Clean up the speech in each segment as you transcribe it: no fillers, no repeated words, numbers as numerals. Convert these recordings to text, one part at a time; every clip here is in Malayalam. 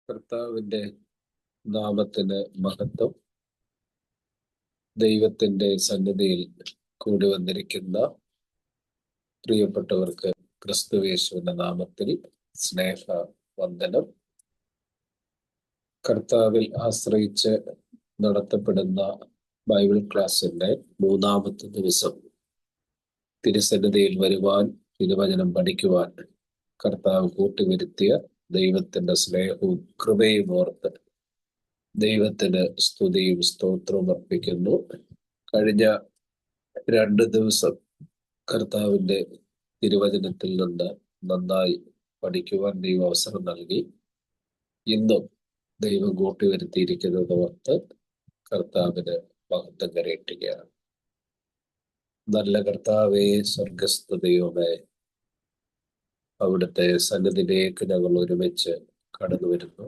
കർത്താവിന്റെ നാമത്തിന് മഹത്വം. ദൈവത്തിന്റെ സന്നിധിയിൽ കൂടി വന്നിരിക്കുന്ന പ്രിയപ്പെട്ടവർക്ക് ക്രിസ്തുയേശുവിന്റെ നാമത്തിൽ സ്നേഹ വന്ദനം. കർത്താവിൽ ആശ്രയിച്ച് നടത്തപ്പെടുന്ന ബൈബിൾ ക്ലാസ്സിന്റെ 3-ാമത്തെ ദിവസം തിരുസന്നിധിയിൽ വരുവാൻ, തിരുവചനം പഠിക്കുവാൻ കർത്താവ് കൂട്ടിവരുത്തിയ ദൈവത്തിന്റെ സ്നേഹവും കൃപയും ഓർത്ത് ദൈവത്തിന് സ്തുതിയും സ്തോത്രവും അർപ്പിക്കുന്നു. കഴിഞ്ഞ 2 ദിവസം കർത്താവിന്റെ തിരുവചനത്തിൽ നിന്ന് നന്നായി പഠിക്കുവാൻ ദൈവം അവസരം നൽകി. ഇന്നും ദൈവം കൂട്ടിവരുത്തിയിരിക്കുന്നത് ഓർത്ത് കർത്താവിന് മഹത്വം കരയറ്റുകയാണ്. നല്ല കർത്താവേ, സ്വർഗസ്ഥ ദൈവമേ, അവിടുത്തെ സന്നിധിയിലേക്ക് ഞങ്ങൾ ഒരുമിച്ച് കടന്നു വരുന്നു.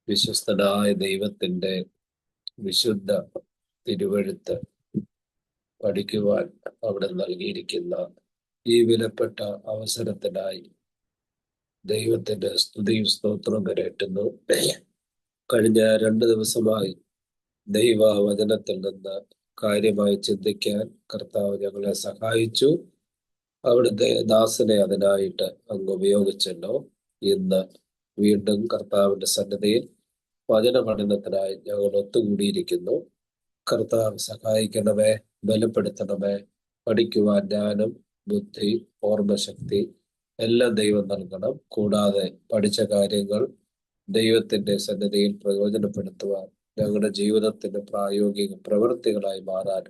വിശ്വസ്തനായ ദൈവത്തിന്റെ വിശുദ്ധ തിരുവെഴുത്ത് പഠിക്കുവാൻ അവിടെ നൽകിയിരിക്കുന്ന ഈ വിലപ്പെട്ട അവസരത്തിനായി ദൈവത്തിന്റെ സ്തുതിയും സ്തോത്രവും കരയറ്റുന്നു. കഴിഞ്ഞ 2 ദിവസമായി ദൈവവചനത്തിൽ നിന്ന് കാര്യമായി ചിന്തിക്കാൻ കർത്താവ് ഞങ്ങളെ സഹായിച്ചു. അവിടുത്തെ ദാസനെ അതിനായിട്ട് അങ്ങ് ഉപയോഗിച്ചല്ലോ. ഇന്ന് വീണ്ടും കർത്താവിന്റെ സന്നിധിയിൽ വചന പഠനത്തിനായി ഞങ്ങൾ ഒത്തുകൂടിയിരിക്കുന്നു. കർത്താവ് സഹായിക്കണമേ, ബലപ്പെടുത്തണമേ. പഠിക്കുവാൻ ജ്ഞാനം, ബുദ്ധി, ഓർമ്മശക്തി എല്ലാം ദൈവം നൽകണം. കൂടാതെ പഠിച്ച കാര്യങ്ങൾ ദൈവത്തിന്റെ സന്നിധിയിൽ പ്രയോജനപ്പെടുത്തുവാൻ, ഞങ്ങളുടെ ജീവിതത്തിന്റെ പ്രായോഗിക പ്രവൃത്തികളായി മാറാൻ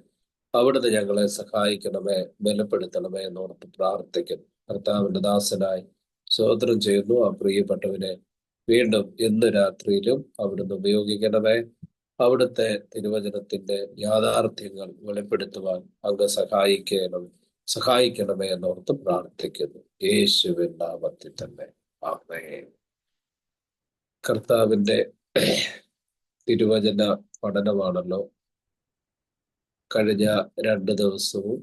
അവിടുന്ന് ഞങ്ങളെ സഹായിക്കണമേ, ബലപ്പെടുത്തണമേ എന്നോർത്ത് പ്രാർത്ഥിക്കുന്നു. കർത്താവിന്റെ ദാസനായി സ്തോത്രം ചെയ്യുന്നു. ആ പ്രിയപ്പെട്ടവനെ വീണ്ടും ഇന്ന് രാത്രിയിലും അവിടുന്ന് ഉപയോഗിക്കണമേ. അവിടുത്തെ തിരുവചനത്തിന്റെ യാഥാർത്ഥ്യങ്ങൾ വെളിപ്പെടുത്തുവാൻ അങ്ങ് സഹായിക്കണമേ എന്നോർത്ത് പ്രാർത്ഥിക്കുന്നു. യേശുവിൻ നാമത്തിൽ തന്നെ ആമേൻ. കർത്താവിന്റെ തിരുവചന പഠനമാണല്ലോ കഴിഞ്ഞ 2 ദിവസവും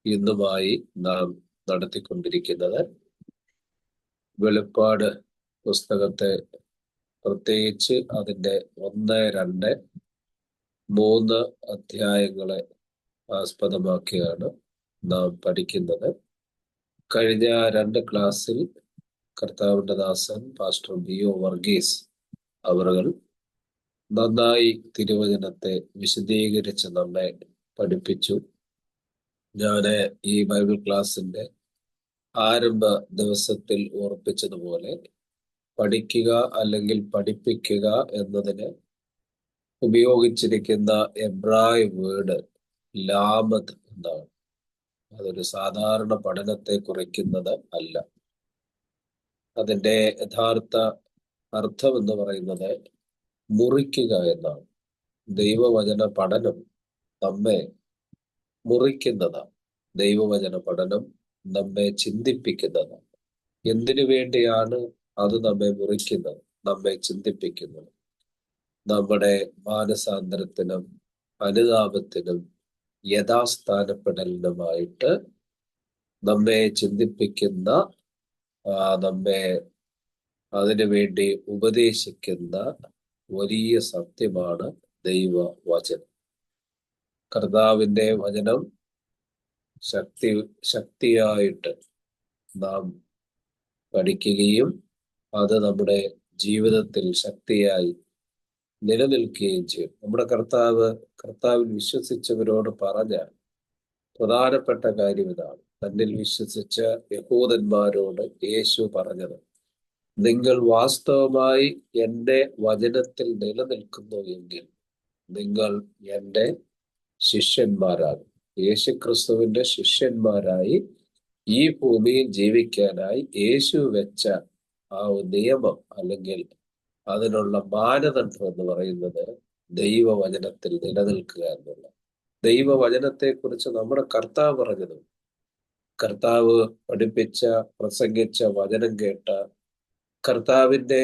ഇന്നുമായി നാം നടത്തിക്കൊണ്ടിരിക്കുന്നത്. വെളിപ്പാട് പുസ്തകത്തെ പ്രത്യേകിച്ച് അതിൻ്റെ 1, 2, 3 അധ്യായങ്ങളെ ആസ്പദമാക്കിയാണ് നാം പഠിക്കുന്നത്. കഴിഞ്ഞ 2 ക്ലാസ്സിൽ കർത്താവിന്റെ ദാസൻ പാസ്റ്റർ ബിയോ വർഗീസ് അവറുകൾ നന്നായി തിരുവചനത്തെ വിശദീകരിച്ച് നമ്മെ പഠിപ്പിച്ചു. ഞാന് ഈ ബൈബിൾ ക്ലാസ്സിന്റെ ആരംഭ ദിവസത്തിൽ ഓർപ്പിച്ചതുപോലെ പഠിക്കുക അല്ലെങ്കിൽ പഠിപ്പിക്കുക എന്നതിന് ഉപയോഗിച്ചിരിക്കുന്ന എബ്രായ വേർഡ് ലാമദ് എന്നാണ്. അതൊരു സാധാരണ പഠനത്തെ കുറിക്കുന്നത് അല്ല. അതിൻ്റെ യഥാർത്ഥ അർത്ഥം എന്ന് പറയുന്നത് മുറിക്കുക എന്നാണ്. ദൈവവചന പഠനം നമ്മെ മുറിക്കുന്നതാണ്. ദൈവവചന പഠനം നമ്മെ ചിന്തിപ്പിക്കുന്നതാണ്. എന്തിനു വേണ്ടിയാണ് അത് നമ്മെ മുറിക്കുന്നത്, നമ്മെ ചിന്തിപ്പിക്കുന്നത്? നമ്മുടെ മാനസാന്തരത്തിനും അനുതാപത്തിനും യഥാസ്ഥാനപ്പെടലിനുമായിട്ട് നമ്മെ ചിന്തിപ്പിക്കുന്ന, നമ്മെ അതിനുവേണ്ടി ഉപദേശിക്കുന്ന വലിയ സത്യമാണ് ദൈവവചനം. കർത്താവിന്റെ വചനം ശക്തിയായിട്ട് നാം പഠിക്കുകയും അത് നമ്മുടെ ജീവിതത്തിൽ ശക്തിയായി നിലനിൽക്കുകയും ചെയ്യും. നമ്മുടെ കർത്താവിൽ വിശ്വസിച്ചവരോട് പറഞ്ഞ പ്രധാനപ്പെട്ട കാര്യം ഇതാണ്. തന്നിൽ വിശ്വസിച്ച യഹൂദന്മാരോട് യേശു പറഞ്ഞത്, നിങ്ങൾ വാസ്തവമായി എൻ്റെ വചനത്തിൽ നിലനിൽക്കുന്നു എങ്കിൽ നിങ്ങൾ എൻ്റെ ശിഷ്യന്മാരാകും. യേശുക്രിസ്തുവിന്റെ ശിഷ്യന്മാരായി ഈ ഭൂമിയിൽ ജീവിക്കാനായി യേശു വെച്ച ആ നിയമം അല്ലെങ്കിൽ അതിനുള്ള മാനദണ്ഡം എന്ന് പറയുന്നത് ദൈവവചനത്തിൽ നിലനിൽക്കുക എന്നുള്ള. ദൈവവചനത്തെക്കുറിച്ച് നമ്മുടെ കർത്താവ് പറഞ്ഞത്, കർത്താവ് പഠിപ്പിച്ച, പ്രസംഗിച്ച, വചനം കേട്ട കർത്താവിന്റെ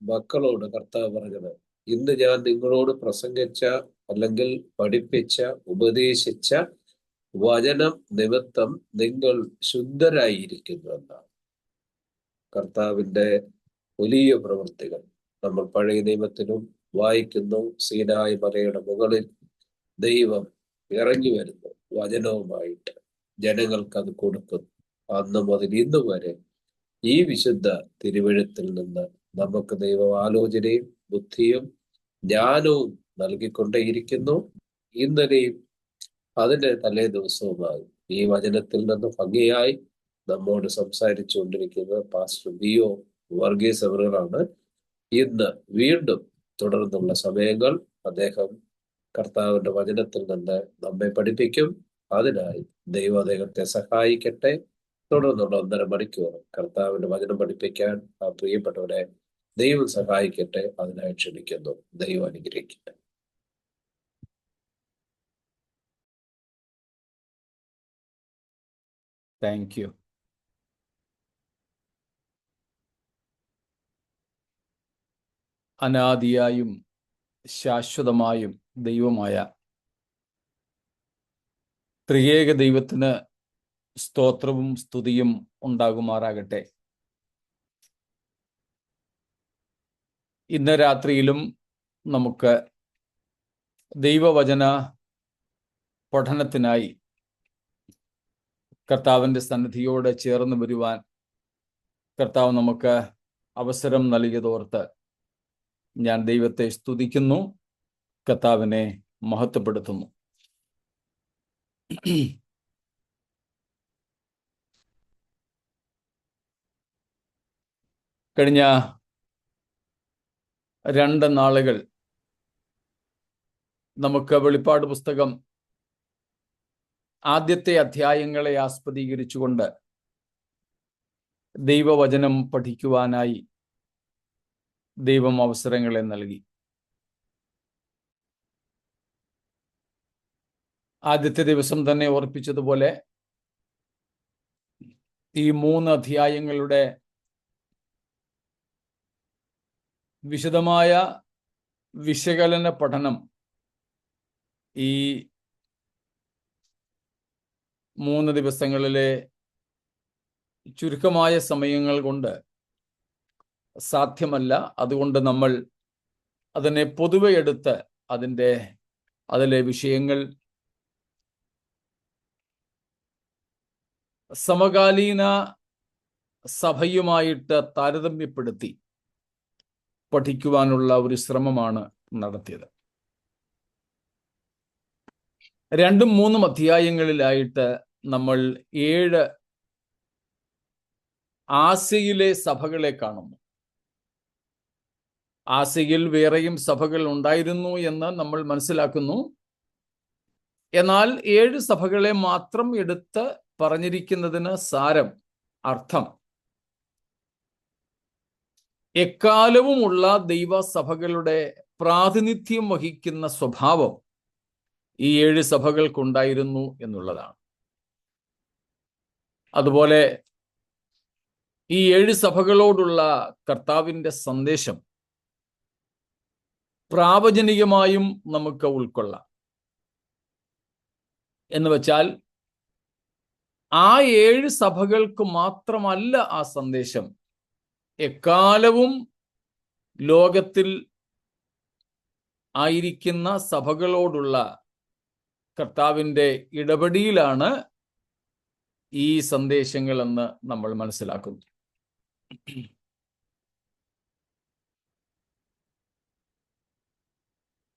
മക്കളോട് കർത്താവ് പറഞ്ഞത്, ഇന്ന് ഞാൻ നിങ്ങളോട് പ്രസംഗിച്ച അല്ലെങ്കിൽ പഠിപ്പിച്ച, ഉപദേശിച്ച വചനം നിമിത്തം നിങ്ങൾ ശുദ്ധരായിരിക്കുന്നു എന്നാണ്. കർത്താവിന്റെ വലിയ പ്രവൃത്തികൾ നമ്മൾ പഴയ നിയമത്തിലും വായിക്കുന്നു. സീനായി മലയുടെ മുകളിൽ ദൈവം ഇറങ്ങി വരുന്നു വചനവുമായിട്ട്, ജനങ്ങൾക്ക് അത് കൊടുക്കുന്നു. അന്ന് മുതൽ ഇന്ന് വരെ ഈ വിശുദ്ധ തിരുവെഴുത്തിൽ നിന്ന് നമുക്ക് ദൈവം ആലോചനയും ബുദ്ധിയും ജ്ഞാനവും നൽകിക്കൊണ്ടേയിരിക്കുന്നു. ഇന്നലെയും അതിന്റെ തലേ ദിവസവുമായി ഈ വചനത്തിൽ നിന്ന് ഭംഗിയായി നമ്മോട് സംസാരിച്ചു കൊണ്ടിരിക്കുന്നത് പാസ്റ്റർ ബിയോ വർഗീസ് അവറുകളാണ്. ഇന്ന് വീണ്ടും തുടർന്നുള്ള സമയങ്ങൾ അദ്ദേഹം കർത്താവിന്റെ വചനത്തിൽ നിന്ന് നമ്മെ പഠിപ്പിക്കും. അതിനായി ദൈവം അദ്ദേഹത്തെ സഹായിക്കട്ടെ. തുടർന്നുള്ള 1.5 മണിക്കൂർ കർത്താവിന്റെ വചനം പഠിപ്പിക്കാൻ ആ പ്രിയപ്പെട്ടവരെ ദൈവം സഹായിക്കട്ടെ. അതിനായി ക്ഷണിക്കുന്നു. ദൈവം അനുഗ്രഹിക്കട്ടെ. Thank you. അനാദിയായും ശാശ്വതമായും ദൈവമായ ത്രിയേക ദൈവത്തിന് സ്തോത്രവും സ്തുതിയും ഉണ്ടാകുമാറാകട്ടെ. ഇന്ന് രാത്രിയിലും നമുക്ക് ദൈവവചന പഠനത്തിനായി കർത്താവിൻ്റെ സന്നിധിയോട് ചേർന്ന് വരുവാൻ കർത്താവ് നമുക്ക് അവസരം നൽകിയതോർത്ത് ഞാൻ ദൈവത്തെ സ്തുതിക്കുന്നു, കർത്താവിനെ മഹത്വപ്പെടുത്തുന്നു. കഴിഞ്ഞ 2 നാളുകൾ നമുക്ക് വെളിപ്പാട് പുസ്തകം ആദ്യത്തെ അധ്യായങ്ങളെ ആസ്പദീകരിച്ചുകൊണ്ട് ദൈവവചനം പഠിക്കുവാനായി ദൈവം അവസരങ്ങളെ നൽകി. ആദ്യത്തെ ദിവസം തന്നെ ഓർപ്പിച്ചതുപോലെ ഈ 3 അധ്യായങ്ങളുടെ വിശദമായ വിശകലന പഠനം ഈ 3 ദിവസങ്ങളിലെ ചുരുക്കമായ സമയങ്ങൾ കൊണ്ട് സാധ്യമല്ല. അതുകൊണ്ട് നമ്മൾ അതിനെ പൊതുവെ എടുത്ത് അതിലെ വിഷയങ്ങൾ സമകാലീന സഭയുമായിട്ട് താരതമ്യപ്പെടുത്തി പഠിക്കുവാനുള്ള ഒരു ശ്രമമാണ് നടത്തിയത്. 2-3 അധ്യായങ്ങളിലായിട്ട് നമ്മൾ 7 ആസ്യയിലെ സഭകളെ കാണുന്നു. ആസ്യയിൽ വേറെയും സഭകൾ ഉണ്ടായിരുന്നു എന്ന് നമ്മൾ മനസ്സിലാക്കുന്നു. എന്നാൽ 7 സഭകളെ മാത്രം എടുത്ത് പറഞ്ഞിരിക്കുന്നതിന് അർത്ഥം എക്കാലവുമുള്ള ദൈവസഭകളുടെ പ്രാതിനിധ്യം വഹിക്കുന്ന സ്വഭാവം ഈ 7 സഭകൾക്കുണ്ടായിരുന്നു എന്നുള്ളതാണ്. അതുപോലെ ഈ 7 സഭകളോടുള്ള കർത്താവിൻ്റെ സന്ദേശം പ്രാവചനികമായും നമുക്ക് ഉൾക്കൊള്ളാം. എന്ന് വെച്ചാൽ ആ 7 സഭകൾക്ക് മാത്രമല്ല ആ സന്ദേശം, എക്കാലവും ലോകത്തിൽ ആയിരിക്കുന്ന സഭകളോടുള്ള കർത്താവിൻ്റെ ഇടപെടലാണ് ഈ സന്ദേശങ്ങളെന്ന് നമ്മൾ മനസ്സിലാക്കുന്നു.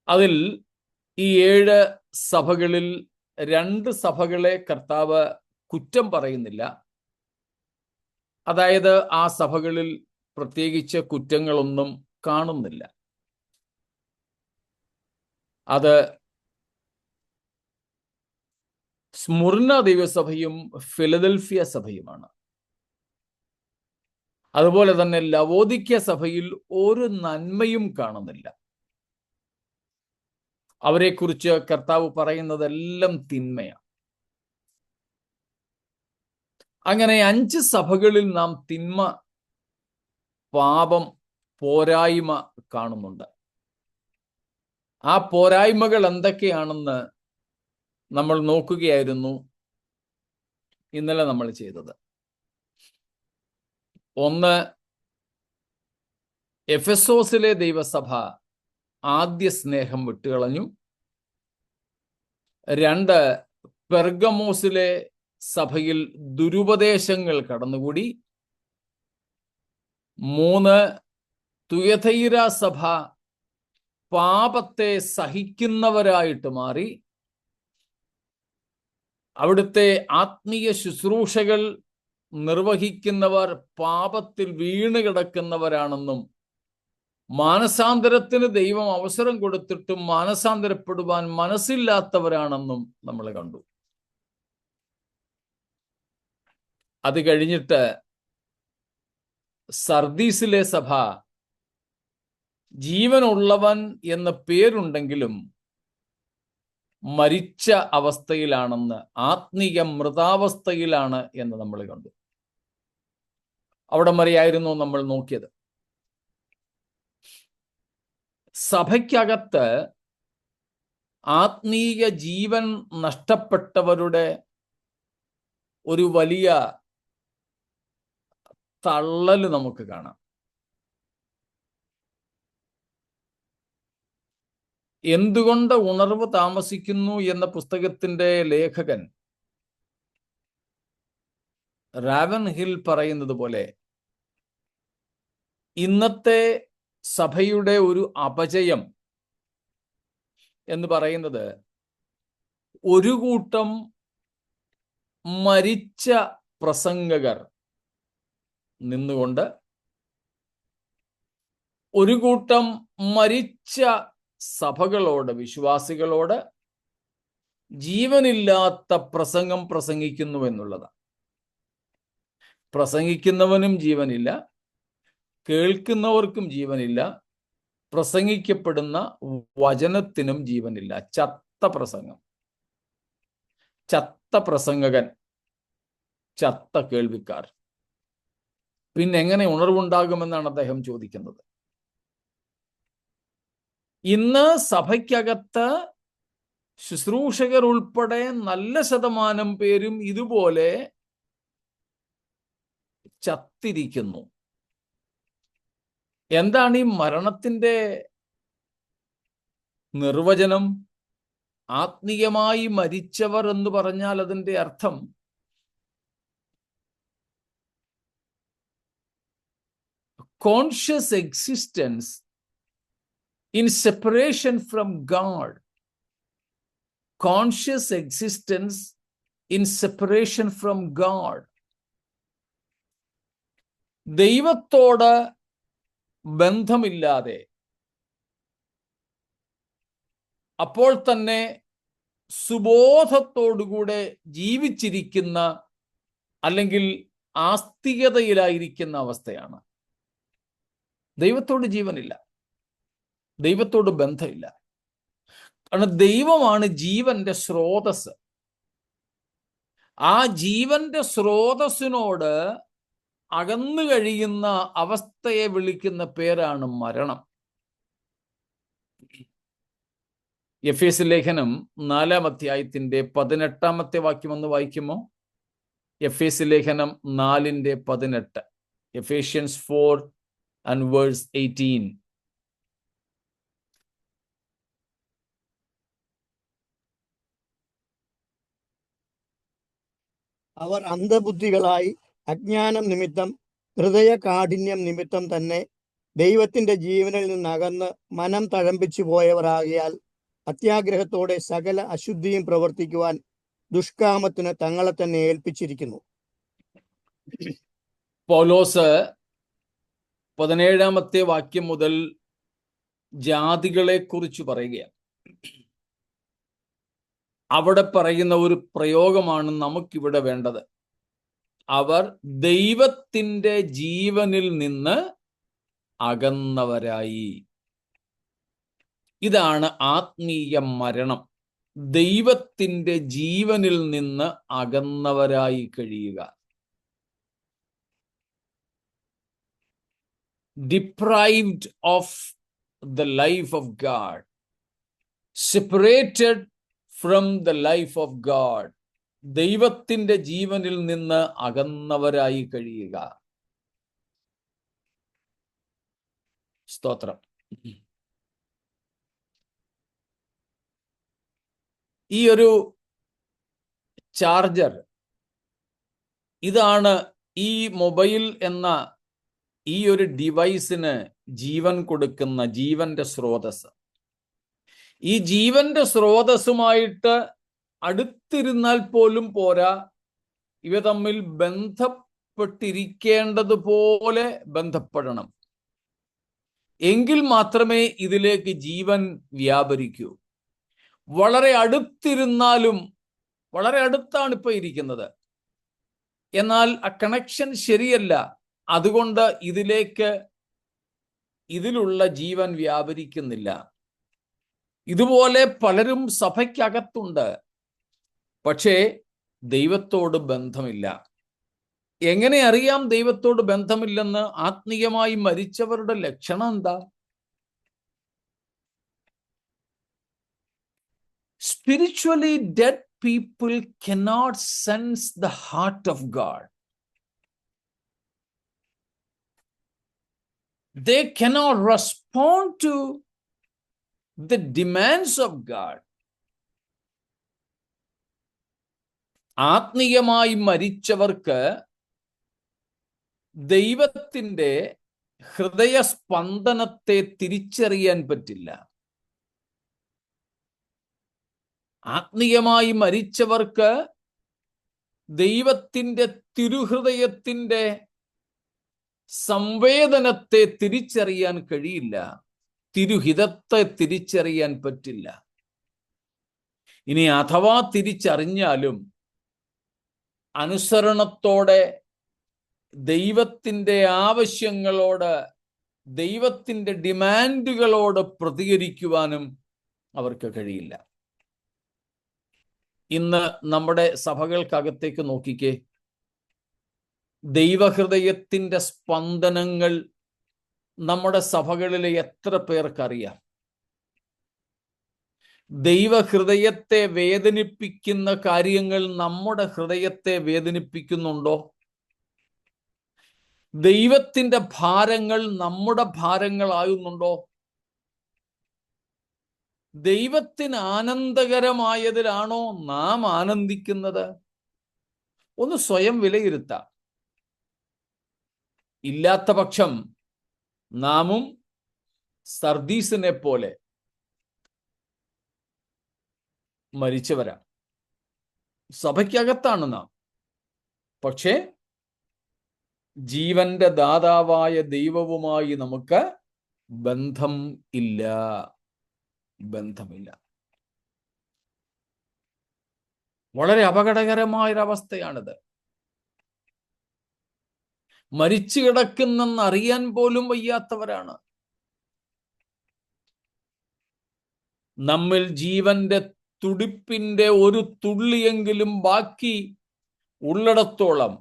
അതിൽ ഈ 7 സഭകളിൽ 2 സഭകളെ കർത്താവ് കുറ്റം പറയുന്നില്ല. അതായത് ആ സഭകളിൽ പ്രത്യേകിച്ച് കുറ്റങ്ങളൊന്നും കാണുന്നില്ല. അത് സ്മുർന ദൈവസഭയും ഫിലദൽഫിയ സഭയുമാണ്. അതുപോലെ തന്നെ ലവോദിക്യ സഭയിൽ ഒരു നന്മയും കാണുന്നില്ല. അവരെക്കുറിച്ച് കർത്താവ് പറയുന്നതെല്ലാം തിന്മയാണ്. അങ്ങനെ 5 സഭകളിൽ നാം തിന്മ, പാപം, പോരായ്മ കാണുന്നുണ്ട്. ആ പോരായ്മകൾ എന്തൊക്കെയാണെന്ന് നമ്മൾ നോക്കുകയായിരുന്നു ഇന്നലെ നമ്മൾ ചെയ്തത്. ഒന്ന്, എഫെസോസിലെ ദൈവസഭ ആദ്യ സ്നേഹം വിട്ടുകളഞ്ഞു. 2, പെർഗമോസിലെ സഭയിൽ ദുരുപദേശങ്ങൾ കടന്നുകൂടി. 3, തുയഥൈര സഭ പാപത്തെ സഹിക്കുന്നവരായിട്ട് മാറി. അവിടുത്തെ ആത്മീയ ശുശ്രൂഷകൾ നിർവഹിക്കുന്നവർ പാപത്തിൽ വീണ് കിടക്കുന്നവരാണെന്നും മാനസാന്തരത്തിന് ദൈവം അവസരം കൊടുത്തിട്ടും മാനസാന്തരപ്പെടുവാൻ മനസ്സില്ലാത്തവരാണെന്നും നമ്മൾ കണ്ടു. അത് കഴിഞ്ഞിട്ട് സർദീസിലെ സഭ ജീവനുള്ളവൻ എന്ന പേരുണ്ടെങ്കിലും മരിച്ച അവസ്ഥയിലാണെന്ന്, ആത്മീയ മൃതാവസ്ഥയിലാണ് എന്ന് നമ്മൾ കണ്ടു. അവിടം വരെയായിരുന്നു നമ്മൾ നോക്കിയത്. സഭയ്ക്കകത്ത് ആത്മീയ ജീവൻ നഷ്ടപ്പെട്ടവരുടെ ഒരു വലിയ തള്ളല് നമുക്ക് കാണാം. എന്തുകൊണ്ട് ഉണർവ് താമസിക്കുന്നു എന്ന പുസ്തകത്തിന്റെ ലേഖകൻ റാവൻ ഹിൽ പറയുന്നത് പോലെ ഇന്നത്തെ സഭയുടെ ഒരു അപജയം എന്ന് പറയുന്നത് ഒരു കൂട്ടം മരിച്ച പ്രസംഗകർ നിന്നുകൊണ്ട് ഒരു കൂട്ടം മരിച്ച സഭകളോട്, വിശ്വാസികളോട് ജീവനില്ലാത്ത പ്രസംഗം പ്രസംഗിക്കുന്നു എന്നുള്ളതാണ്. പ്രസംഗിക്കുന്നവനും ജീവനില്ല, കേൾക്കുന്നവർക്കും ജീവനില്ല, പ്രസംഗിക്കപ്പെടുന്ന വചനത്തിനും ജീവനില്ല. ചത്ത പ്രസംഗം, ചത്ത പ്രസംഗകൻ, ചത്ത കേൾവിക്കാർ. പിന്നെ എങ്ങനെ ഉണർവുണ്ടാകുമെന്നാണ് അദ്ദേഹം ചോദിക്കുന്നത്. ഇന്ന് സഭയ്ക്കകത്ത് ശുശ്രൂഷകർ ഉൾപ്പെടെ നല്ല ശതമാനം പേരും ഇതുപോലെ ചത്തിരിക്കുന്നു. എന്താണ് ഈ മരണത്തിന്റെ നിർവചനം? ആത്മീയമായി മരിച്ചവർ എന്ന് പറഞ്ഞാൽ അതിന്റെ അർത്ഥം conscious existence in separation from God. Conscious existence in separation from God. ദൈവത്തോട് ബന്ധമില്ലാതെ അപ്പോൾ തന്നെ സുബോധത്തോടുകൂടെ ജീവിച്ചിരിക്കുന്ന അല്ലെങ്കിൽ ആസ്തികതയിലായിരിക്കുന്ന അവസ്ഥയാണ്. ദൈവത്തോട് ജീവനില്ല, ദൈവത്തോട് ബന്ധമില്ല. കാരണം ദൈവമാണ് ജീവന്റെ സ്രോതസ്. ആ ജീവന്റെ സ്രോതസ്സിനോട് അകന്നു കഴിയുന്ന അവസ്ഥയെ വിളിക്കുന്ന പേരാണ് മരണം. എഫേസ്യ ലേഖനം 4-ാം അധ്യായത്തിന്റെ 18-ാമത്തെ വാക്യം ഒന്ന് വായിക്കുമോ? എഫേസ്യ ലേഖനം 4:18. Ephesians 4:18. അവർ അന്ധബുദ്ധികളായി അജ്ഞാനം നിമിത്തം, ഹൃദയ കാഠിന്യം നിമിത്തം തന്നെ ദൈവത്തിന്റെ ജീവനിൽ നിന്നകന്ന് മനം തഴമ്പിച്ചു പോയവരാകിയാൽ അത്യാഗ്രഹത്തോടെ സകല അശുദ്ധിയും പ്രവർത്തിക്കുവാൻ ദുഷ്കാമത്തിന് തങ്ങളെ തന്നെ ഏൽപ്പിച്ചിരിക്കുന്നു. പൗലോസ് 17-ാമത്തെ വാക്യം മുതൽ ജാതികളെ കുറിച്ച് പറയുകയാണ്. അവിടെ പറയുന്ന ഒരു പ്രയോഗമാണ് നമുക്കിവിടെ വേണ്ടത്. അവർ ദൈവത്തിന്റെ ജീവനിൽ നിന്ന് അകന്നവരായി. ഇതാണ് ആത്മീയ മരണം. ദൈവത്തിന്റെ ജീവനിൽ നിന്ന് അകന്നവരായി കഴിയുക. Deprived of the life of God, separated from the life of God. ദൈവത്തിന്റെ ജീവനിൽ നിന്ന് അകന്നവരായി കഴിയുക. സ്തോത്രം. ഈ ഒരു ചാർജർ, ഇതാണ് ഈ മൊബൈൽ എന്ന ഈ ഒരു ഡിവൈസിന് ജീവൻ കൊടുക്കുന്ന ജീവന്റെ സ്രോതസ്. ഈ ജീവന്റെ സ്രോതസ്സുമായിട്ട് അടുത്തിരുന്നാൽ പോലും പോരാ, ഇവ തമ്മിൽ ബന്ധപ്പെട്ടിരിക്കേണ്ടതുപോലെ ബന്ധപ്പെടണം. എങ്കിൽ മാത്രമേ ഇതിലേക്ക് ജീവൻ വ്യാപരിക്കൂ. വളരെ അടുത്തിരുന്നാലും, വളരെ അടുത്താണ് ഇപ്പൊ ഇരിക്കുന്നത്, എന്നാൽ ആ കണക്ഷൻ ശരിയല്ല. അതുകൊണ്ട് ഇതിലുള്ള ജീവൻ വ്യാപരിക്കുന്നില്ല. ഇതുപോലെ പലരും സഭയ്ക്കകത്തുണ്ട്, പക്ഷേ ദൈവത്തോട് ബന്ധമില്ല. എങ്ങനെ അറിയാം ദൈവത്തോട് ബന്ധമില്ലെന്ന്? ആത്മീയമായി മരിച്ചവരുടെ ലക്ഷണം എന്താ? Spiritually dead people cannot sense the heart of God. They cannot respond to the demands of God. ആത്മീയമായി മരിച്ചവർക്ക് ദൈവത്തിൻ്റെ ഹൃദയസ്പന്ദനത്തെ തിരിച്ചറിയാൻ പറ്റില്ല. ആത്മീയമായി മരിച്ചവർക്ക് ദൈവത്തിൻ്റെ തിരുഹൃദയത്തിൻ്റെ സംവേദനത്തെ തിരിച്ചറിയാൻ കഴിയില്ല. തിരുഹിതത്തെ തിരിച്ചറിയാൻ പറ്റില്ല. ഇനി അഥവാ തിരിച്ചറിഞ്ഞാലും അനുസരണത്തോടെ ദൈവത്തിൻ്റെ ആവശ്യങ്ങളോട്, ദൈവത്തിൻ്റെ ഡിമാൻഡുകളോട് പ്രതികരിക്കുവാനും അവർക്ക് കഴിയില്ല. ഇന്ന് നമ്മുടെ സഭകൾക്കകത്തേക്ക് നോക്കിക്കേ. ദൈവഹൃദയത്തിൻ്റെ സ്പന്ദനങ്ങൾ നമ്മുടെ സഭകളിലെ എത്ര പേർക്കറിയാം? ദൈവഹൃദയത്തെ വേദനിപ്പിക്കുന്ന കാര്യങ്ങൾ നമ്മുടെ ഹൃദയത്തെ വേദനിപ്പിക്കുന്നുണ്ടോ? ദൈവത്തിൻ്റെ ഭാരങ്ങൾ നമ്മുടെ ഭാരങ്ങളാകുന്നുണ്ടോ? ദൈവത്തിന് ആനന്ദകരമായതിലാണോ നാം ആനന്ദിക്കുന്നത്? ഒന്ന് സ്വയം വിലയിരുത്താം. ഇല്ലാത്ത പക്ഷം നാമും സർദീസിനെ പോലെ മരിച്ചവരാ. സഭയ്ക്കകത്താണ് നാം, പക്ഷേ ജീവന്റെ ദാതാവായ ദൈവവുമായി നമുക്ക് ബന്ധമില്ല. വളരെ അപകടകരമായൊരവസ്ഥയാണിത്. മരിച്ചു കിടക്കുന്നെന്ന് അറിയാൻ പോലും വയ്യാത്തവരാണ്. നമ്മിൽ ജീവന്റെ തുടിപ്പിന്റെ ഒരു തുള്ളിയെങ്കിലും ബാക്കി ഉള്ളിടത്തോളം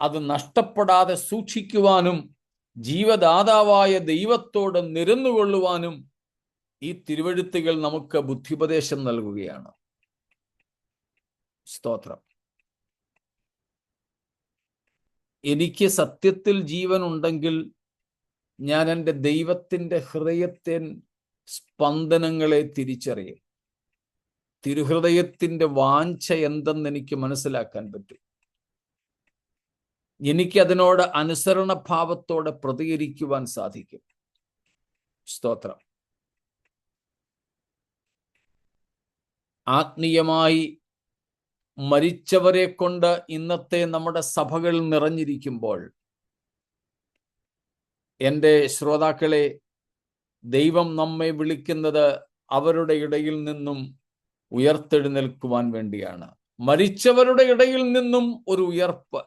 അത് നഷ്ടപ്പെടാതെ സൂക്ഷിക്കുവാനും ജീവദാതാവായ ദൈവത്തോട് നിരന്നുകൊള്ളുവാനും ഈ തിരുവെഴുത്തുകൾ നമുക്ക് ബുദ്ധിപദേശം നൽകുകയാണ്. സ്തോത്രം. എനിക്ക് സത്യത്തിൽ ജീവൻ ഉണ്ടെങ്കിൽ ഞാൻ എൻ്റെ ദൈവത്തിൻ്റെ ഹൃദയത്തിൻ സ്പന്ദനങ്ങളെ തിരിച്ചറിയും. തിരുഹൃദയത്തിൻ്റെ വാഞ്ച എന്തെന്ന് എനിക്ക് മനസ്സിലാക്കാൻ പറ്റും. എനിക്കതിനോട് അനുസരണഭാവത്തോടെ പ്രതികരിക്കുവാൻ സാധിക്കും. സ്തോത്രം. ആത്മീയമായി മരിച്ചവരെ കൊണ്ട് ഇന്നത്തെ നമ്മുടെ സഭകൾ നിറഞ്ഞിരിക്കുമ്പോൾ, എൻ്റെ ശ്രോതാക്കളെ, ദൈവം നമ്മെ വിളിക്കുന്നത് അവരുടെ ഇടയിൽ നിന്നും ഉയർത്തെഴുന്നേൽക്കുവാൻ വേണ്ടിയാണ്. മരിച്ചവരുടെ ഇടയിൽ നിന്നും ഒരു ഉയർപ്പ്.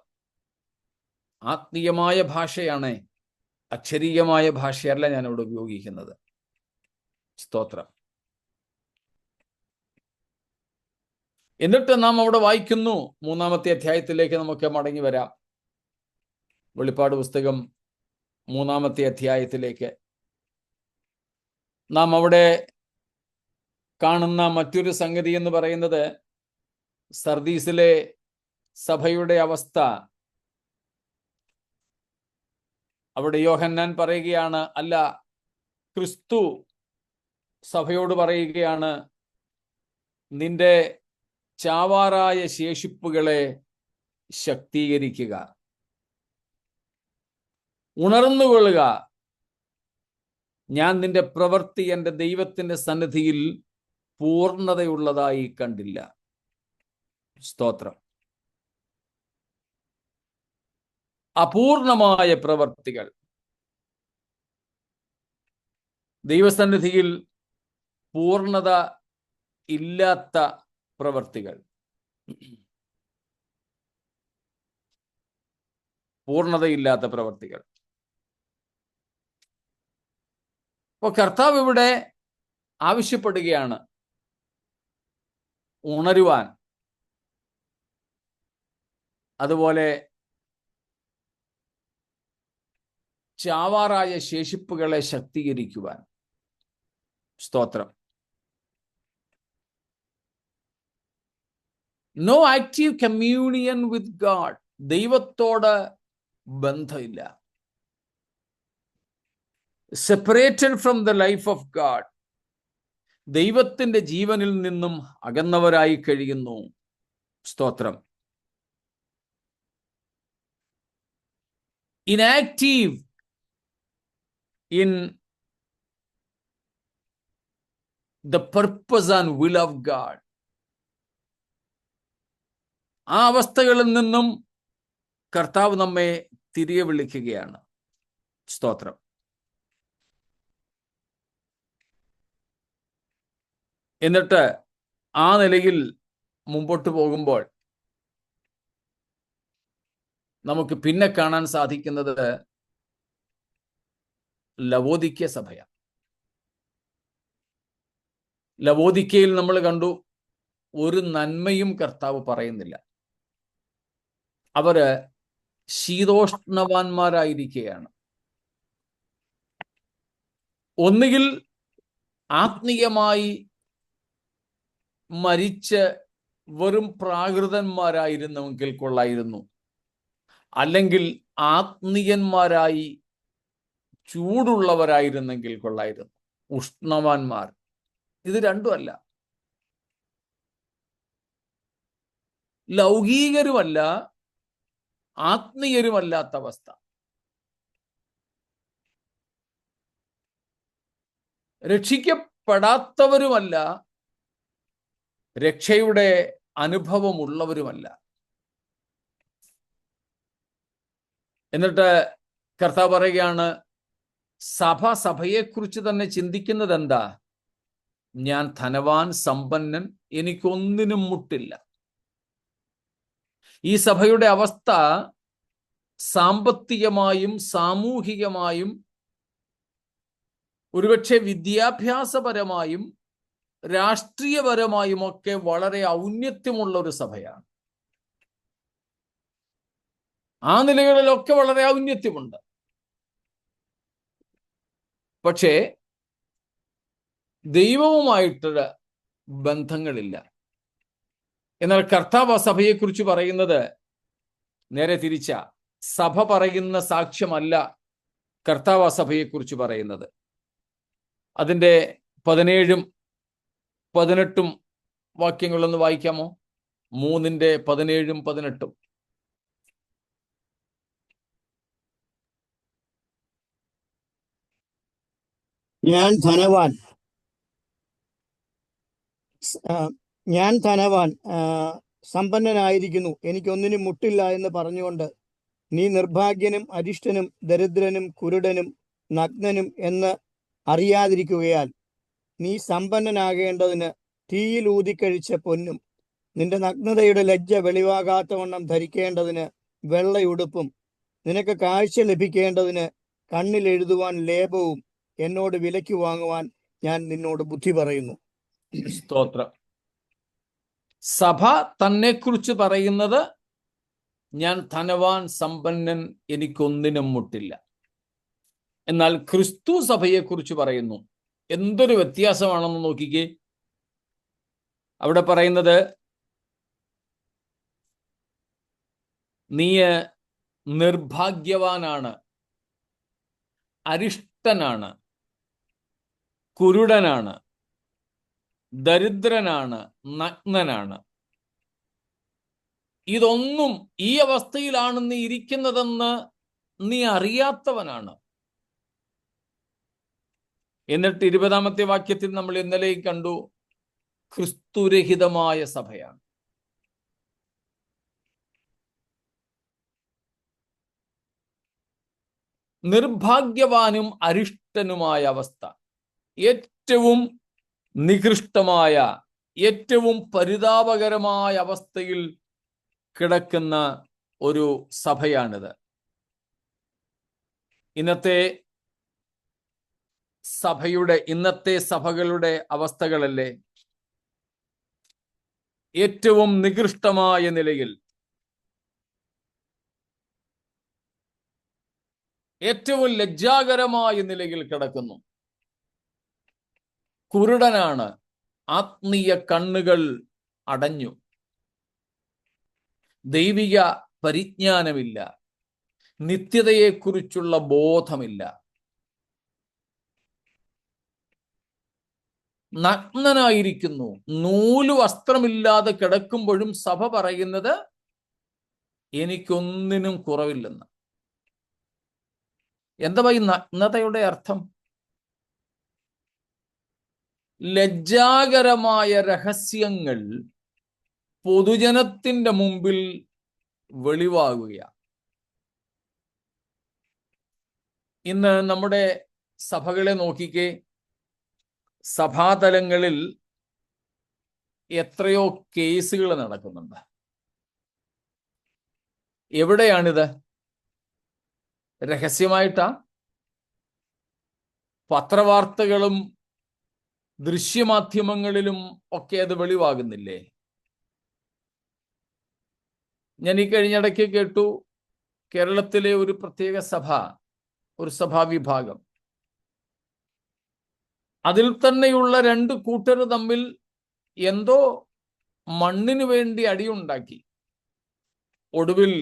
ആത്മീയമായ ഭാഷയാണ്, അക്ഷരീയമായ ഭാഷയല്ല ഞാനിവിടെ ഉപയോഗിക്കുന്നത്. സ്തോത്രം. എന്നിട്ട് നാം അവിടെ വായിക്കുന്നു, 3-ാമത്തെ അധ്യായത്തിലേക്ക് നമുക്ക് മടങ്ങി വരാം. വെളിപ്പാട് പുസ്തകം 3-ാമത്തെ അധ്യായത്തിലേക്ക് നാം അവിടെ കാണുന്ന മറ്റൊരു സംഗതി എന്ന് പറയുന്നത്, സർദീസിലെ സഭയുടെ അവസ്ഥ അവിടെ യോഹന്നാൻ പറയുകയാണ്, അല്ല, ക്രിസ്തു സഭയോട് പറയുകയാണ്, നിന്റെ ചാവാറായ ശേഷിപ്പുകളെ ശക്തീകരിക്കുക, ഉണർന്നുകൊള്ളുക. ഞാൻ നിന്റെ പ്രവൃത്തി എൻ്റെ ദൈവത്തിന്റെ സന്നിധിയിൽ പൂർണ്ണതയുള്ളതായി കണ്ടില്ല. സ്തോത്രം. അപൂർണമായ പ്രവർത്തികൾ, ദൈവസന്നിധിയിൽ പൂർണ്ണത ഇല്ലാത്ത പ്രവർത്തികൾ, പൂർണ്ണതയില്ലാത്ത പ്രവർത്തികൾ. അപ്പോൾ കർത്താവ് ഇവിടെ ആവശ്യപ്പെടുകയാണ് ഉണരുവാൻ, അതുപോലെ ചാവാറായ ശേഷിപ്പുകളെ ശക്തീകരിക്കുവാൻ. സ്തോത്രം. No active communion with God. ദൈവത്തോട് ബന്ധമില്ല. Separated from the life of God. ദൈവത്തിന്റെ ജീവനിൽ നിന്നും അകന്നവരായി കഴിയുന്നു. സ്തോത്രം. Inactive in the purpose and will of God. ആ അവസ്ഥകളിൽ നിന്നും കർത്താവ് നമ്മെ തിരികെ വിളിക്കുകയാണ്. സ്തോത്രം. എന്നിട്ട് ആ നിലയിൽ മുമ്പോട്ട് പോകുമ്പോൾ നമുക്ക് പിന്നെ കാണാൻ സാധിക്കുന്നത് ലവോദിക്യ സഭയാണ്. ലവോദിക്കയിൽ നമ്മൾ കണ്ടു, ഒരു നന്മയും കർത്താവ് പറയുന്നില്ല. അവര് ശീതോഷ്ണവാന്മാരായിരിക്കുകയാണ്. ഒന്നുകിൽ ആത്മീയമായി മരിച്ച് വെറും പ്രാകൃതന്മാരായിരുന്നുവെങ്കിൽ കൊള്ളായിരുന്നു, അല്ലെങ്കിൽ ആത്മീയന്മാരായി ചൂടുള്ളവരായിരുന്നെങ്കിൽ കൊള്ളായിരുന്നു. ഉഷ്ണവാന്മാർ. ഇത് രണ്ടുമല്ല. ലൗകികരുമല്ല, ആത്മീയരുമല്ലാത്ത അവസ്ഥ. രക്ഷിക്കപ്പെടാത്തവരുമല്ല, രക്ഷയുടെ അനുഭവമുള്ളവരുമല്ല. എന്നിട്ട് കർത്താവ് പറയുകയാണ്, സഭയെക്കുറിച്ച് തന്നെ ചിന്തിക്കുന്നത് എന്താ? ഞാൻ ധനവാൻ, സമ്പന്നൻ, എനിക്കൊന്നിനും മുട്ടില്ല. ഈ സഭയുടെ അവസ്ഥ സാമ്പത്തികമായും സാമൂഹികമായും ഒരുപക്ഷെ വിദ്യാഭ്യാസപരമായും രാഷ്ട്രീയപരമായും ഒക്കെ വളരെ ഔന്നത്യമുള്ള ഒരു സഭയാണ്. ആ നിലകളിലൊക്കെ വളരെ ഔന്നത്യമുണ്ട്. പക്ഷേ ദൈവവുമായിട്ടുള്ള ബന്ധങ്ങളില്ല. എന്നാൽ കർത്താവ് സഭയെക്കുറിച്ച് പറയുന്നത് നേരെ തിരിച്ച. സഭ പറയുന്ന സാക്ഷ്യമല്ല കർത്താവ് സഭയെക്കുറിച്ച് പറയുന്നത്. അതിൻ്റെ 17ഉം 18ഉം വാക്യങ്ങളൊന്ന് വായിക്കാമോ? 3:17ഉം 18ഉം. ഞാൻ ധനവാൻ സമ്പന്നനായിരിക്കുന്നു, എനിക്കൊന്നിനും മുട്ടില്ല എന്ന് പറഞ്ഞുകൊണ്ട് നീ നിർഭാഗ്യനും അരിഷ്ടനും ദരിദ്രനും കുരുടനും നഗ്നനും എന്ന് അറിയാതിരിക്കുകയാൽ നീ സമ്പന്നനാകേണ്ടതിന് തീയിൽ ഊതിക്കഴിച്ച പൊന്നും നിന്റെ നഗ്നതയുടെ ലജ്ജ വെളിവാകാത്തവണ്ണം ധരിക്കേണ്ടതിന് വെള്ളയുടുപ്പും നിനക്ക് കാഴ്ച ലഭിക്കേണ്ടതിന് കണ്ണിൽ എഴുതുവാൻ ലേപവും എന്നോട് വിലയ്ക്ക് വാങ്ങുവാൻ ഞാൻ നിന്നോട് ബുദ്ധി പറയുന്നു. സ്തോത്രം. സഭ തന്നെക്കുറിച്ച് പറയുന്നത്, ഞാൻ ധനവാൻ, സമ്പന്നൻ, എനിക്കൊന്നിനും മുട്ടില്ല. എന്നാൽ ക്രിസ്തു സഭയെക്കുറിച്ച് പറയുന്നു. എന്തൊരു വ്യത്യാസമാണെന്ന് നോക്കിക്കേ. അവിടെ പറയുന്നത്, നീ നിർഭാഗ്യവാനാണ്, അരിഷ്ടനാണ്, കുരുടനാണ്, ദരിദ്രനാണ്, നഗ്നനാണ്. ഇതൊന്നും ഈ അവസ്ഥയിലാണ് നീ ഇരിക്കുന്നതെന്ന് നീ അറിയാത്തവനാണ്. എന്നിട്ട് 20-ാമത്തെ വാക്യത്തിൽ നമ്മൾ ഇന്നലെ കണ്ടു, ക്രിസ്തുരഹിതമായ സഭയാണ്. നിർഭാഗ്യവാനും അരിഷ്ടനുമായ അവസ്ഥ, ഏറ്റവും നികൃഷ്ടമായ, ഏറ്റവും പരിതാപകരമായ അവസ്ഥയിൽ കിടക്കുന്ന ഒരു സഭയാണിത്. ഇന്നത്തെ സഭകളുടെ അവസ്ഥകളല്ലേ ഏറ്റവും നികൃഷ്ടമായ നിലയിൽ, ഏറ്റവും ലജ്ജാകരമായ നിലയിൽ കിടക്കുന്നു. കുരുടനാണ്, ആത്മീയ കണ്ണുകൾ അടഞ്ഞു, ദൈവിക പരിജ്ഞാനമില്ല, നിത്യതയെക്കുറിച്ചുള്ള ബോധമില്ല. നഗ്നനായിരിക്കുന്നു, നൂല് വസ്ത്രമില്ലാതെ കിടക്കുമ്പോഴും സഭ പറയുന്നത് എനിക്കൊന്നിനും കുറവില്ലെന്ന്. എന്താ ഈ നഗ്നതയുടെ അർത്ഥം? ലജ്ജാകരമായ രഹസ്യങ്ങൾ പൊതുജനത്തിന്റെ മുമ്പിൽ വെളിവാകുകയാണ്. ഇന്ന് നമ്മുടെ സഭകളെ നോക്കിക്കേ, സഭാതലങ്ങളിൽ എത്രയോ കേസുകൾ നടക്കുന്നുണ്ട്. എവിടെയാണിത്? രഹസ്യമായിട്ടാ? പത്രവാർത്തകളും ദൃശ്യമാധ്യമങ്ങളിലും ഒക്കെ അത് വെളിവാകുന്നില്ലേ? ഞാൻ ഈ കഴിഞ്ഞിടയ്ക്ക് കേട്ടു, കേരളത്തിലെ ഒരു പ്രത്യേക ഒരു സഭാവിഭാഗം, അതിൽ തന്നെയുള്ള 2 കൂട്ടർ തമ്മിൽ എന്തോ മണ്ണിനു വേണ്ടി അടിയുണ്ടാക്കി. ഒടുവിൽ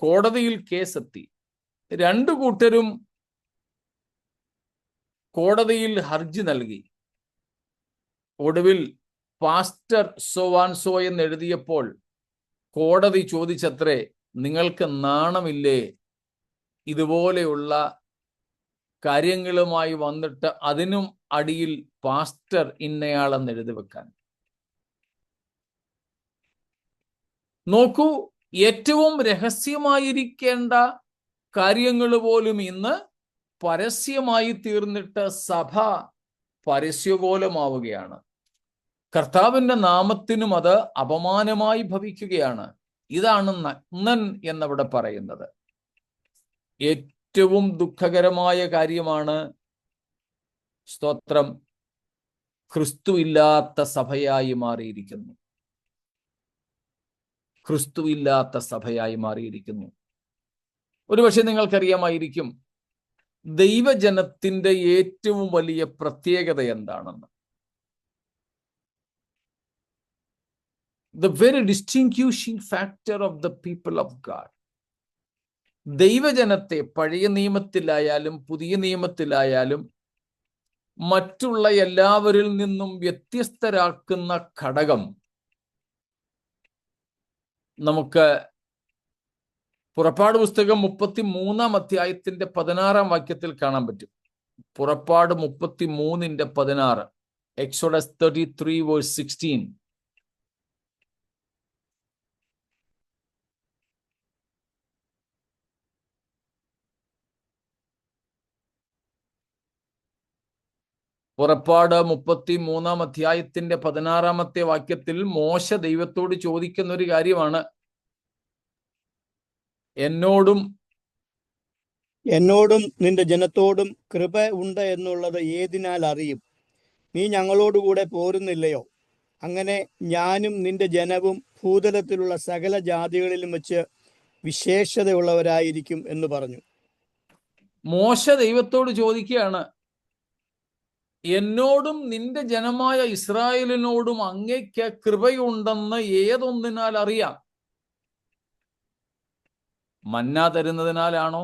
കോടതിയിൽ കേസെത്തി. 2 കൂട്ടരും കോടതിയിൽ ഹർജി നൽകി. ഒടുവിൽ പാസ്റ്റർ സോവാൻസോ എന്ന് എഴുതിയപ്പോൾ കോടതി ചോദിച്ചത്രേ, നിങ്ങൾക്ക് നാണമില്ലേ ഇതുപോലെയുള്ള കാര്യങ്ങളുമായി വന്നിട്ട് അതിനും അടിയിൽ പാസ്റ്റർ ഇന്നയാളെന്ന് എഴുതി വെക്കാൻ? നോക്കൂ, ഏറ്റവും രഹസ്യമായിരിക്കേണ്ട കാര്യങ്ങൾ പോലും ഇന്ന് പരസ്യമായി തീർന്നിട്ട് സഭ പരസ്യകോലമാവുകയാണ്. കർത്താവിന്റെ നാമത്തിനും അത് അപമാനമായി ഭവിക്കുകയാണ്. ഇതാണ് നഗ്നൻ എന്നവിടെ പറയുന്നത്. ഏറ്റവും ദുഃഖകരമായ കാര്യമാണ്, സ്തോത്രം, ക്രിസ്തു ഇല്ലാത്ത സഭയായി മാറിയിരിക്കുന്നു. ക്രിസ്തു ഇല്ലാത്ത സഭയായി മാറിയിരിക്കുന്നു. ഒരുപക്ഷെ നിങ്ങൾക്കറിയാമായിരിക്കും ദൈവജനത്തിന്റെ ഏറ്റവും വലിയ പ്രത്യേകത എന്താണെന്ന്. The very distinguishing factor of the people of God. ദൈവജനത്തെ പഴയ നിയമത്തിലായാലും പുതിയ നിയമത്തിലായാലും മറ്റുള്ള എല്ലാവരിൽ നിന്നും വ്യത്യസ്തരാക്കുന്ന ഘടകം നമുക്ക് പുറപ്പാട് പുസ്തകം 33-ാം അധ്യായത്തിന്റെ 16-ാം വാക്യത്തിൽ കാണാൻ പറ്റും. പുറപ്പാട് 33:16, എക്സോഡസ് 33:16. പുറപ്പാട് 33-ാം അധ്യായത്തിന്റെ 16-ാമത്തെ വാക്യത്തിൽ മോശ ദൈവത്തോട് ചോദിക്കുന്ന ഒരു കാര്യമാണ്, എന്നോടും നിന്റെ ജനത്തോടും കൃപ ഉണ്ട് എന്നുള്ളത് ഏതിനാൽ അറിയും? നീ ഞങ്ങളോടുകൂടെ പോരുന്നില്ലയോ? അങ്ങനെ ഞാനും നിന്റെ ജനവും ഭൂതലത്തിലുള്ള സകല ജാതികളിലും വെച്ച് വിശേഷതയുള്ളവരായിരിക്കും എന്ന് പറഞ്ഞു. മോശ ദൈവത്തോട് ചോദിക്കുകയാണ്, എന്നോടും നിന്റെ ജനമായ ഇസ്രായേലിനോടും അങ്ങയ്ക്ക് കൃപയുണ്ടെന്ന് ഏതൊന്നിനാൽ അറിയാം? മന്ന തരുന്നതിനാലാണോ?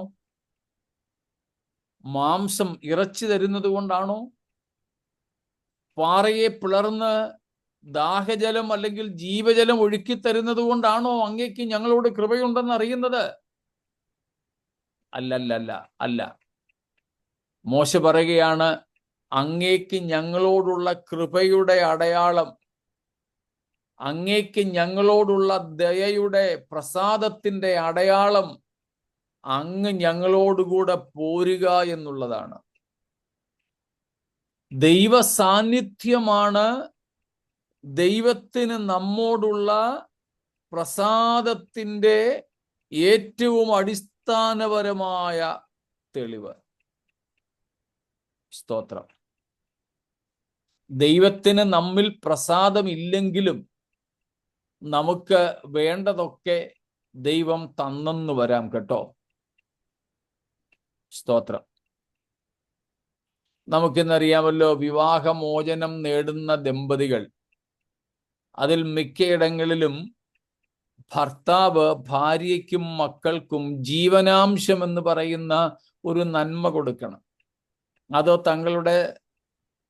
മാംസം ഇറച്ചി തരുന്നത് കൊണ്ടാണോ? പാറയെ പിളർന്ന് ദാഹജലം അല്ലെങ്കിൽ ജീവജലം ഒഴുക്കി തരുന്നത് കൊണ്ടാണോ അങ്ങേക്ക് ഞങ്ങളോട് കൃപയുണ്ടെന്ന് അറിയുന്നത്? അല്ല. മോശ പറയുകയാണ്, അങ്ങേക്ക് ഞങ്ങളോടുള്ള കൃപയുടെ അടയാളം, അങ്ങേക്ക് ഞങ്ങളോടുള്ള ദയയുടെ പ്രസാദത്തിന്റെ അടയാളം അങ്ങ് ഞങ്ങളോടുകൂടെ പോരുക എന്നുള്ളതാണ്. ദൈവ സാന്നിധ്യമാണ് ദൈവത്തിന് നമ്മോടുള്ള പ്രസാദത്തിന്റെ ഏറ്റവും അടിസ്ഥാനപരമായ തെളിവ്. സ്തോത്രം. ദൈവത്തിന് നമ്മിൽ പ്രസാദമില്ലെങ്കിലും നമുക്ക് വേണ്ടതൊക്കെ ദൈവം തന്നെന്ന് വരാം കേട്ടോ. സ്തോത്രം. നമുക്കിന്നറിയാമല്ലോ, വിവാഹമോചനം നേടുന്ന ദമ്പതികൾ, അതിൽ മിക്കയിടങ്ങളിലും ഭർത്താവ് ഭാര്യയ്ക്കും മക്കൾക്കും ജീവനാംശം എന്ന് പറയുന്ന ഒരു നന്മ കൊടുക്കണം. അത് തങ്ങളുടെ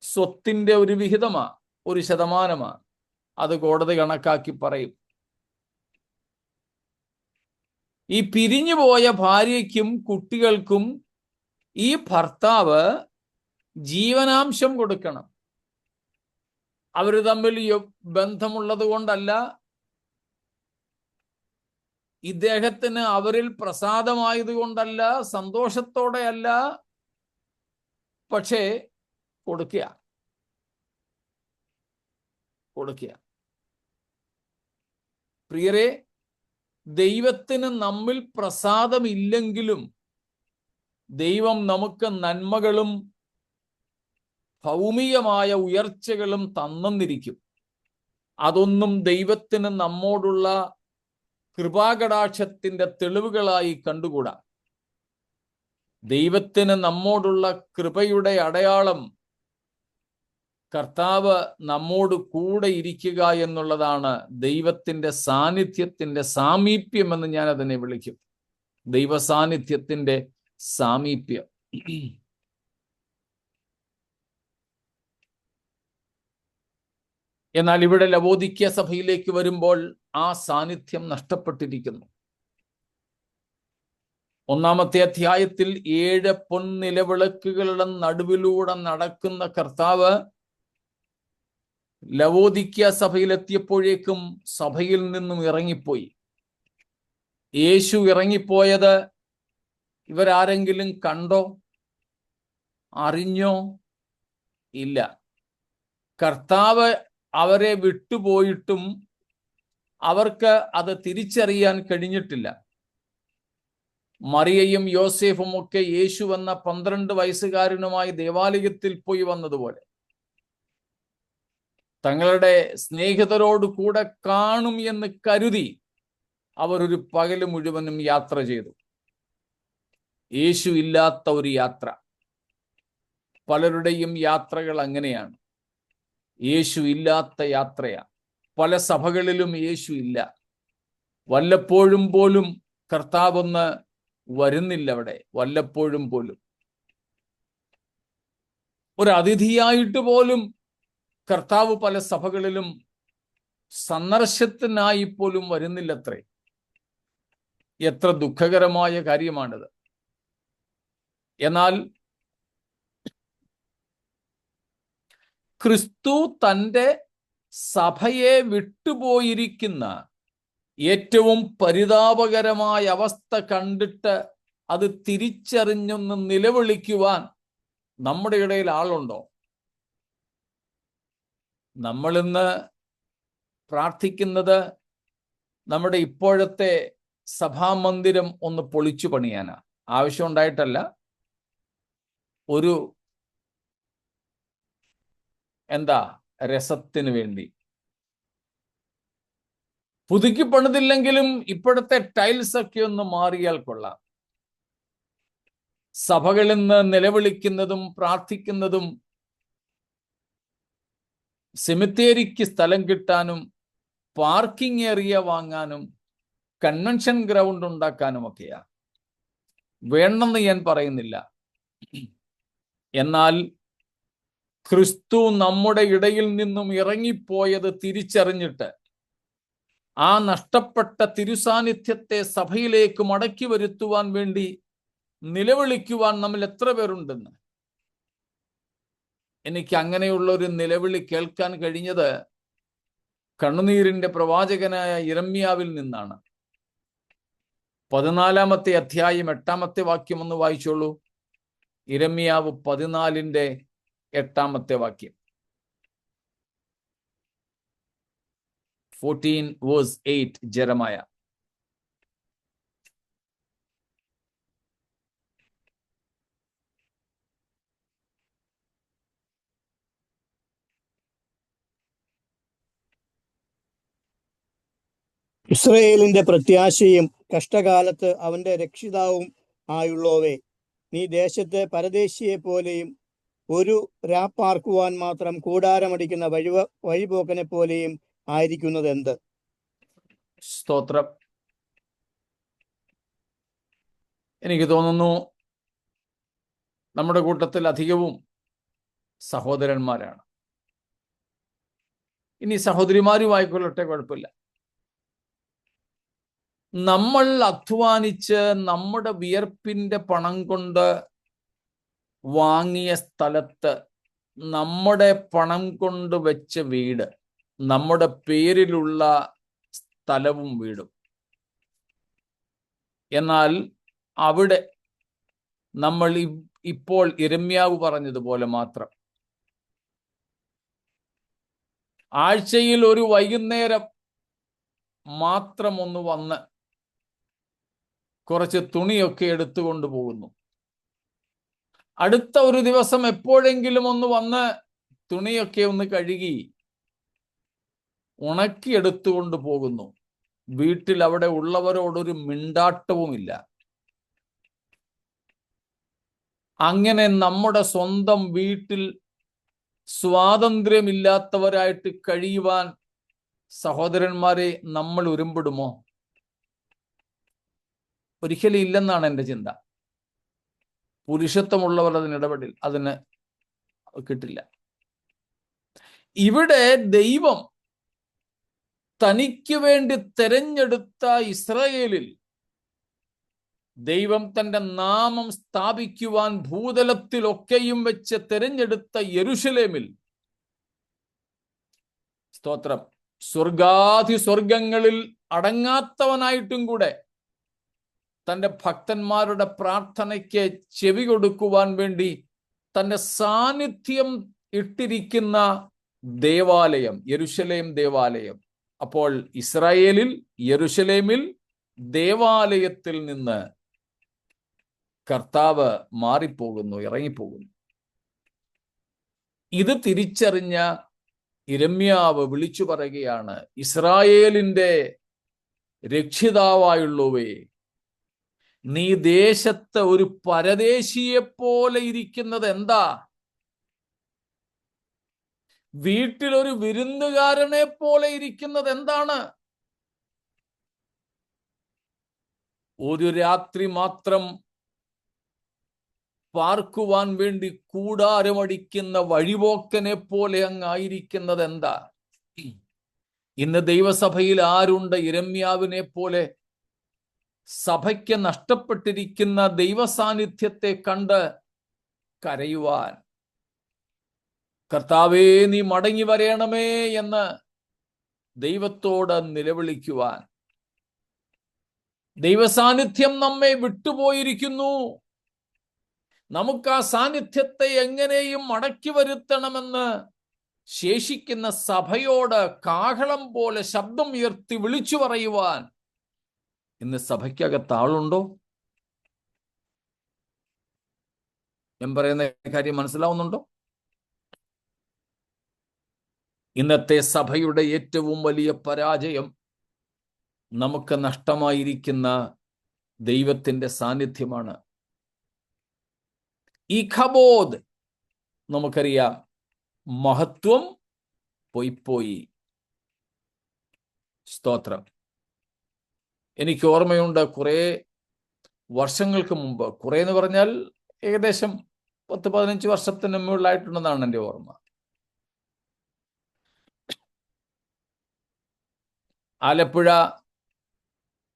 സ്വത്തിന്റെ ഒരു വിഹിതമാണ്, ഒരു ശതമാനമാണ്. അത് കോടതി കണക്കാക്കി പറയും. ഈ പിരിഞ്ഞുപോയ ഭാര്യയ്ക്കും കുട്ടികൾക്കും ഈ ഭർത്താവ് ജീവനാംശം കൊടുക്കണം. അവർ തമ്മിൽ ബന്ധമുള്ളത് കൊണ്ടല്ല, ഇദ്ദേഹത്തിന് അവരിൽ പ്രസാദമായതുകൊണ്ടല്ല, സന്തോഷത്തോടെയല്ല, പക്ഷേ കൊടുക്കുക. പ്രിയരെ, ദൈവത്തിന് നമ്മിൽ പ്രസാദമില്ലെങ്കിലും ദൈവം നമുക്ക് നന്മകളും ഭൗമികമായ ഉയർച്ചകളും തന്നിരിക്കും. അതൊന്നും ദൈവത്തിന് നമ്മോടുള്ള കൃപാകടാക്ഷത്തിന്റെ തെളിവുകളായി കണ്ടുകൂടാ. ദൈവത്തിന് നമ്മോടുള്ള കൃപയുടെ അടയാളം കർത്താവ് നമ്മോട് കൂടെ ഇരിക്കുക എന്നുള്ളതാണ്. ദൈവത്തിന്റെ സാന്നിധ്യത്തിന്റെ സാമീപ്യം എന്ന് ഞാൻ അതിനെ വിളിക്കും. ദൈവ സാന്നിധ്യത്തിന്റെ സാമീപ്യം. എന്നാൽ ഇവിടെ ലവോദിക്യ സഭയിലേക്ക് വരുമ്പോൾ ആ സാന്നിധ്യം നഷ്ടപ്പെട്ടിരിക്കുന്നു. 1-ാമത്തെ അധ്യായത്തിൽ 7 പൊൻനിലവിളക്കുകളുടെ നടുവിലൂടെ നടക്കുന്ന കർത്താവ് ലവോദിക്യ സഭയിലെത്തിയപ്പോഴേക്കും സഭയിൽ നിന്നും ഇറങ്ങിപ്പോയി. യേശു ഇറങ്ങിപ്പോയത് ഇവരാരെങ്കിലും കണ്ടോ, അറിഞ്ഞോ? ഇല്ല. കർത്താവ് അവരെ വിട്ടുപോയിട്ടും അവർക്ക് അത് തിരിച്ചറിയാൻ കഴിഞ്ഞിട്ടില്ല. മറിയയും യോസേഫും ഒക്കെ യേശു എന്ന 12 വയസ്സുകാരനുമായി ദേവാലയത്തിൽ പോയി വന്നതുപോലെ തങ്ങളുടെ സ്നേഹിതരോട് കൂടെ കാണും എന്ന് കരുതി അവർ ഒരു പകല് മുഴുവനും യാത്ര ചെയ്തു. യേശു ഇല്ലാത്ത ഒരു യാത്ര. പലരുടെയും യാത്രകൾ അങ്ങനെയാണ്. യേശു ഇല്ലാത്ത യാത്രയാണ്. പല സഭകളിലും യേശു ഇല്ല. വല്ലപ്പോഴും പോലും കർത്താവൊന്ന് വരുന്നില്ല അവിടെ. വല്ലപ്പോഴും പോലും ഒരു അതിഥിയായിട്ട് പോലും കർത്താവ് പല സഭകളിലും സന്ദർശനത്തിനായി പോലും വരുന്നില്ലത്രേ. എത്ര ദുഃഖകരമായ കാര്യമാണിത്. എന്നാൽ ക്രിസ്തു തൻ്റെ സഭയെ വിട്ടുപോയിരിക്കുന്ന ഏറ്റവും പരിതാപകരമായ അവസ്ഥ കണ്ടിട്ട് അത് തിരിച്ചറിഞ്ഞൊന്ന് നിലവിളിക്കുവാൻ നമ്മുടെ ഇടയിൽ ആളുണ്ടോ? നമ്മളിന്ന് പ്രാർത്ഥിക്കുന്നത് നമ്മുടെ ഇപ്പോഴത്തെ സഭാമന്ദിരം ഒന്ന് പൊളിച്ചു പണിയാനാ. ആവശ്യമുണ്ടായിട്ടല്ല, ഒരു രസത്തിന് വേണ്ടി. പുതുക്കി പണിതില്ലെങ്കിലും ഇപ്പോഴത്തെ ടൈൽസ് ഒക്കെ ഒന്ന് മാറിയാൽ കൊള്ളാം. സഭകളിൽ നിന്ന് നിലവിളിക്കുന്നതും പ്രാർത്ഥിക്കുന്നതും സെമിത്തേരിക്ക് സ്ഥലം കിട്ടാനും പാർക്കിംഗ് ഏരിയ വാങ്ങാനും കൺവെൻഷൻ ഗ്രൗണ്ട് ഉണ്ടാക്കാനും ഒക്കെയാ. വേണമെന്ന് ഞാൻ പറയുന്നില്ല. എന്നാൽ ക്രിസ്തു നമ്മുടെ ഇടയിൽ നിന്നും ഇറങ്ങിപ്പോയത് തിരിച്ചറിഞ്ഞിട്ട് ആ നഷ്ടപ്പെട്ട തിരുസാന്നിധ്യത്തെ സഭയിലേക്ക് മടക്കി വരുത്തുവാൻ വേണ്ടി നിലവിളിക്കുവാൻ നമ്മൾ എത്ര പേരുണ്ടെന്ന്. എനിക്ക് അങ്ങനെയുള്ള ഒരു നിലവിളി കേൾക്കാൻ കഴിഞ്ഞത് കണ്ണുനീരിന്റെ പ്രവാചകനായ യിരെമ്യാവിൽ നിന്നാണ്. 14-ാമത്തെ അധ്യായം 8-ാമത്തെ വാക്യം ഒന്ന് വായിച്ചോളൂ. യിരെമ്യാവ് 14-ന്റെ-8-ാമത്തെ വാക്യം. 14:8 ജെറമായ. ഇസ്രയേലിന്റെ പ്രത്യാശയും കഷ്ടകാലത്ത് അവന്റെ രക്ഷിതാവും ആയുള്ളോവേ, നീ ദേശത്തെ പരദേശിയെ പോലെയും ഒരു രാപ്പാർക്കുവാൻ മാത്രം കൂടാരമടിക്കുന്ന വഴിപോക്കനെ പോലെയും ആയിരിക്കുന്നത് എന്ത്? സ്തോത്രം. എനിക്ക് തോന്നുന്നു നമ്മുടെ കൂട്ടത്തിൽ അധികവും സഹോദരന്മാരാണ്. ഇനി സഹോദരിമാരും ആയിക്കൊള്ളട്ടെ, കുഴപ്പമില്ല. നമ്മൾ അധ്വാനിച്ച് നമ്മുടെ വിയർപ്പിന്റെ പണം കൊണ്ട് വാങ്ങിയ സ്ഥലത്ത് നമ്മുടെ പണം കൊണ്ട് വെച്ച വീട്, നമ്മുടെ പേരിലുള്ള സ്ഥലവും വീടും. എന്നാൽ അവിടെ നമ്മൾ ഇപ്പോൾ യിരെമ്യാവ് പറഞ്ഞതുപോലെ മാത്രം ആഴ്ചയിൽ ഒരു വൈകുന്നേരം മാത്രം ഒന്ന് വന്ന് കുറച്ച് തുണിയൊക്കെ എടുത്തുകൊണ്ട് പോകുന്നു. അടുത്ത ഒരു ദിവസം എപ്പോഴെങ്കിലും ഒന്ന് വന്ന് തുണിയൊക്കെ ഒന്ന് കഴുകി ഉണക്കി എടുത്തുകൊണ്ട് പോകുന്നു. വീട്ടിൽ അവിടെ ഉള്ളവരോടൊരു മിണ്ടാട്ടവുമില്ല. അങ്ങനെ നമ്മുടെ സ്വന്തം വീട്ടിൽ സ്വാതന്ത്ര്യമില്ലാത്തവരായിട്ട് കഴിയുവാൻ സഹോദരന്മാരെ നമ്മൾ ഉരുമ്പിടുമോ? ഒരിക്കലും ഇല്ലെന്നാണ് എൻ്റെ ചിന്ത. പുരുഷത്വമുള്ളവർ അതിന് കിട്ടില്ല. ഇവിടെ ദൈവം തനിക്ക് വേണ്ടി തെരഞ്ഞെടുത്ത ഇസ്രായേലിൽ ദൈവം തന്റെ നാമം സ്ഥാപിക്കുവാൻ ഭൂതലത്തിലൊക്കെയും വെച്ച് തെരഞ്ഞെടുത്ത യെരുശലേമിൽ, സ്തോത്രം, സ്വർഗാധിസ്വർഗങ്ങളിൽ അടങ്ങാത്തവനായിട്ടും കൂടെ തൻ്റെ ഭക്തന്മാരുടെ പ്രാർത്ഥനയ്ക്ക് ചെവി കൊടുക്കുവാൻ വേണ്ടി തൻ്റെ സാന്നിധ്യം ഇട്ടിരിക്കുന്ന ദേവാലയം, യെരുശലേം ദേവാലയം. അപ്പോൾ ഇസ്രായേലിൽ, യെരുശലേമിൽ ദേവാലയത്തിൽ നിന്ന് കർത്താവ് മാറിപ്പോകുന്നു, ഇറങ്ങിപ്പോകുന്നു. ഇത് തിരിച്ചറിഞ്ഞ യിരെമ്യാവ് വിളിച്ചു പറയുകയാണ്, ഇസ്രായേലിന്റെ രക്ഷിതാവായുള്ളവേ, നീ ദേശത്ത് ഒരു പരദേശിയെ പോലെ ഇരിക്കുന്നത് എന്താ? വീട്ടിലൊരു വിരുന്നുകാരനെ പോലെ ഇരിക്കുന്നത് എന്താണ്? ഒരു രാത്രി മാത്രം പാർക്കുവാൻ വേണ്ടി കൂടാരമടിക്കുന്ന വഴിപോക്കനെ പോലെ അങ്ങായിരിക്കുന്നത് എന്താ? ഇന്ന് ദൈവസഭയിൽ ആരുണ്ട് യിരെമ്യാവിനെ പോലെ സഭയ്ക്ക് നഷ്ടപ്പെട്ടിരിക്കുന്ന ദൈവസാന്നിധ്യത്തെ കണ്ട് കരയുവാൻ, കർത്താവേ നീ മടങ്ങി വരേണമേ എന്ന് ദൈവത്തോട് നിലവിളിക്കുവാൻ? ദൈവസാന്നിധ്യം നമ്മെ വിട്ടുപോയിരിക്കുന്നു. നമുക്ക് ആ സാന്നിധ്യത്തെ എങ്ങനെയും മടക്കി വരുത്തണമെന്ന് ശേഷിക്കുന്ന സഭയോട് കാഹളം പോലെ ശബ്ദം ഉയർത്തി വിളിച്ചു പറയുവാൻ ഇന്ന് സഭയ്ക്കകത്ത് ആളുണ്ടോ? ഞാൻ പറയുന്ന കാര്യം മനസ്സിലാവുന്നുണ്ടോ? ഇന്നത്തെ സഭയുടെ ഏറ്റവും വലിയ പരാജയം നമുക്ക് നഷ്ടമായിരിക്കുന്ന ദൈവത്തിന്റെ സാന്നിധ്യമാണ്. ഈ ഖബോദ്, നമുക്കറിയാം, മഹത്വം പോയി. സ്തോത്രം. എനിക്ക് ഓർമ്മയുണ്ട്, കുറെ വർഷങ്ങൾക്ക് മുമ്പ്, കുറെ എന്ന് പറഞ്ഞാൽ ഏകദേശം 10-15 വർഷത്തിന് മുകളിലായിട്ടുണ്ടെന്നാണ് എൻ്റെ ഓർമ്മ. ആലപ്പുഴ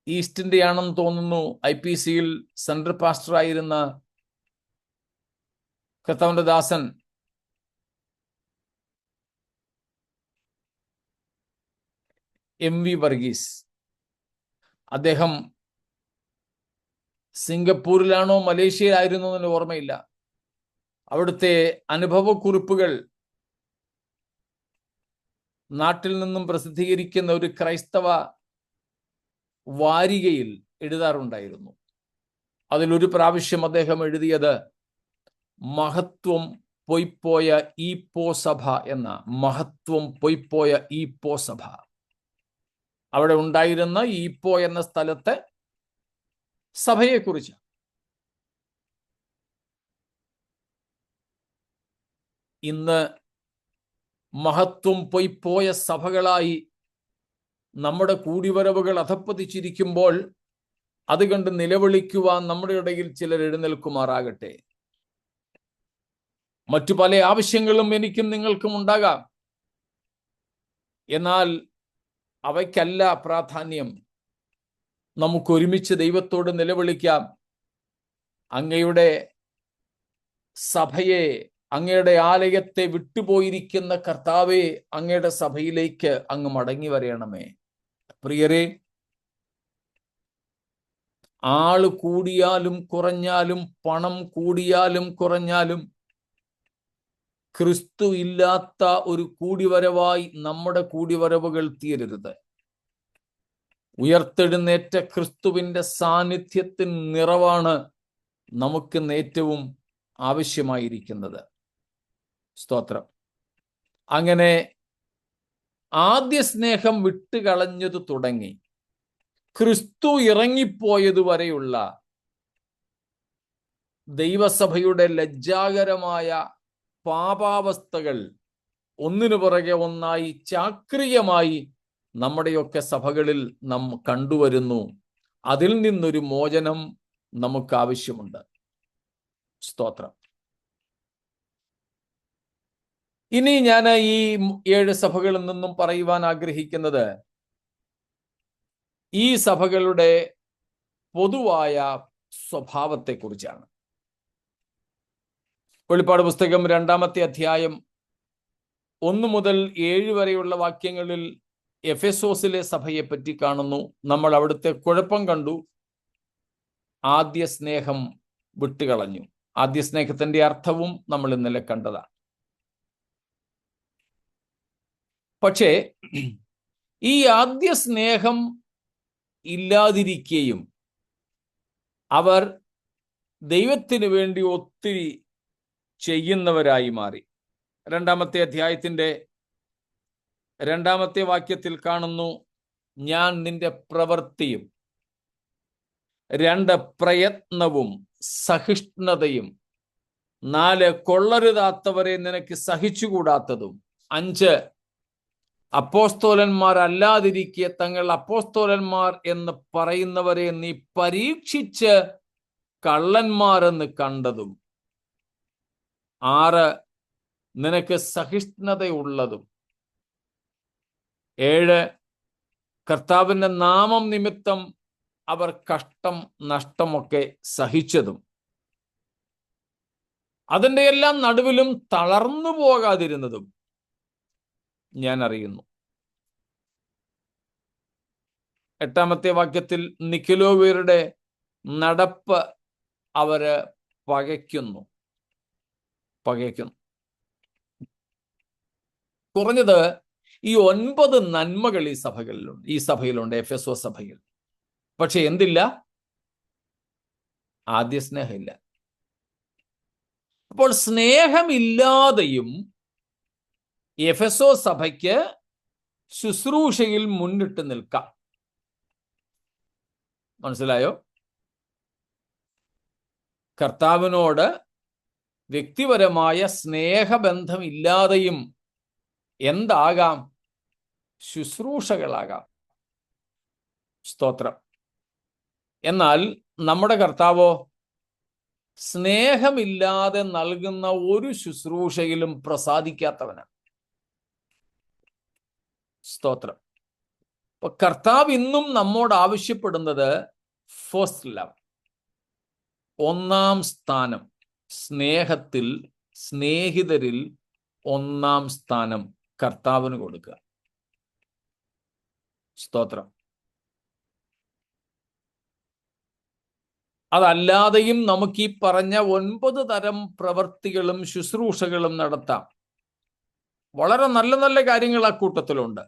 ഈസ്റ്റ് ഇന്ത്യ ആണെന്ന് തോന്നുന്നു IPCയിൽ സെൻട്രൽ പാസ്റ്റർ ആയിരുന്ന കർത്താവിന്റെ ദാസൻ MV വർഗീസ്, അദ്ദേഹം സിംഗപ്പൂരിലാണോ മലേഷ്യയിലായിരുന്നോ എന്ന് ഓർമ്മയില്ല. അവിടുത്തെ അനുഭവക്കുറിപ്പുകൾ നാട്ടിൽ നിന്നും പ്രസിദ്ധീകരിക്കുന്ന ഒരു ക്രൈസ്തവ വാരികയിൽ എഴുതാറുണ്ടായിരുന്നു. അതിലൊരു പ്രാവശ്യം അദ്ദേഹം എഴുതിയത് മഹത്വം പൊയ്പോയ ഈപ്പോ സഭ എന്ന, മഹത്വം പൊയ്പോയ ഈപ്പോ സഭ. അവിടെ ഉണ്ടായിരുന്ന ഈപ്പോ എന്ന സ്ഥലത്തെ സഭയെക്കുറിച്ച്. ഇന്ന് മഹത്വം പൊയ്പോയ സഭകളായി നമ്മുടെ കൂടിവരവുകൾ അധപ്പതിച്ചിരിക്കുമ്പോൾ അത് കണ്ട് നിലവിളിക്കുവാൻ നമ്മുടെ ഇടയിൽ ചിലർ എഴുന്നേൽക്കുമാറാകട്ടെ. മറ്റു പല ആവശ്യങ്ങളും എനിക്കും നിങ്ങൾക്കും ഉണ്ടാകാം. എന്നാൽ അവയ്ക്കല്ല പ്രാധാന്യം. നമുക്ക് ഒരുമിച്ച് ദൈവത്തോട് നിലവിളിക്കാം. അങ്ങയുടെ സഭയെ, അങ്ങയുടെ ആലയത്തെ വിട്ടുപോയിരിക്കുന്ന കർത്താവെ, അങ്ങയുടെ സഭയിലേക്ക് അങ്ങ് മടങ്ങി വരണമേ. പ്രിയരെ, ആള് കൂടിയാലും കുറഞ്ഞാലും, പണം കൂടിയാലും കുറഞ്ഞാലും, ക്രിസ്തു ഇല്ലാത്ത ഒരു കൂടിവരവായി നമ്മുടെ കൂടിവരവുകൾ തീരരുത്. ഉയർത്തെഴുന്നേറ്റ ക്രിസ്തുവിന്റെ സാന്നിധ്യത്തിൻ നിറവാണ് നമുക്ക് ഏറ്റവും ആവശ്യമായിരിക്കുന്നത്. സ്തോത്രം. അങ്ങനെ ആദ്യ സ്നേഹം വിട്ടുകളഞ്ഞത് തുടങ്ങി ക്രിസ്തു ഇറങ്ങിപ്പോയതുവരെയുള്ള ദൈവസഭയുടെ ലജ്ജാകരമായ പാപാവസ്ഥകൾ ഒന്നിനു പുറകെ ഒന്നായി ചാക്രികമായി നമ്മുടെയൊക്കെ സഭകളിൽ നാം കണ്ടുവരുന്നു. അതിൽ നിന്നൊരു മോചനം നമുക്ക് ആവശ്യമുണ്ട്. സ്തോത്രം. ഇനി ഞാൻ ഈ 7 സഭകളിൽ നിന്നും പറയുവാൻ ആഗ്രഹിക്കുന്നത് ഈ സഭകളുടെ പൊതുവായ സ്വഭാവത്തെക്കുറിച്ചാണ്. വെളിപ്പാട് പുസ്തകം 2-ാമത്തെ അധ്യായം 1 മുതൽ 7 വരെയുള്ള വാക്യങ്ങളിൽ എഫെസോസിലെ സഭയെ പറ്റി കാണുന്നു. നമ്മൾ അവിടുത്തെ കുഴപ്പം കണ്ടു. ആദ്യ സ്നേഹം വിട്ടുകളഞ്ഞു. ആദ്യ സ്നേഹത്തിന്റെ അർത്ഥവും നമ്മൾ ഇന്നലെ കണ്ടതാണ്. പക്ഷേ ഈ ആദ്യ സ്നേഹം ഇല്ലാതിരിക്കുകയും അവർ ദൈവത്തിന് വേണ്ടി ഒത്തിരി ചെയ്യുന്നവരായി മാറി. 2-ാമത്തെ അധ്യായത്തിന്റെ 2-ാമത്തെ വാക്യത്തിൽ കാണുന്നു, ഞാൻ നിന്റെ പ്രവൃത്തിയും 2 പ്രയത്നവും സഹിഷ്ണുതയും 4 കൊള്ളരുതാത്തവരെ നിനക്ക് സഹിച്ചുകൂടാത്തതും 5 അപ്പോസ്തോലന്മാരല്ലാതിരിക്കെ തങ്ങൾ അപ്പോസ്തോലന്മാർ എന്ന് പറയുന്നവരെ നീ പരീക്ഷിച്ച് കള്ളന്മാരെന്ന് കണ്ടതും 6 നിനക്ക് സഹിഷ്ണുതയുള്ളതും 7 കർത്താവിന്റെ നാമം നിമിത്തം അവർ കഷ്ടം നഷ്ടമൊക്കെ സഹിച്ചതും അതിൻ്റെ എല്ലാം നടുവിലും തളർന്നു പോകാതിരുന്നതും ഞാൻ അറിയുന്നു. 8-ാമത്തെ വാക്യത്തിൽ നിക്കലോവ്യരുടെ നടപ്പ് അവര് പകയ്ക്കുന്നു. കുറഞ്ഞത് ഈ 9 നന്മകൾ ഈ സഭയിലുണ്ട്, എഫെസോ സഭയിൽ. പക്ഷെ എന്തില്ല? ആദ്യ സ്നേഹമില്ല. അപ്പോൾ സ്നേഹമില്ലാതെയും എഫെസോ സഭയ്ക്ക് ശുശ്രൂഷയിൽ മുന്നിട്ട് നിൽക്കാം. മനസ്സിലായോ? കർത്താവിനോട് വ്യക്തിപരമായ സ്നേഹബന്ധമില്ലാതെയും എന്താകാം? ശുശ്രൂഷകളാകാം. സ്തോത്രം. എന്നാൽ നമ്മുടെ കർത്താവോ സ്നേഹമില്ലാതെ നൽകുന്ന ഒരു ശുശ്രൂഷയിലും പ്രസാദിക്കാത്തവനാണ്. സ്തോത്രം. അപ്പൊ കർത്താവ് ഇന്നും നമ്മോട് ആവശ്യപ്പെടുന്നത് ഫസ്റ്റ് ലവ്, ഒന്നാം സ്ഥാനം, സ്നേഹത്തിൽ, സ്നേഹിതരിൽ ഒന്നാം സ്ഥാനം കർത്താവിന് കൊടുക്കുക. സ്തോത്രം. അതല്ലാതെയും നമുക്ക് ഈ പറഞ്ഞ 9 തരം പ്രവൃത്തികളും ശുശ്രൂഷകളും നടത്താം. വളരെ നല്ല നല്ല കാര്യങ്ങൾ ആ കൂട്ടത്തിലുണ്ട്,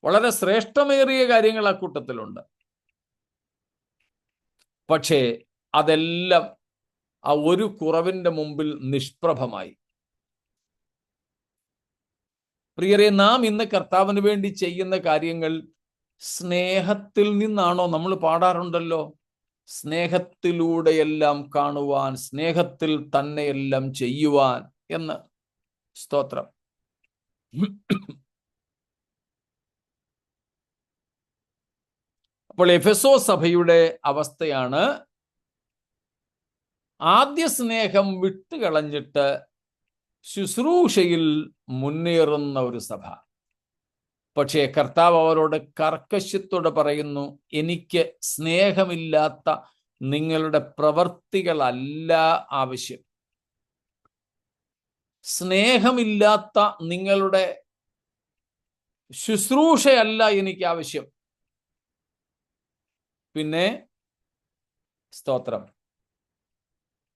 വളരെ ശ്രേഷ്ഠമേറിയ കാര്യങ്ങൾ ആ കൂട്ടത്തിലുണ്ട്. പക്ഷേ അതെല്ലാം ആ ഒരു കുറവിന്റെ മുമ്പിൽ നിഷ്പ്രഭമായി. പ്രിയരെ, നാം ഇന്ന് കർത്താവിന് വേണ്ടി ചെയ്യുന്ന കാര്യങ്ങൾ സ്നേഹത്തിൽ നിന്നാണോ? നമ്മൾ പാടാറുണ്ടല്ലോ, സ്നേഹത്തിലൂടെയെല്ലാം കാണുവാൻ, സ്നേഹത്തിൽ തന്നെയെല്ലാം ചെയ്യുവാൻ എന്ന്. സ്തോത്രം. അപ്പോൾ എഫെസോ സഭയുടെ അവസ്ഥയാണ്, ആദ്യ സ്നേഹം വിട്ടുകളഞ്ഞിട്ട് ശുശ്രൂഷയിൽ മുന്നേറുന്ന ഒരു സഭ. പക്ഷേ കർത്താവ് അവരോട് കർക്കശത്തോടെ പറയുന്നു, എനിക്ക് സ്നേഹമില്ലാത്ത നിങ്ങളുടെ പ്രവർത്തികളല്ല ആവശ്യം, സ്നേഹമില്ലാത്ത നിങ്ങളുടെ ശുശ്രൂഷയല്ല എനിക്ക് ആവശ്യം. പിന്നെ സ്തോത്രം,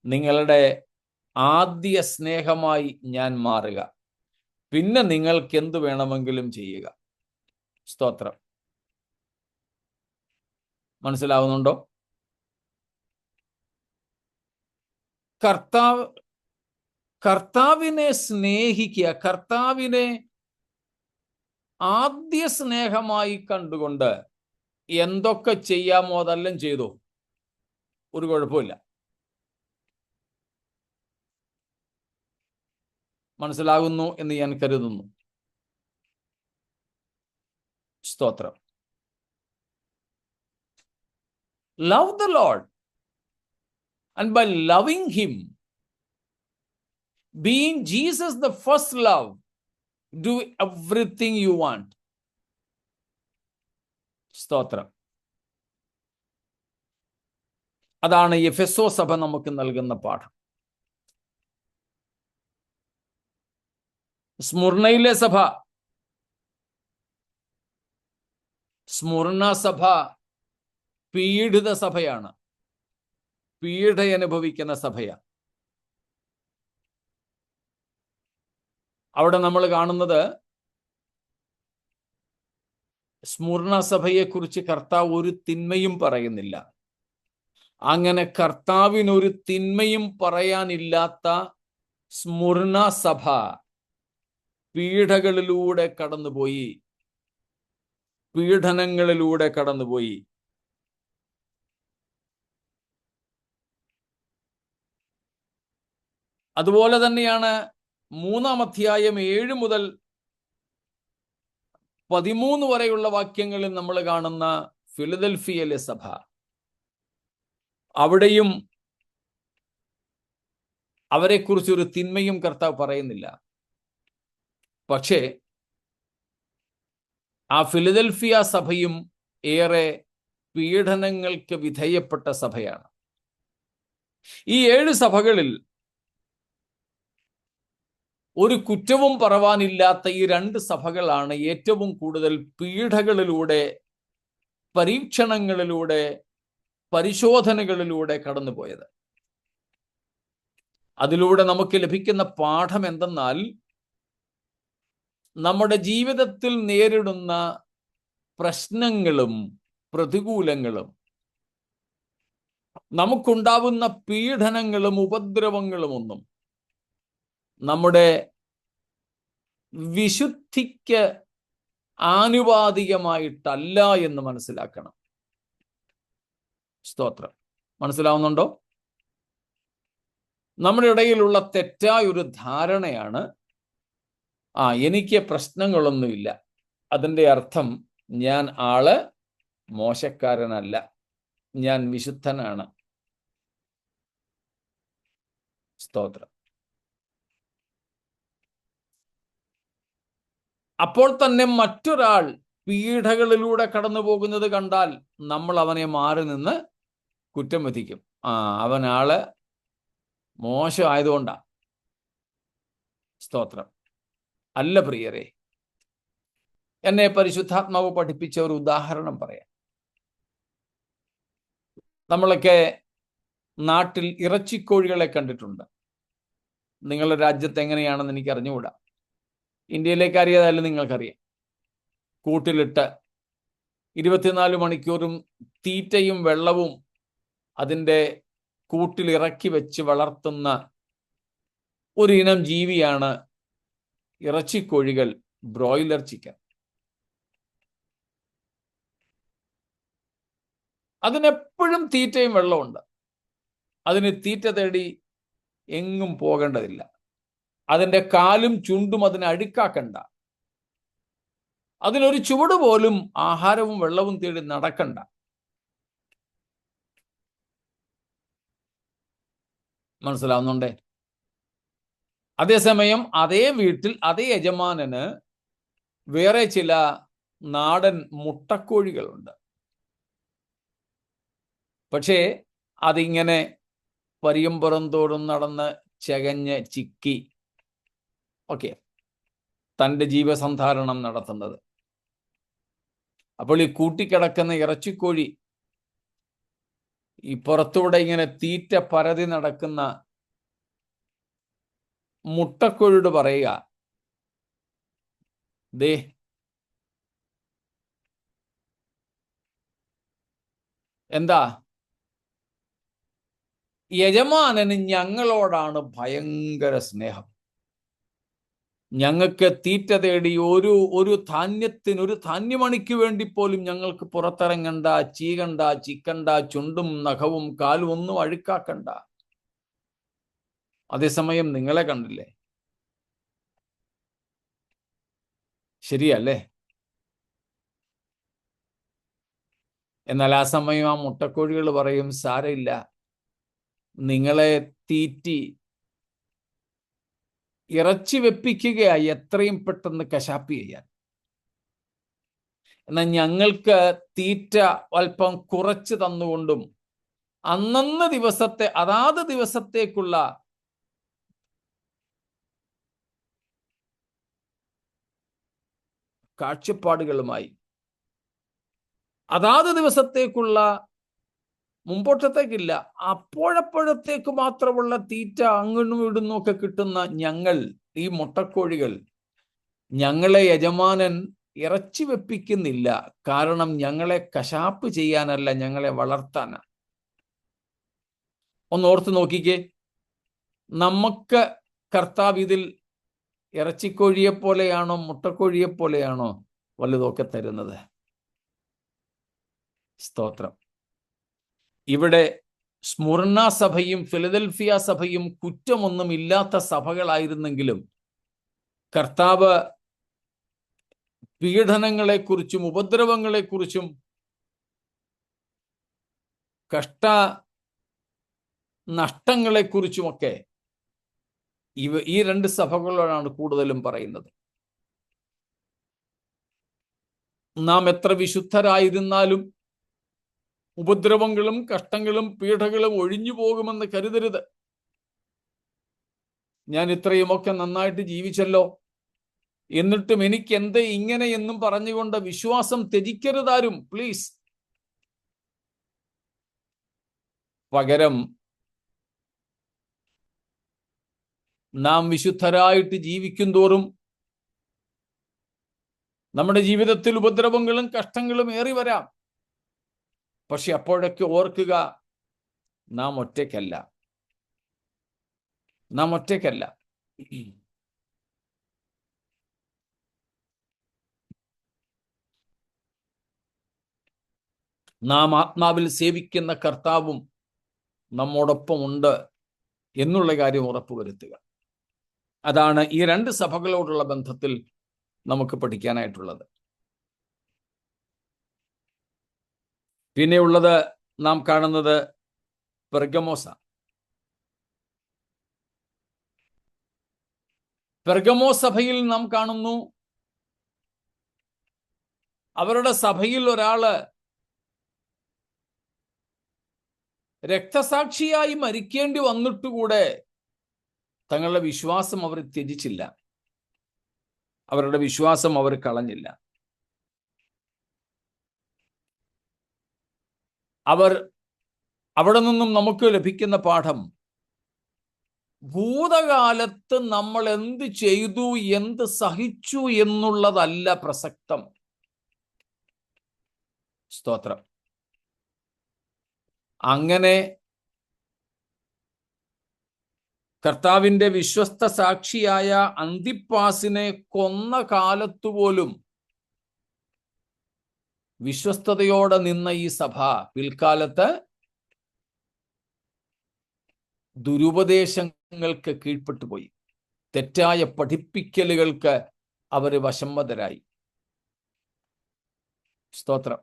നിങ്ങളുടെ ആദ്യ സ്നേഹമായി ഞാൻ മാറുക, പിന്നെ നിങ്ങൾക്ക് എന്ത് വേണമെങ്കിലും ചെയ്യുക. സ്തോത്രം. മനസ്സിലാവുന്നുണ്ടോ? കർത്താവിനെ സ്നേഹിക്കുക, കർത്താവിനെ ആദ്യ സ്നേഹമായി കണ്ടുകൊണ്ട് എന്തൊക്കെ ചെയ്യാമോ അതെല്ലാം ചെയ്തോ, ഒരു കുഴപ്പമില്ല. മനസ്സിലാകുന്നു എന്ന് ഞാൻ കരുതുന്നു. സ്തോത്രം. Love the Lord, and by loving him, being Jesus the first love, do everything you want. സ്തോത്രം. അതാണ് എഫെസോ സഭ നമുക്ക് നൽകുന്ന പാഠം. സ്മുർണയിലെ സഭ, സ്മുർണ സഭ പീഡിത സഭയാണ്, പീഡ അനുഭവിക്കുന്ന സഭയാണ്. അവിടെ നമ്മൾ കാണുന്നത്, സ്മുർണ സഭയെക്കുറിച്ച് കർത്താവ് ഒരു തിന്മയും പറയുന്നില്ല. അങ്ങനെ കർത്താവിനൊരു തിന്മയും പറയാനില്ലാത്ത സ്മുർണ സഭ പീഡകളിലൂടെ കടന്നുപോയി, പീഡനങ്ങളിലൂടെ കടന്നുപോയി. അതുപോലെ തന്നെയാണ് 3-ാം അധ്യായം 7 മുതൽ 13 വരെയുള്ള വാക്യങ്ങളിൽ നമ്മൾ കാണുന്ന ഫിലദൽഫിയയിലെ സഭ. അവിടെയും അവരെക്കുറിച്ചൊരു തിന്മയും കർത്താവ് പറയുന്നില്ല. പക്ഷേ ആ ഫിലദൽഫിയ സഭയും ഏറെ പീഡനങ്ങൾക്ക് വിധേയപ്പെട്ട സഭയാണ്. ഈ 7 സഭകളിൽ ഒരു കുറ്റവും പറവാനില്ലാത്ത ഈ 2 സഭകളാണ് ഏറ്റവും കൂടുതൽ പീഡകളിലൂടെ, പരീക്ഷണങ്ങളിലൂടെ, പരിശോധനകളിലൂടെ കടന്നുപോയത്. അതിലൂടെ നമുക്ക് ലഭിക്കുന്ന പാഠം എന്തെന്നാൽ, നമ്മുടെ ജീവിതത്തിൽ നേരിടുന്ന പ്രശ്നങ്ങളും പ്രതികൂലങ്ങളും, നമുക്കുണ്ടാവുന്ന പീഡനങ്ങളും ഉപദ്രവങ്ങളും ഒന്നും നമ്മുടെ വിശുദ്ധിക്ക് ആനുപാതികമായിട്ടല്ല എന്ന് മനസ്സിലാക്കണം. സ്തോത്രം. മനസ്സിലാവുന്നുണ്ടോ? നമ്മുടെ ഇടയിലുള്ള തെറ്റായൊരു ധാരണയാണ്, എനിക്ക് പ്രശ്നങ്ങളൊന്നുമില്ല, അതിൻ്റെ അർത്ഥം ഞാൻ ആള് മോശക്കാരനല്ല, ഞാൻ വിശുദ്ധനാണ്. സ്തോത്രം. അപ്പോൾ തന്നെ മറ്റൊരാൾ പീഡകളിലൂടെ കടന്നു പോകുന്നത് കണ്ടാൽ നമ്മൾ അവനെ മാറി നിന്ന് കുറ്റം വിധിക്കും. അവനാള് മോശമായതുകൊണ്ടാ. സ്തോത്രം. അല്ല പ്രിയരെ, എന്നെ പരിശുദ്ധാത്മാവ് പഠിപ്പിച്ച ഒരു ഉദാഹരണം പറയാം. നമ്മളൊക്കെ നാട്ടിൽ ഇറച്ചിക്കോഴികളെ കണ്ടിട്ടുണ്ട്. നിങ്ങളുടെ രാജ്യത്ത് എങ്ങനെയാണെന്ന് എനിക്ക് അറിഞ്ഞുകൂടാ. ഇന്ത്യയിലേക്ക് അറിയാതായാലും നിങ്ങൾക്കറിയാം. കൂട്ടിലിട്ട് 24 മണിക്കൂറും തീറ്റയും വെള്ളവും അതിൻ്റെ കൂട്ടിൽ ഇറക്കി വെച്ച് വളർത്തുന്ന ഒരു ഇനം ജീവിയാണ് ഇറച്ചിക്കോഴികൾ, ബ്രോയിലർ ചിക്കൻ. അതിനെപ്പോഴും തീറ്റയും വെള്ളമുണ്ട്. അതിന് തീറ്റ തേടി എങ്ങും പോകേണ്ടതില്ല. അതിൻ്റെ കാലും ചുണ്ടും അതിനെ അഴുക്കാക്കണ്ട. അതിനൊരു ചുവട് പോലും ആഹാരവും വെള്ളവും തേടി നടക്കണ്ട. മനസ്സിലാവുന്നുണ്ടേ? അതേസമയം അതേ വീട്ടിൽ അതേ യജമാനന് വേറെ ചില നാടൻ മുട്ടക്കോഴികളുണ്ട്. പക്ഷേ അതിങ്ങനെ പരിയമ്പുറം തോറും നടന്ന് ചകഞ്ഞ് ചിക്കി തൻ്റെ ജീവസന്ധാരണം നടത്തുന്നത്. അപ്പോൾ ഈ കൂട്ടിക്കിടക്കുന്ന ഇറച്ചിക്കോഴി ഈ പുറത്തൂടെ ഇങ്ങനെ തീറ്റ പരതി നടക്കുന്ന മുട്ടക്കോഴിയോട് പറയുക, ദേ എന്താ, യജമാനന് ഞങ്ങളോടാണ് ഭയങ്കര സ്നേഹം. ഞങ്ങൾക്ക് തീറ്റ തേടി ഒരു ധാന്യമണിക്ക് വേണ്ടി പോലും ഞങ്ങൾക്ക് പുറത്തിറങ്ങണ്ട, ചീകണ്ട, ചിക്കണ്ട, ചുണ്ടും നഖവും കാലും ഒന്നും അഴുക്കാക്കണ്ട. അതേസമയം നിങ്ങളെ കണ്ടില്ലേ? ശരിയല്ലേ? എന്നാൽ ആ സമയം ആ മുട്ടക്കോഴികൾ പറയും, സാരമില്ല, നിങ്ങളെ തീറ്റി ഇറച്ചി വെപ്പിക്കുകയായി എത്രയും പെട്ടെന്ന് കശാപ്പ് ചെയ്യാൻ. എന്നാൽ ഞങ്ങൾക്ക് തീറ്റ അല്പം കുറച്ച് തന്നുകൊണ്ടും അന്നന്ന് ദിവസത്തെ അതാത് ദിവസത്തേക്കുള്ള കാഴ്ചപ്പാടുകളുമായി അതാത് ദിവസത്തേക്കുള്ള മുമ്പോട്ടത്തേക്കില്ല, അപ്പോഴപ്പോഴത്തേക്ക് മാത്രമുള്ള തീറ്റ അങ്ങും ഇടുന്നും ഒക്കെ കിട്ടുന്ന ഞങ്ങൾ, ഈ മുട്ടക്കോഴികൾ, ഞങ്ങളെ യജമാനൻ ഇറച്ചി വെപ്പിക്കുന്നില്ല. കാരണം ഞങ്ങളെ കശാപ്പ് ചെയ്യാനല്ല, ഞങ്ങളെ വളർത്താനാണ്. ഒന്ന് ഓർത്ത് നോക്കിക്കേ, നമുക്ക് കർത്താവ് ഇതിൽ ഇറച്ചിക്കോഴിയെ പോലെയാണോ മുട്ടക്കോഴിയെ പോലെയാണോ വലുതൊക്കെ തരുന്നത്? സ്തോത്രം. ഇവിടെ സ്മുർണ സഭയും ഫിലദൽഫിയ സഭയും കുറ്റമൊന്നും ഇല്ലാത്ത സഭകളായിരുന്നെങ്കിലും കർത്താവ് പീഡനങ്ങളെക്കുറിച്ചും ഉപദ്രവങ്ങളെക്കുറിച്ചും നഷ്ടങ്ങളെക്കുറിച്ചുമൊക്കെ ഈ രണ്ട് സഭകളോടാണ് കൂടുതലും പറയുന്നത്. നാം എത്ര വിശുദ്ധരായിരുന്നാലും ഉപദ്രവങ്ങളും കഷ്ടങ്ങളും പീഡകളും ഒഴിഞ്ഞു പോകുമെന്ന് കരുതരുത്. ഞാൻ ഇത്രയുമൊക്കെ നന്നായിട്ട് ജീവിച്ചല്ലോ, എന്നിട്ടും എനിക്ക് എന്ത് ഇങ്ങനെ എന്നും പറഞ്ഞുകൊണ്ട് വിശ്വാസം ത്യജിക്കരുതാരും, പ്ലീസ്. പകരം നാം വിശുദ്ധരായിട്ട് ജീവിക്കും തോറും നമ്മുടെ ജീവിതത്തിൽ ഉപദ്രവങ്ങളും കഷ്ടങ്ങളും ഏറി വരാം. പക്ഷെ അപ്പോഴൊക്കെ ഓർക്കുക, നാം ഒറ്റയ്ക്കല്ല. നാം ആത്മാവിൽ സേവിക്കുന്ന കർത്താവും നമ്മോടൊപ്പമുണ്ട് എന്നുള്ള കാര്യം ഉറപ്പുവരുത്തുക. അതാണ് ഈ രണ്ട് സഭകളോടുള്ള ബന്ധത്തിൽ നമുക്ക് പഠിക്കാനായിട്ടുള്ളത്. പിന്നെയുള്ളത് നാം കാണുന്നത് പെർഗമോസ. പെർഗമോ സഭയിൽ നാം കാണുന്നു, അവരുടെ സഭയിൽ ഒരാള് രക്തസാക്ഷിയായി മരിക്കേണ്ടി വന്നിട്ടുകൂടെ തങ്ങളുടെ വിശ്വാസം അവർ ത്യജിച്ചില്ല, അവരുടെ വിശ്വാസം അവർ കളഞ്ഞില്ല. അവിടെ നിന്നും നമുക്ക് ലഭിക്കുന്ന പാഠം, ഭൂതകാലത്ത് നമ്മൾ എന്ത് ചെയ്തു, എന്ത് സഹിച്ചു എന്നുള്ളതല്ല പ്രസക്തം. സ്തോത്രം. അങ്ങനെ കർത്താവിന്റെ വിശ്വസ്ത സാക്ഷിയായ അന്തിപ്പാസിനെ കൊന്ന കാലത്തുപോലും വിശ്വസ്തയോടെ നിന്ന ഈ സഭ പിൽക്കാലത്ത് ദുരുപദേശങ്ങൾക്ക് കീഴ്പ്പെട്ടു പോയി, തെറ്റായ പഠിപ്പിക്കലുകൾക്ക് അവർ വശംവദരായി. സ്തോത്രം.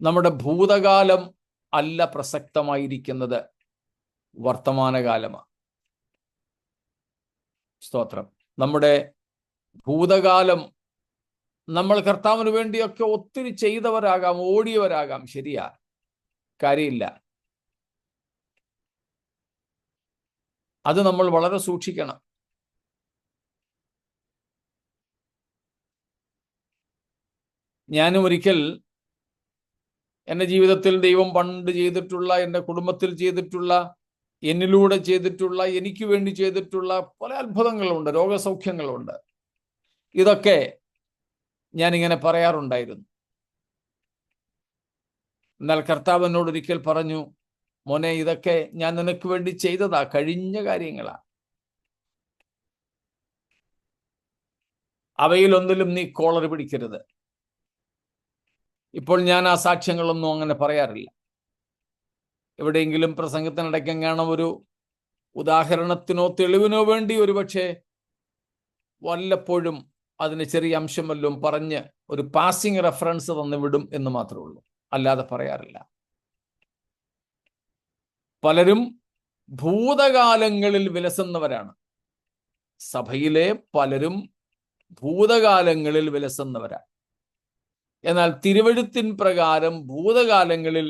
നമ്മുടെ ഭൂതകാലം അല്ല പ്രസക്തമായിരിക്കുന്നത്, വർത്തമാനകാലമാണ്. സ്തോത്രം. നമ്മുടെ ഭൂതകാലം നമ്മൾ കർത്താവിന് വേണ്ടിയൊക്കെ ഒത്തിരി ചെയ്തവരാകാം, ഓടിയവരാകാം, ശരിയാ, കാര്യമില്ല. അത് നമ്മൾ വളരെ സൂക്ഷിക്കണം. ഞാനും ഒരിക്കൽ എൻ്റെ ജീവിതത്തിൽ ദൈവം പണ്ട് ചെയ്തിട്ടുള്ള, എൻ്റെ കുടുംബത്തിൽ ചെയ്തിട്ടുള്ള, എന്നിലൂടെ ചെയ്തിട്ടുള്ള, എനിക്ക് വേണ്ടി ചെയ്തിട്ടുള്ള പല അത്ഭുതങ്ങളുണ്ട്, രോഗസൗഖ്യങ്ങളുണ്ട്. ഇതൊക്കെ ഞാനിങ്ങനെ പറയാറുണ്ടായിരുന്നു. എന്നാൽ കർത്താവ് എന്നോട് ഒരിക്കൽ പറഞ്ഞു, മോനെ, ഇതൊക്കെ ഞാൻ നിനക്ക് വേണ്ടി ചെയ്തതാ, കഴിഞ്ഞ കാര്യങ്ങളാ. അവയിലൊന്നിലും നീ കോളർ പിടിക്കരുത്. ഇപ്പോൾ ഞാൻ ആ സാക്ഷ്യങ്ങളൊന്നും അങ്ങനെ പറയാറില്ല. എവിടെയെങ്കിലും പ്രസംഗത്തിനിടയ്ക്കെങ്ങാണോ ഒരു ഉദാഹരണത്തിനോ തെളിവിനോ വേണ്ടി ഒരുപക്ഷെ വല്ലപ്പോഴും അതിന് ചെറിയ അംശം വല്ലതും പറഞ്ഞ് ഒരു പാസിംഗ് റെഫറൻസ് തന്നു വിടും എന്ന് മാത്രമേ ഉള്ളൂ, അല്ലാതെ പറയാറില്ല. പലരും ഭൂതകാലങ്ങളിൽ വിലസുന്നവരാണ്. സഭയിലെ പലരും ഭൂതകാലങ്ങളിൽ വിലസുന്നവരാണ്. എന്നാൽ തിരുവെഴുത്തിൻ പ്രകാരം ഭൂതകാലങ്ങളിൽ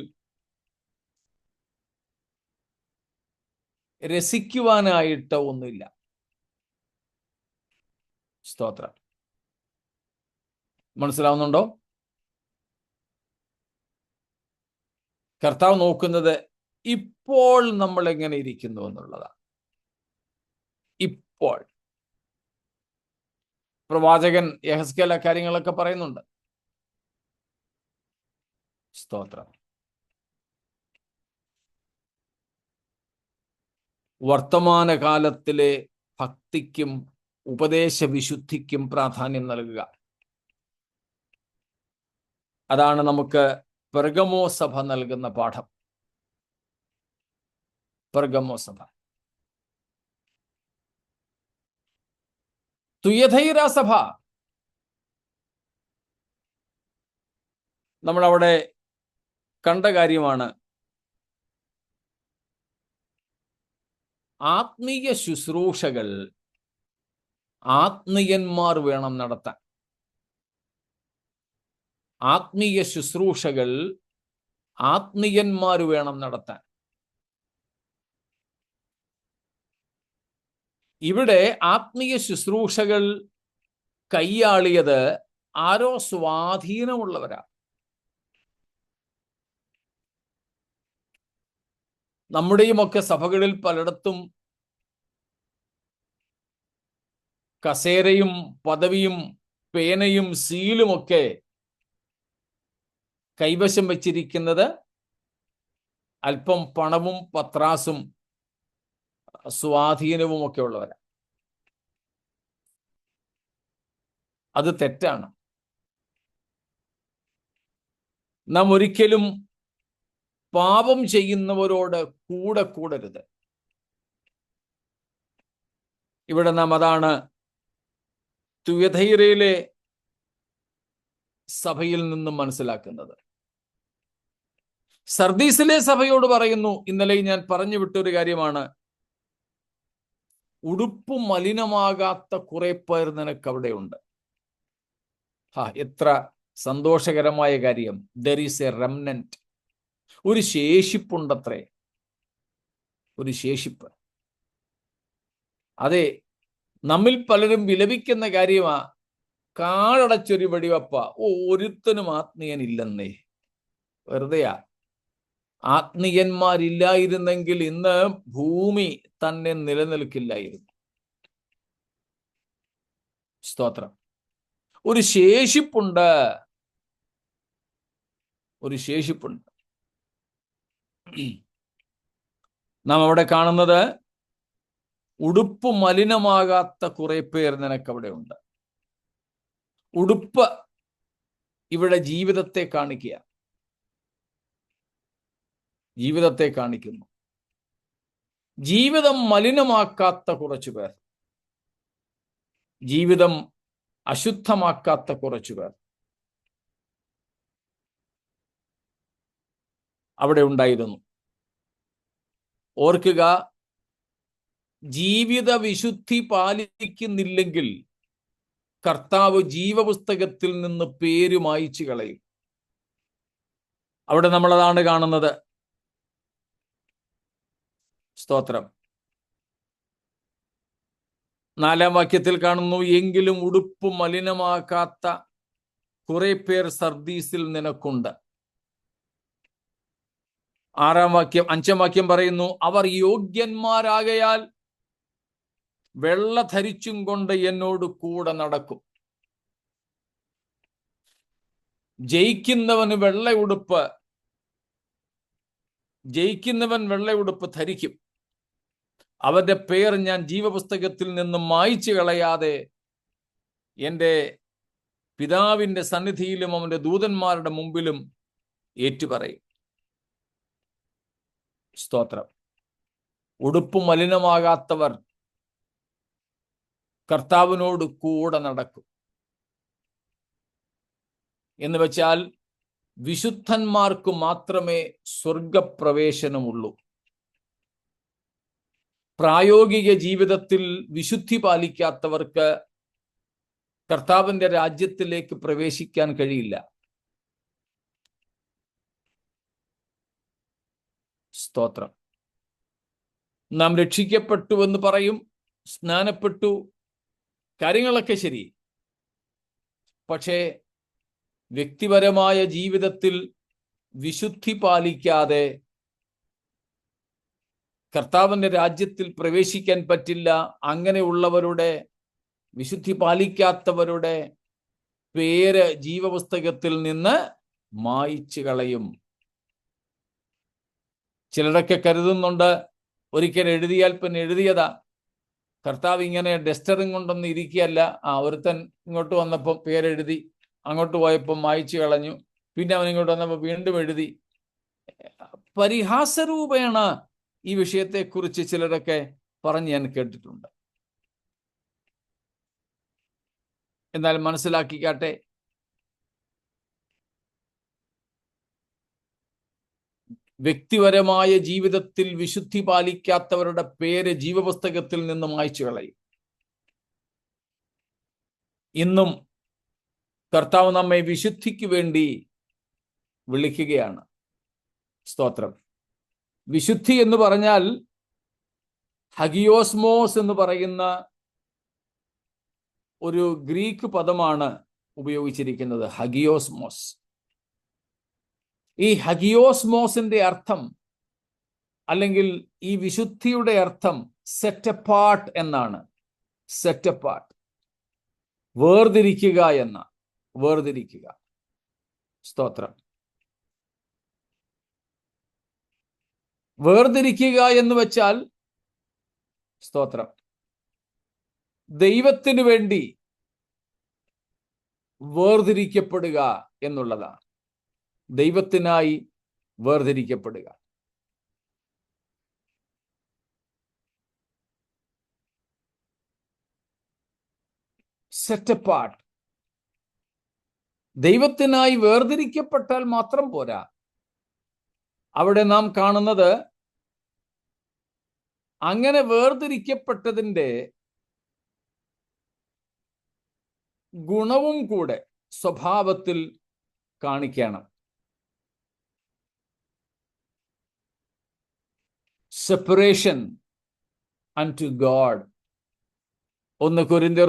രസിക്കുവാനായിട്ട് ഒന്നുമില്ല. സ്തോത്രം. മനസ്സിലാവുന്നുണ്ടോ? കർത്താവ് നോക്കുന്നത് ഇപ്പോൾ നമ്മൾ എങ്ങനെ ഇരിക്കുന്നു എന്നുള്ളതാണ്. ഇപ്പോൾ പ്രവാചകൻ യെഹെസ്കേൽ കാര്യങ്ങളൊക്കെ പറയുന്നുണ്ട്. സ്തോത്രം. വർത്തമാനകാലത്തിലെ ഭക്തിക്കും ഉപദേശവിശുദ്ധിക്കും പ്രാധാന്യം നൽകുക. അതാണ് നമുക്ക് പെർഗമോ സഭ നൽകുന്ന പാഠം. പെർഗമോ സഭ. തുയഥൈര സഭ, നമ്മളവിടെ കണ്ട കാര്യമാണ്. ആത്മീയ ശുശ്രൂഷകൾ ആത്മീയന്മാർ വേണം നടത്താൻ. ആത്മീയ ശുശ്രൂഷകൾ ആത്മീയന്മാർ വേണം നടത്താൻ. ഇവിടെ ആത്മീയ ശുശ്രൂഷകൾ കൈയാളിയത് ആരോ സ്വാധീനമുള്ളവരാ. നമ്മുടെയുമൊക്കെ സഭകളിൽ പലയിടത്തും കസേരയും പദവിയും പേനയും സീലുമൊക്കെ കൈവശം വച്ചിരിക്കുന്നത് അല്പം പണവും പത്രാസും സ്വാധീനവും ഒക്കെ ഉള്ളവരാ. അത് തെറ്റാണ്. നാം ഒരിക്കലും പാപം ചെയ്യുന്നവരോട് കൂടെ കൂടരുത്. ഇവിടെ നാം അതാണ് തുയഥൈരയിലെ സഭയിൽ നിന്നും മനസ്സിലാക്കുന്നത്. സർദീസിലെ സഭയോട് പറയുന്നു, ഇന്നലെ ഞാൻ പറഞ്ഞു വിട്ടൊരു കാര്യമാണ്, ഉടുപ്പ് മലിനമാകാത്ത കുറെ പേർ നിനക്ക് അവിടെയുണ്ട്. എത്ര സന്തോഷകരമായ കാര്യം. There is A remnant. ഒരു ശേഷിപ്പുണ്ടത്രേ, ഒരു ശേഷിപ്പ്. അതെ, നമ്മിൽ പലരും വിലപിക്കുന്ന കാര്യമാ, കാടടച്ചൊരു വെടിവെപ്പ, ഒരുത്തനും ആത്മീയനില്ലെന്നേ. വെറുതെയാ. ആത്മീയന്മാരില്ലായിരുന്നെങ്കിൽ ഇന്ന് ഭൂമി തന്നെ നിലനിൽക്കില്ലായിരുന്നു. സ്തോത്രം. ഒരു ശേഷിപ്പുണ്ട്, ഒരു ശേഷിപ്പുണ്ട്. നാം അവിടെ കാണുന്നത് ഉടുപ്പ് മലിനമാകാത്ത കുറെ പേർ നിനക്കവിടെ ഉണ്ട്. ഉടുപ്പ് ഇവിടെ ജീവിതത്തെ കാണിക്കുക, ജീവിതത്തെ കാണിക്കുന്നു. ജീവിതം മലിനമാക്കാത്ത കുറച്ചു പേർ, ജീവിതം അശുദ്ധമാക്കാത്ത കുറച്ചു പേർ അവിടെ ഉണ്ടായിരുന്നു. ഓർക്കുക, ജീവിത വിശുദ്ധി പാലിക്കുന്നില്ലെങ്കിൽ കർത്താവ് ജീവപുസ്തകത്തിൽ നിന്ന് പേര് മായ്ച്ചു കളയും. അവിടെ നമ്മളതാണ് കാണുന്നത്. സ്തോത്രം. 4-ാം വാക്യത്തിൽ കാണുന്നു, എങ്കിലും ഉടുപ്പ് മലിനമാക്കാത്ത കുറെ പേർ സർദീസിൽ നിനക്കുണ്ട്. 5-ാം വാക്യം പറയുന്നു, അവർ യോഗ്യന്മാരാകയാൽ വെള്ള ധരിച്ചും കൊണ്ട് എന്നോട് കൂടെ നടക്കും. ജയിക്കുന്നവൻ വെള്ള ഉടുപ്പ് ധരിക്കും. അവന്റെ പേർ ഞാൻ ജീവപുസ്തകത്തിൽ നിന്നും മായ്ച്ചു കളയാതെ എൻ്റെ പിതാവിന്റെ സന്നിധിയിലും അവന്റെ ദൂതന്മാരുടെ മുമ്പിലും ഏറ്റുപറയും. സ്തോത്രം. ഉടുപ്പ് മലിനമാകാത്തവർ കർത്താവിനോട് കൂടെ നടക്കും. എന്ന് വെച്ചാൽ വിശുദ്ധന്മാർക്ക് മാത്രമേ സ്വർഗപ്രവേശനമുള്ളൂ. പ്രായോഗിക ജീവിതത്തിൽ വിശുദ്ധി പാലിക്കാത്തവർക്ക് കർത്താവിന്റെ രാജ്യത്തിലേക്ക് പ്രവേശിക്കാൻ കഴിയില്ല. സ്തോത്രം. നാം രക്ഷിക്കപ്പെട്ടു എന്ന് പറയും, സ്നാനപ്പെട്ടു, കാര്യങ്ങളൊക്കെ ശരി. പക്ഷേ വ്യക്തിപരമായ ജീവിതത്തിൽ വിശുദ്ധി പാലിക്കാതെ കർത്താവിന്റെ രാജ്യത്തിൽ പ്രവേശിക്കാൻ പറ്റില്ല. അങ്ങനെയുള്ളവരുടെ, വിശുദ്ധി പാലിക്കാത്തവരുടെ പേര് ജീവപുസ്തകത്തിൽ നിന്ന് മായ്ച്ചു കളയും. ചിലരൊക്കെ കരുതുന്നുണ്ട്, ഒരിക്കൽ എഴുതിയാൽ പിന്നെ എഴുതിയതാ, കർത്താവ് ഇങ്ങനെ ഡസ്റ്ററും കൊണ്ടൊന്നും ഇരിക്കുകയല്ല. ഒരുത്തൻ ഇങ്ങോട്ട് വന്നപ്പോൾ പേരെഴുതി, അങ്ങോട്ട് പോയപ്പോൾ മായ്ച്ചു കളഞ്ഞു, പിന്നെ അവൻ ഇങ്ങോട്ട് വന്നപ്പോൾ വീണ്ടും എഴുതി. പരിഹാസരൂപേണ ഈ വിഷയത്തെക്കുറിച്ച് ചിലരൊക്കെ പറഞ്ഞ് ഞാൻ കേട്ടിട്ടുണ്ട്. എന്നാൽ മനസ്സിലാക്കിക്കാട്ടെ, വ്യക്തിപരമായ ജീവിതത്തിൽ വിശുദ്ധി പാലിക്കാത്തവരുടെ പേര് ജീവപുസ്തകത്തിൽ നിന്ന് മായ്ച്ചു കളയും. ഇന്നും കർത്താവ് നമ്മെ വിശുദ്ധിക്ക് വേണ്ടി വിളിക്കുകയാണ്. സ്തോത്രം. വിശുദ്ധി എന്ന് പറഞ്ഞാൽ ഹഗിയോസ്മോസ് എന്ന് പറയുന്ന ഒരു ഗ്രീക്ക് പദമാണ് ഉപയോഗിച്ചിരിക്കുന്നത്. ഹഗിയോസ്മോസ്. ഈ ഹഗിയോസ്മോസിന്റെ അർത്ഥം, അല്ലെങ്കിൽ ഈ വിശുദ്ധിയുടെ അർത്ഥം സെറ്റ് അപ്പാർട്ട് എന്നാണ്. സെറ്റ് അപ്പാർട്ട്, വേർതിരിക്കുക എന്ന, വേർതിരിക്കുക. സ്തോത്രം. വേർതിരിക്കുക എന്ന് വെച്ചാൽ, സ്തോത്രം, ദൈവത്തിനു വേണ്ടി വേർതിരിക്കപ്പെടുക എന്നുള്ളതാണ്. ദൈവത്തിനായി വേർതിരിക്കപ്പെടുക. Set apart. ദൈവത്തിനായി വേർതിരിക്കപ്പെട്ടാൽ മാത്രം പോരാ. അവിടെ നാം കാണുന്നത് അങ്ങനെ വേർതിരിക്കപ്പെട്ടതിൻ്റെ ഗുണവും കൂടെ സ്വഭാവത്തിൽ കാണിക്കണം. Separation unto God. 1 കൊരിന്ത്യർ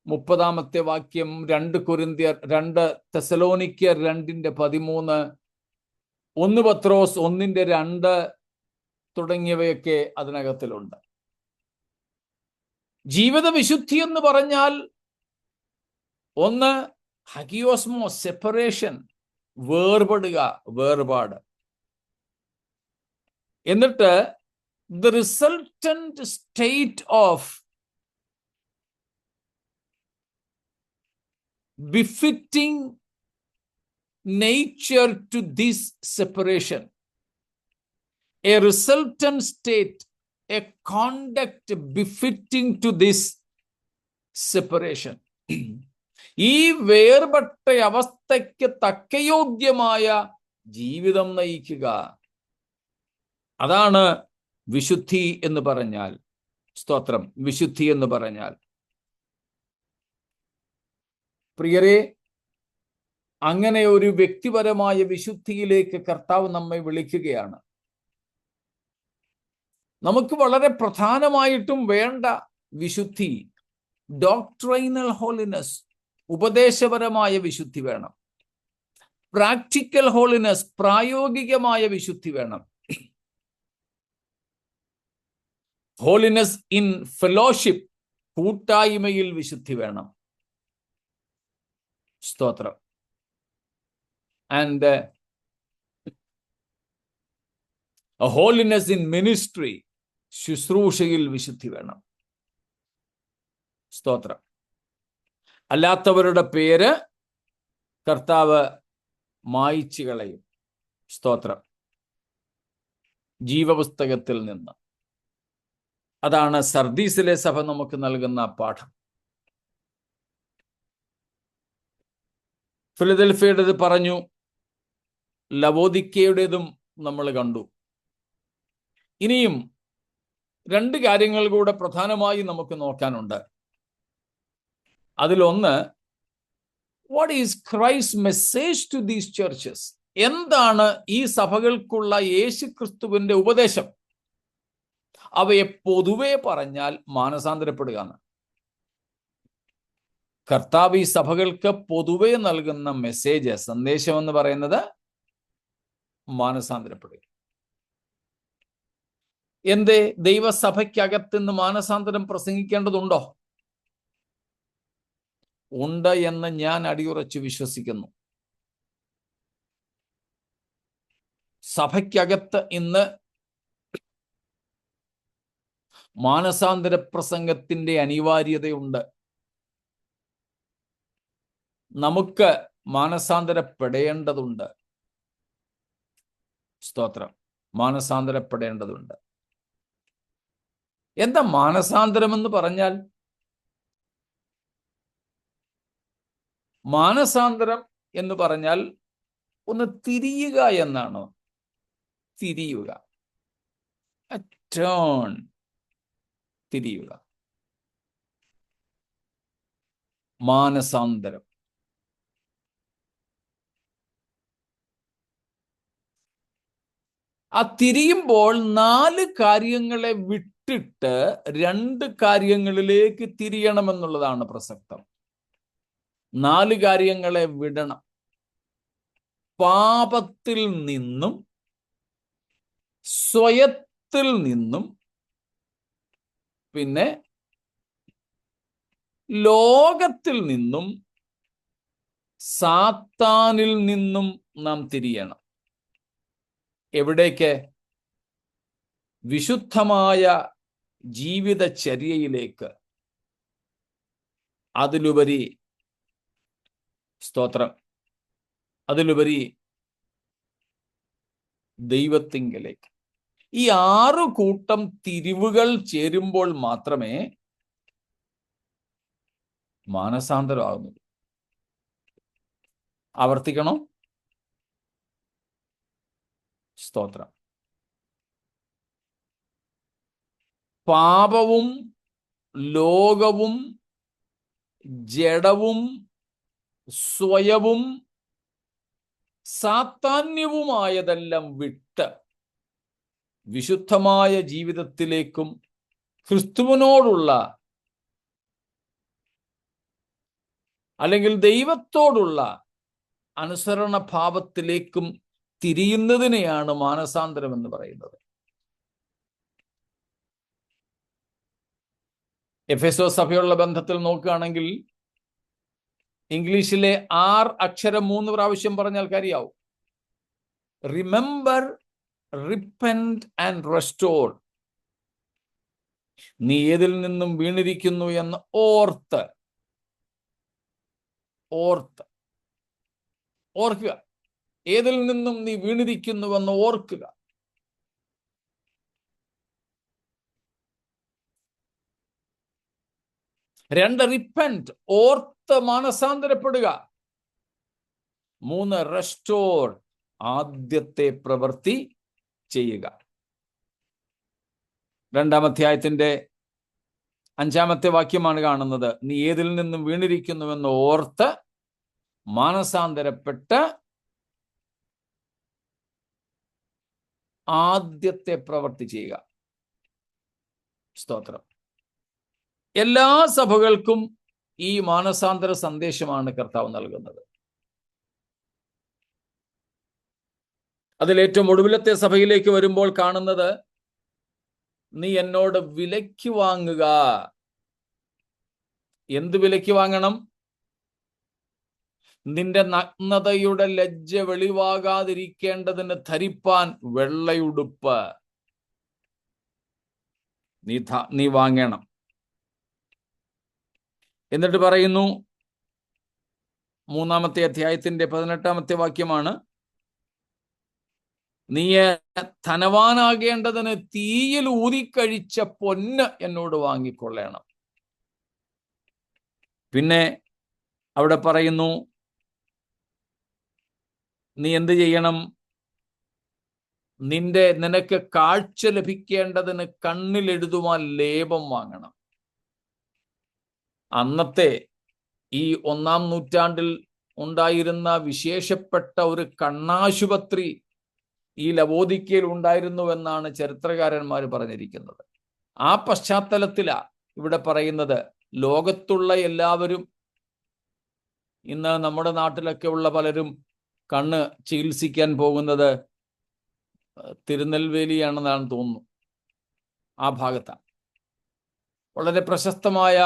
1:30 വാക്യം, 2 തെസലോനിക്കർ 2:13, 1 പത്രോസ് 1:2 തുടങ്ങിയവയൊക്കെ അതിനകത്തിലുണ്ട്. ജീവിത വിശുദ്ധി എന്ന് പറഞ്ഞാൽ ഒന്ന് ഹഗിയോസ്മോ, സെപ്പറേഷൻ, വേർപാട്. എന്നിട്ട് the resultant state of befitting nature to this separation, a resultant state, a conduct befitting to this separation. ഈ വേർപെട്ട അവസ്ഥയ്ക്ക് തക്കയോഗ്യമായ ജീവിതം നയിക്കുക, അതാണ് വിശുദ്ധി എന്ന് പറഞ്ഞാൽ. സ്തോത്രം. വിശുദ്ധി എന്ന് പറഞ്ഞാൽ, പ്രിയരെ, അങ്ങനെ ഒരു വ്യക്തിപരമായ വിശുദ്ധിയിലേക്ക് കർത്താവ് നമ്മെ വിളിക്കുകയാണ്. നമുക്ക് വളരെ പ്രധാനമായിട്ടും വേണ്ട വിശുദ്ധി ഡോക്ട്രൈനൽ ഹോളിനെസ്, ഉപദേശപരമായ വിശുദ്ധി വേണം. പ്രാക്ടിക്കൽ ഹോളിനെസ്, പ്രായോഗികമായ വിശുദ്ധി വേണം. ഹോളിനെസ് ഇൻ ഫെലോഷിപ്പ്, കൂട്ടായ്മയിൽ വിശുദ്ധി വേണം. സ്തോത്രം. ആൻഡ് ഹോളിനെസ് ഇൻ മിനിസ്ട്രി, ശുശ്രൂഷയിൽ വിശുദ്ധി വേണം. സ്തോത്രം. അല്ലാത്തവരുടെ പേര് കർത്താവ് മായിച്ചു കളയും. സ്തോത്രം. ജീവപുസ്തകത്തിൽ നിന്ന്. അതാണ് സർദീസിലെ സഭ നമുക്ക് നൽകുന്ന പാഠം. ഫിലദൽഫിയയുടേത് പറഞ്ഞു, ലവോദിക്കയുടേതും നമ്മൾ കണ്ടു. ഇനിയും 2 കാര്യങ്ങൾ കൂടെ പ്രധാനമായി നമുക്ക് നോക്കാനുണ്ട്. അതിലൊന്ന്, what is Christ message to these churches? എന്താണ് ഈ സഭകൾക്കുള്ള യേശുക്രിസ്തുവിന്റെ ഉപദേശം? അവയെ പൊതുവെ പറഞ്ഞാൽ മാനസാന്തരപ്പെടുക എന്ന്. കർത്താവ് ഈ സഭകൾക്ക് പൊതുവെ നൽകുന്ന മെസ്സേജ്, സന്ദേശം എന്ന് പറയുന്നത് മാനസാന്തരപ്പെടുക. എന്തേ ദൈവസഭയ്ക്കകത്തുനിന്ന് മാനസാന്തരം പ്രസംഗിക്കേണ്ടതുണ്ടോ? ഉണ്ട് എന്ന് ഞാൻ അടിയുറച്ച് വിശ്വസിക്കുന്നു. സഭയ്ക്കകത്ത് ഇന്ന് മാനസാന്തര പ്രസംഗത്തിന്റെ അനിവാര്യതയുണ്ട്. നമുക്ക് മാനസാന്തരപ്പെടേണ്ടതുണ്ട്. സ്തോത്രം. മാനസാന്തരപ്പെടേണ്ടതുണ്ട്. എന്താ മാനസാന്തരം എന്ന് പറഞ്ഞാൽ? മാനസാന്തരം എന്ന് പറഞ്ഞാൽ ഒന്ന് തിരിയുക എന്നാണ്. തിരിയുക, ടേൺ, തിരിയുക. മാനസാന്തരം. ആ തിരിയുമ്പോൾ 4 കാര്യങ്ങളെ വിട്ടിട്ട് 2 കാര്യങ്ങളിലേക്ക് തിരിയണമെന്നുള്ളതാണ് പ്രസക്തം. 4 കാര്യങ്ങളെ വിടണം. പാപത്തിൽ നിന്നും, സ്വയത്തിൽ നിന്നും, പിന്നെ ലോകത്തിൽ നിന്നും, സാത്താനിൽ നിന്നും നാം തിരിയണം. എവിടേക്ക്? വിശുദ്ധമായ ജീവിതചര്യയിലേക്ക്. അതിലുപരി, സ്തോത്രം, അതിലുപരി ദൈവത്തിങ്കലേക്ക്. ഈ 6 കൂട്ടം തിരിവുകൾ ചേരുമ്പോൾ മാത്രമേ മാനസാന്തരമാകുന്നുള്ളൂ. ആവർത്തിക്കണം. സ്തോത്രം. പാപവും ലോകവും ജഡവും സ്വയവും സാത്താന്യവുമായതെല്ലാം വിട്ട് വിശുദ്ധമായ ജീവിതത്തിലേക്കും ക്രിസ്തുവിനോടുള്ള അല്ലെങ്കിൽ ദൈവത്തോടുള്ള അനുസരണ ഭാവത്തിലേക്കും തിരിയുന്നതിനെയാണ് മാനസാന്തരം എന്ന് പറയുന്നത്. എഫെസോസ് സഭയുള്ള ബന്ധത്തിൽ നോക്കുകയാണെങ്കിൽ ഇംഗ്ലീഷിലെ 6 അക്ഷരം 3 പ്രാവശ്യം പറഞ്ഞാൽ കാര്യമാവും. Remember, repent and restore. നീ ഏതിൽ നിന്നും വീണിരിക്കുന്നു എന്ന് ഓർക്കുക. ഏതിൽ നിന്നും നീ വീണിരിക്കുന്നുവെന്ന് ഓർക്കുക. രണ്ട്, റിപ്പന്റ്, ഓർത്ത് മാനസാന്തരപ്പെടുക. 3, റെസ്റ്റോർ, ആദ്യത്തെ പ്രവൃത്തി ചെയ്യുക. 2-ാം അധ്യായത്തിന്റെ 5-ാമത്തെ വാക്യമാണ് കാണുന്നത്. നീ ഏതിൽ നിന്നും വീണിരിക്കുന്നുവെന്ന് ഓർത്ത് മാനസാന്തരപ്പെട്ട് ആദ്യത്തെ പ്രവൃത്തി ചെയ്യുക. സ്തോത്രം. എല്ലാ സഭകൾക്കും ഈ മാനസാന്തര സന്ദേശമാണ് കർത്താവ് നൽകുന്നത്. അതിലേറ്റവും ഒടുവിലത്തെ സഭയിലേക്ക് വരുമ്പോൾ കാണുന്നത്, നീ എന്നോട് വിലയ്ക്ക് വാങ്ങുക. എന്ത് വിലയ്ക്ക് വാങ്ങണം? നിന്റെ നഗ്നതയുടെ ലജ്ജ വെളിവാകാതിരിക്കേണ്ടതിന് ധരിപ്പാൻ വെള്ളയുടുപ്പ് നീ വാങ്ങണം. എന്നിട്ട് പറയുന്നു, 3-ാമത്തെ അധ്യായത്തിന്റെ 18-ാമത്തെ വാക്യമാണ്, നീ ധനവാനാകേണ്ടതിന് തീയിൽ ഊതിക്കഴിച്ച പൊന്ന് എന്നോട് വാങ്ങിക്കൊള്ളണം. പിന്നെ അവിടെ പറയുന്നു, നീ എന്ത് ചെയ്യണം? നിനക്ക് കാഴ്ച ലഭിക്കേണ്ടതിന് കണ്ണിൽ എഴുതുവാൻ ലേപം വാങ്ങണം. അന്നത്തെ ഈ 1-ാം നൂറ്റാണ്ടിൽ ഉണ്ടായിരുന്ന വിശേഷപ്പെട്ട ഒരു കണ്ണാശുപത്രി ഈ ലവോദിക്കയിൽ ഉണ്ടായിരുന്നുവെന്നാണ് ചരിത്രകാരന്മാർ പറഞ്ഞിരിക്കുന്നത്. ആ പശ്ചാത്തലത്തിലാ ഇവിടെ പറയുന്നത്, ലോകത്തുള്ള എല്ലാവരും, ഇന്ന് നമ്മുടെ നാട്ടിലൊക്കെ ഉള്ള പലരും കണ്ണ് ചികിത്സിക്കാൻ പോകുന്നത് തിരുനെൽവേലിയാണെന്നാണ് തോന്നുന്നു. ആ ഭാഗത്താണ്. വളരെ പ്രശസ്തമായ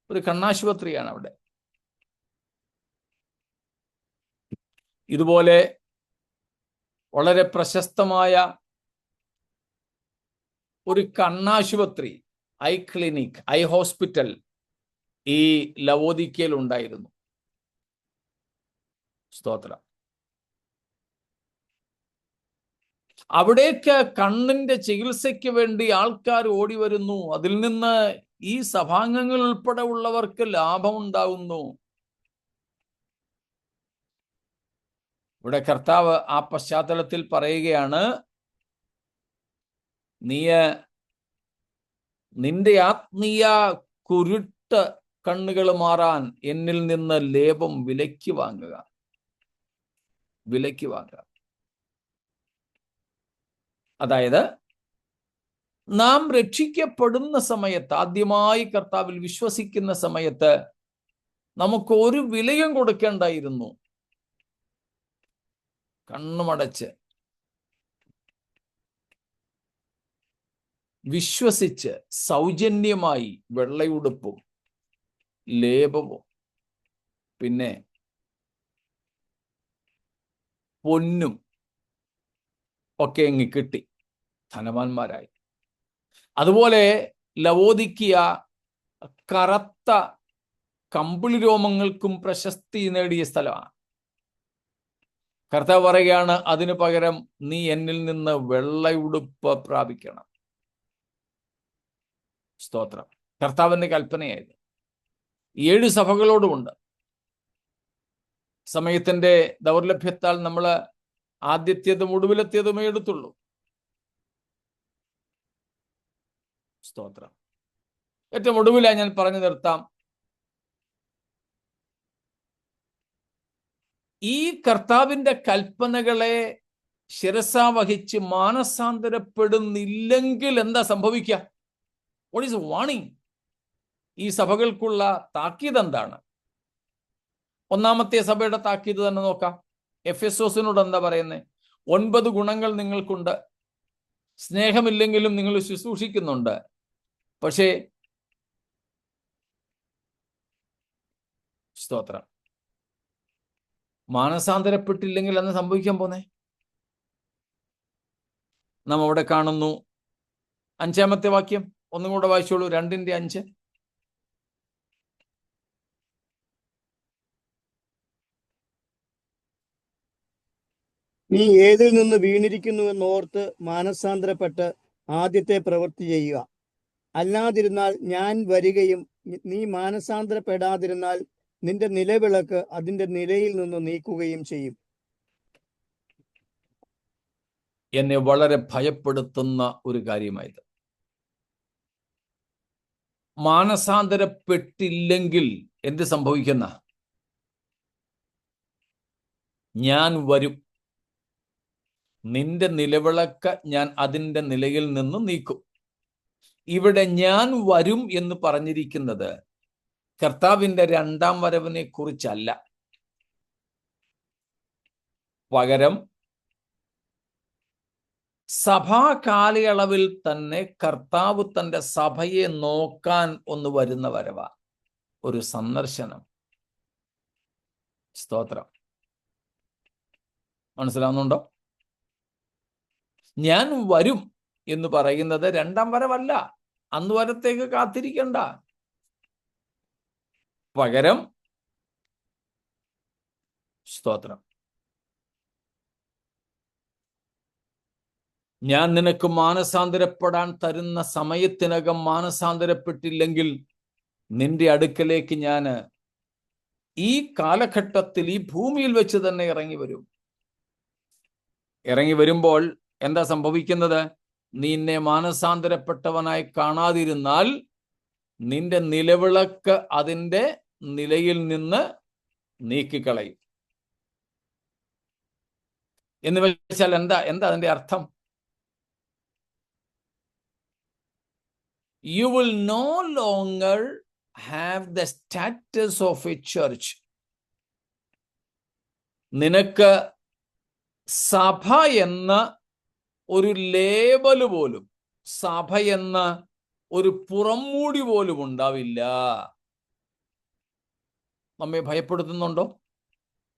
ഒരു കണ്ണാശുപത്രിയാണ് അവിടെ. ഇതുപോലെ വളരെ പ്രശസ്തമായ ഒരു കണ്ണാശുപത്രി, ഐ ക്ലിനിക്, ഐ ഹോസ്പിറ്റൽ ഈ ലവോദിക്കയിൽ ഉണ്ടായിരുന്നു. സ്തോത്രം. അവിടേക്ക് കണ്ണിന്റെ ചികിത്സയ്ക്ക് വേണ്ടി ആൾക്കാർ ഓടി വരുന്നു. അതിൽ നിന്ന് ഈ സഭാംഗങ്ങൾ ഉൾപ്പെടെ ഉള്ളവർക്ക് ലാഭമുണ്ടാകുന്നു. ഇവിടെ കർത്താവ് ആ പശ്ചാത്തലത്തിൽ പറയുകയാണ്, നിന്റെ ആത്മീയ കുരുട്ട് കണ്ണുകൾ മാറാൻ എന്നിൽ നിന്ന് ലേപം വിലയ്ക്ക് വാങ്ങുക. അതായത് നാം രക്ഷിക്കപ്പെടുന്ന സമയത്ത്, ആദ്യമായി കർത്താവിൽ വിശ്വസിക്കുന്ന സമയത്ത് നമുക്ക് ഒരു വിലയും കൊടുക്കേണ്ടായിരുന്നു. കണ്ണുമടച്ച് വിശ്വസിച്ച് സൗജന്യമായി വെള്ളയുടുപ്പും ലേപവും പിന്നെ പൊന്നും ഒക്കെ അങ്ങ് കിട്ടി, ധനവാന്മാരായി. അതുപോലെ ലവോദിക്കിയ കറുത്ത കമ്പിളി രോമങ്ങൾക്കും പ്രശസ്തി നേടിയ സ്ഥലമാണ്. കർത്താവ് പറയുകയാണ്, അതിനു പകരം നീ എന്നിൽ നിന്ന് വെള്ളയുടുപ്പ് പ്രാപിക്കണം. സ്തോത്രം. കർത്താവിന്റെ കൽപ്പനയായത് 7 സഭകളോടുമുണ്ട്. സമയത്തിന്റെ ദൗർലഭ്യത്താൽ നമ്മൾ ആദ്യത്തേതും ഒടുവിലത്തേതുമേ എടുത്തുള്ളൂ. സ്തോത്രം. ഏറ്റവും ഒടുവിലായി ഞാൻ പറഞ്ഞു നിർത്താം. ഈ കർത്താവിന്റെ കൽപ്പനകളെ ശിരസാവഹിച്ച് മാനസാന്തരപ്പെടുന്നില്ലെങ്കിൽ എന്താ സംഭവിക്കുക? What is warning? ഈ സഭകൾക്കുള്ള താക്കീത് എന്താണ്? ഒന്നാമത്തെ സഭയുടെ താക്കീത് തന്നെ നോക്കാം. എഫെസോസിനോട് എന്താ പറയുന്നത്? 9 ഗുണങ്ങൾ നിങ്ങൾക്കുണ്ട്, സ്നേഹമില്ലെങ്കിലും നിങ്ങൾ ശുശ്രൂഷിക്കുന്നുണ്ട്, പക്ഷേ സ്തോത്രം മാനസാന്തരപ്പെട്ടില്ലെങ്കിൽ എന്ന് സംഭവിക്കാൻ പോന്നേ. നാം അവിടെ കാണുന്നു 5-ാമത്തെ വാക്യം, ഒന്നും കൂടെ വായിച്ചോളൂ. 2:5. നീ ഏതിൽ നിന്ന് വീണിരിക്കുന്നുവെന്നോർത്ത് മാനസാന്തരപ്പെട്ട് ആദ്യത്തെ പ്രവൃത്തി ചെയ്യുക. അല്ലാതിരുന്നാൽ ഞാൻ വരികയും നീ മാനസാന്തരപ്പെടാതിരുന്നാൽ നിന്റെ നിലവിളക്ക് അതിന്റെ നിലയിൽ നിന്ന് നീക്കുകയും ചെയ്യും. എന്നെ വളരെ ഭയപ്പെടുത്തുന്ന ഒരു കാര്യമായത്. മാനസാന്തരപ്പെട്ടില്ലെങ്കിൽ എന്ത് സംഭവിക്കുന്ന? ഞാൻ വരും, നിന്റെ നിലവിളക്ക് ഞാൻ അതിൻ്റെ നിലയിൽ നിന്ന് നീക്കും. ഇവിടെ ഞാൻ വരും എന്ന് പറഞ്ഞിരിക്കുന്നത് കർത്താവിൻ്റെ 2ാം വരവിനെ കുറിച്ചല്ല. പകരം സഭാ കാലയളവിൽ തന്നെ കർത്താവ് തൻ്റെ സഭയെ നോക്കാൻ ഒന്ന് വരുന്ന വരവാ, ഒരു സന്ദർശനം. സ്തോത്രം. മനസ്സിലാവുന്നുണ്ടോ? ഞാൻ വരും എന്ന് പറയുന്നത് 2ാം വരവല്ല. അന്ന് വരത്തേക്ക് കാത്തിരിക്കണ്ട. പകരം സ്തോത്രം, ഞാൻ നിനക്ക് മാനസാന്തരപ്പെടാൻ തരുന്ന സമയത്തിനകം മാനസാന്തരപ്പെട്ടില്ലെങ്കിൽ നിന്റെ അടുക്കലേക്ക് ഞാൻ ഈ കാലഘട്ടത്തിൽ ഈ ഭൂമിയിൽ വെച്ച് തന്നെ ഇറങ്ങി വരും. ഇറങ്ങി വരുമ്പോൾ എന്താ സംഭവിക്കുന്നത്? നിന്നെ മാനസാന്തരപ്പെട്ടവനായി കാണാതിരുന്നാൽ നിന്റെ നിലവിളക്ക് അതിൻ്റെ നിലയിൽ നിന്ന് നീക്കിക്കളയും. എന്ന് വെച്ചാൽ എന്താ അതിന്റെ അർത്ഥം? You will no longer have the status of a church. നിനക്ക് സഭ എന്ന ഒരു ലേബല് പോലും, സഭ എന്ന ഒരു പുറംമൂടി പോലും ഉണ്ടാവില്ല. നമ്മെ ഭയപ്പെടുത്തുന്നുണ്ടോ?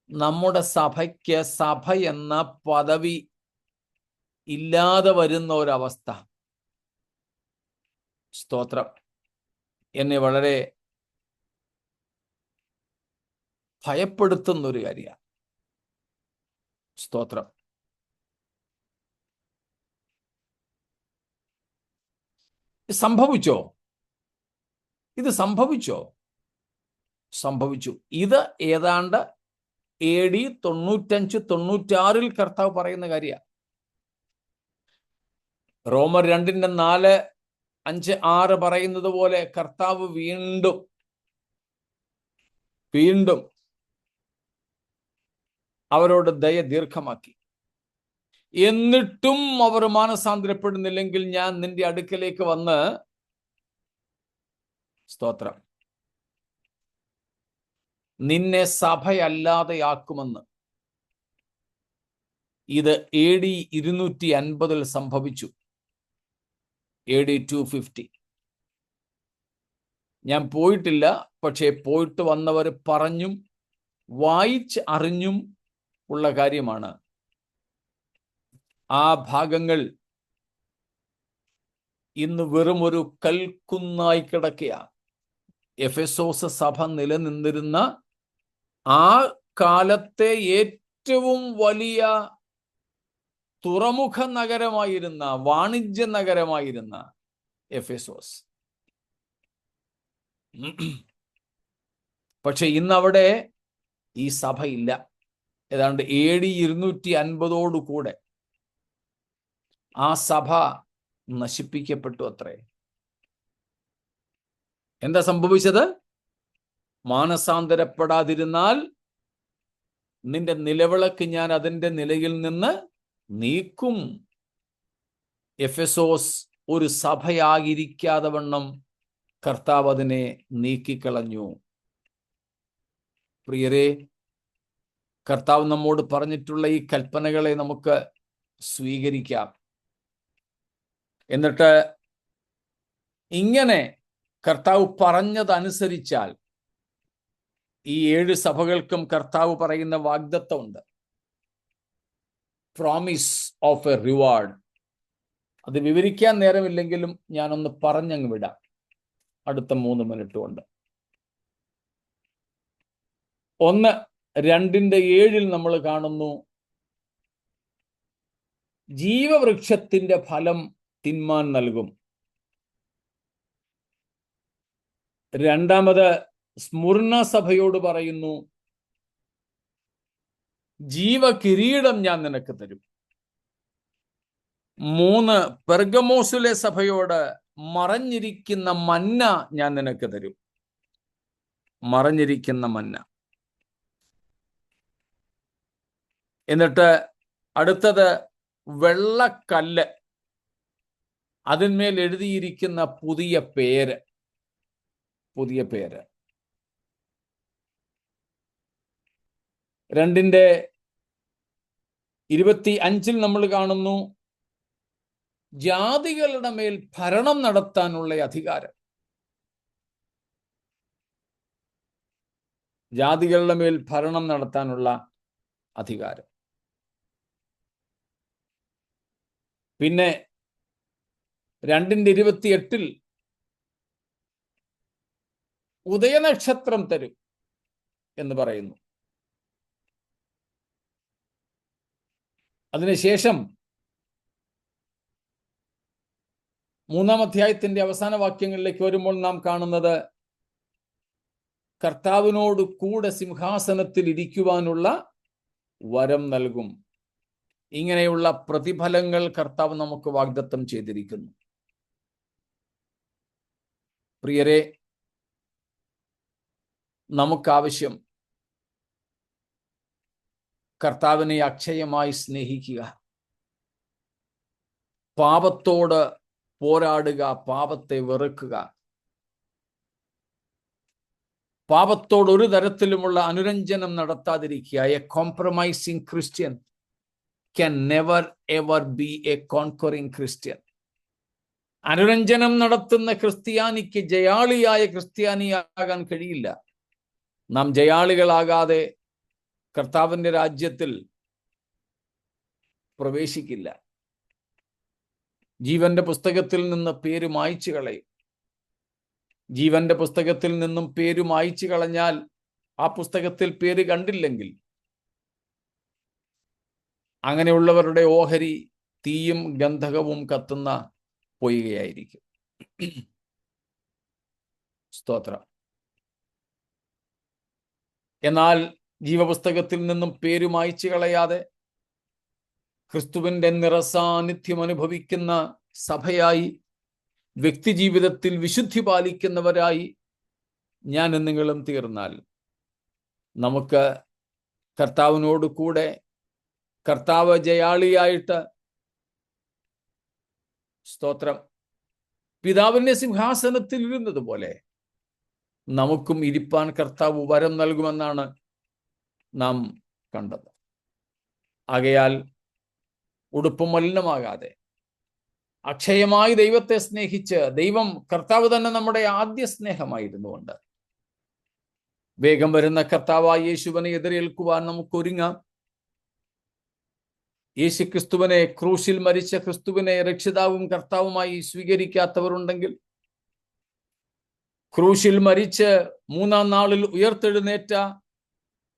നമ്മുടെ സഭയ്ക്ക് സഭ എന്ന പദവി ഇല്ലാതെ വരുന്ന ഒരവസ്ഥ. സ്തോത്രം. എന്നെ വളരെ ഭയപ്പെടുത്തുന്ന ഒരു കാര്യമാണ്. സ്തോത്രം. സംഭവിച്ചോ? ഇത് സംഭവിച്ചോ? സംഭവിച്ചു. ഇത് ഏതാണ്ട് AD 95-96 കർത്താവ് പറയുന്ന കാര്യമാണ്. റോമർ 2:4-5-6 പറയുന്നത് പോലെ കർത്താവ് വീണ്ടും അവരോട് ദയ ദീർഘമാക്കി. എന്നിട്ടും അവർ മാനസാന്തരപ്പെടുന്നില്ലെങ്കിൽ ഞാൻ നിന്റെ അടുക്കലേക്ക് വന്ന് സ്തോത്രം നിന്നെ സഭയല്ലാതെയാക്കുമെന്ന്. ഇത് AD 250 സംഭവിച്ചു. AD 250. ഞാൻ പോയിട്ടില്ല, പക്ഷേ പോയിട്ട് വന്നവർ പറഞ്ഞും വായിച്ച് അറിഞ്ഞും ഉള്ള കാര്യമാണ്. ആ ഭാഗങ്ങൾ ഇന്ന് വെറും ഒരു കൽക്കുന്നായി കിടക്കുകയാണ്. എഫെസോസ് സഭ നിലനിന്നിരുന്ന ആ കാലത്തെ ഏറ്റവും വലിയ തുറമുഖ നഗരമായിരുന്ന, വാണിജ്യ നഗരമായിരുന്ന എഫെസോസ്. പക്ഷെ ഇന്നവിടെ ഈ സഭയില്ല. ഏതാണ്ട് AD 250 ആ സഭ നശിപ്പിക്കപ്പെട്ടു അത്രേ. എന്താ സംഭവിച്ചത്? മാനസാന്തരപ്പെടാതിരുന്നാൽ നിന്റെ നിലവിളക്ക് ഞാൻ അതിൻ്റെ നിലയിൽ നിന്ന് നീക്കും. എഫെസോസ് ഒരു സഭയായിരിക്കാതെ വണ്ണം കർത്താവ് അതിനെ നീക്കിക്കളഞ്ഞു. പ്രിയരെ, കർത്താവ് നമ്മോട് പറഞ്ഞിട്ടുള്ള ഈ കൽപ്പനകളെ നമുക്ക് സ്വീകരിക്കാം. എന്നിട്ട് ഇങ്ങനെ കർത്താവ് പറഞ്ഞതനുസരിച്ചാൽ ഈ 7 സഭകൾക്കും കർത്താവ് പറയുന്ന വാഗ്ദത്തമുണ്ട്. Promise of a reward. അത് വിവരിക്കാൻ നേരമില്ലെങ്കിലും ഞാനൊന്ന് പറഞ്ഞങ്ങ് വിടാം, അടുത്ത 3 മിനിറ്റ് കൊണ്ട്. 1:2-7 നമ്മൾ കാണുന്നു, ജീവവൃക്ഷത്തിന്റെ ഫലം തിന്മാൻ നൽകും. രണ്ടാമത് സ്മുർണ സഭയോട് പറയുന്നു, ജീവകിരീടം ഞാൻ നിനക്ക് തരും. 3, പെർഗമോസിലെ സഭയോട് മറഞ്ഞിരിക്കുന്ന മന്ന ഞാൻ നിനക്ക് തരും. മറഞ്ഞിരിക്കുന്ന മന്ന. എന്നിട്ട് അടുത്തത് വെള്ളക്കല്ല്, അതിന്മേൽ എഴുതിയിരിക്കുന്ന പുതിയ പേര്. 2:25 നമ്മൾ കാണുന്നു, ജാതികളുടെ മേൽ ഭരണം നടത്താനുള്ള അധികാരം. ജാതികളുടെ മേൽ ഭരണം നടത്താനുള്ള അധികാരം. പിന്നെ 2:28 ഉദയനക്ഷത്രം തരും എന്ന് പറയുന്നു. അതിനുശേഷം 3-ാം അധ്യായത്തിന്റെ അവസാന വാക്യങ്ങളിലേക്ക് വരുമ്പോൾ നാം കാണുന്നത്, കർത്താവിനോട് കൂടെ സിംഹാസനത്തിൽ ഇരിക്കുവാനുള്ള വരം നൽകും. ഇങ്ങനെയുള്ള പ്രതിഫലങ്ങൾ കർത്താവ് നമുക്ക് വാഗ്ദത്തം ചെയ്തിരിക്കുന്നു. പ്രിയരെ, നമുക്കാവശ്യം കർത്താവിനെ അക്ഷയമായി സ്നേഹിക്കുക, പാപത്തോട് പോരാടുക, പാപത്തെ വെറുക്കുക. പാപത്തോട് ഒരു തരത്തിലുമുള്ള അനുരഞ്ജനം നടത്താതിരിക്കുക. A compromising Christian can never ever be a conquering Christian. അനുരഞ്ജനം നടത്തുന്ന ക്രിസ്ത്യാനിക്ക് ജയാളിയായ ക്രിസ്ത്യാനിയാകാൻ കഴിയില്ല. നാം ജയാളികളാകാതെ കർത്താവിന്റെ രാജ്യത്തിൽ പ്രവേശിക്കില്ല. ജീവന്റെ പുസ്തകത്തിൽ നിന്ന് പേര് മായ്ച്ചു കളയും. ജീവന്റെ പുസ്തകത്തിൽ നിന്നും പേര് മായ്ച്ചു കളഞ്ഞാൽ, ആ പുസ്തകത്തിൽ പേര് കണ്ടില്ലെങ്കിൽ, അങ്ങനെയുള്ളവരുടെ ഓഹരി തീയും ഗന്ധകവും കത്തുന്ന പൊയ്കയായിരിക്കും. സ്തോത്രം. എന്നാൽ ജീവപുസ്തകത്തിൽ നിന്നും പേര് മായ്ച്ചു കളയാതെ ക്രിസ്തുവിന്റെ നിറസാന്നിധ്യം അനുഭവിക്കുന്ന സഭയായി, വ്യക്തിജീവിതത്തിൽ വിശുദ്ധി പാലിക്കുന്നവരായി ഞാനും നിങ്ങളും തീർന്നാൽ, നമുക്ക് കർത്താവിനോട് കൂടെ, കർത്താവ് ജയാളിയായിട്ട്, സ്തോത്രം, പിതാവിന്റെ സിംഹാസനത്തിൽ ഇരുന്നത് പോലെ നമുക്കും ഇരിപ്പാൻ കർത്താവ് വരം നൽകുമെന്നാണ് നാം കണ്ടത്. ആകയാൽ ഉടുപ്പ് മലിനമാകാതെ അക്ഷയമായി ദൈവത്തെ സ്നേഹിച്ച്, ദൈവം കർത്താവ് തന്നെ നമ്മുടെ ആദ്യ സ്നേഹമായിരുന്നുകൊണ്ട് വേഗം വരുന്ന കർത്താവായ യേശുവിനെ എതിരേൽക്കുവാൻ നമുക്ക് ഒരുങ്ങാം. യേശു ക്രിസ്തുവിനെ, ക്രൂശിൽ മരിച്ച ക്രിസ്തുവിനെ രക്ഷിതാവും കർത്താവുമായി സ്വീകരിക്കാത്തവരുണ്ടെങ്കിൽ, ക്രൂശിൽ മരിച്ച് 3-ാം നാളിൽ ഉയർത്തെഴുന്നേറ്റ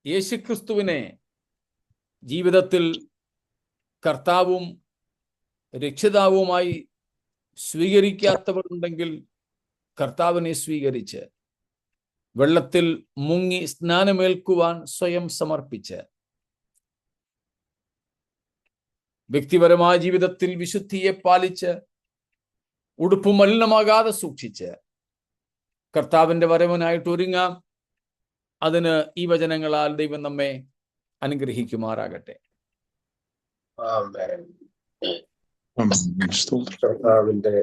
യേശു ക്രിസ്തുവിനെ ജീവിതത്തിൽ കർത്താവും രക്ഷിതാവുമായി സ്വീകരിക്കാത്തവരുണ്ടെങ്കിൽ, കർത്താവിനെ സ്വീകരിച്ച് വെള്ളത്തിൽ മുങ്ങി സ്നാനമേൽക്കുവാൻ സ്വയം സമർപ്പിച്ച്, വ്യക്തിപരമായ ജീവിതത്തിൽ വിശുദ്ധിയെ പാലിച്ച്, ഉടുപ്പ് മലിനമാകാതെ സൂക്ഷിച്ച്, കർത്താവിൻ്റെ വരവിനായിട്ട് ഒരുങ്ങാം. അതിന് ഈ വചനങ്ങളാൽ ദൈവം നമ്മെ അനുഗ്രഹിക്കുമാറാകട്ടെ. ആമേൻ. കർത്താവിന്റെ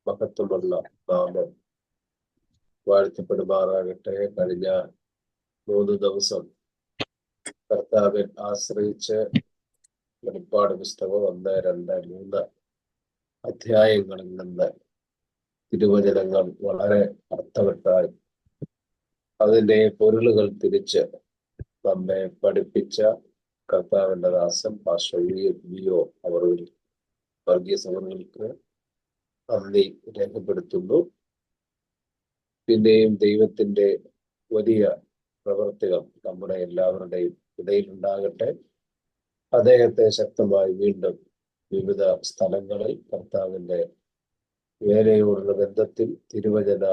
മഹത്വമുള്ള നാമം വാഴ്ത്തപ്പെടുമാറാകട്ടെ. കഴിഞ്ഞ 3 ദിവസം കർത്താവിൽ ആശ്രയിച്ച് വെളിപ്പാട് പുസ്തകം 1, 2, 3 അധ്യായങ്ങളിൽ നിന്ന് തിരുവചനങ്ങൾ വളരെ അർത്ഥവത്തായി അതിന്റെ പൊരുളുകൾ തിരിച്ച് നമ്മെ പഠിപ്പിച്ച കർത്താവിന്റെ ദാസൻ പാസ്റ്റർ വിയോ അവരുടെ വർഗീസ് അവർക്ക് നന്ദി രേഖപ്പെടുത്തുന്നു. പിന്നെയും ദൈവത്തിന്റെ വലിയ പ്രവർത്തികൾ നമ്മുടെ എല്ലാവരുടെയും ഇടയിൽ ഉണ്ടാകട്ടെ. അദ്ദേഹത്തെ ശക്തമായി വീണ്ടും വിവിധ സ്ഥലങ്ങളിൽ കർത്താവിന്റെ വേലയോടുള്ള ബന്ധത്തിൽ, തിരുവചന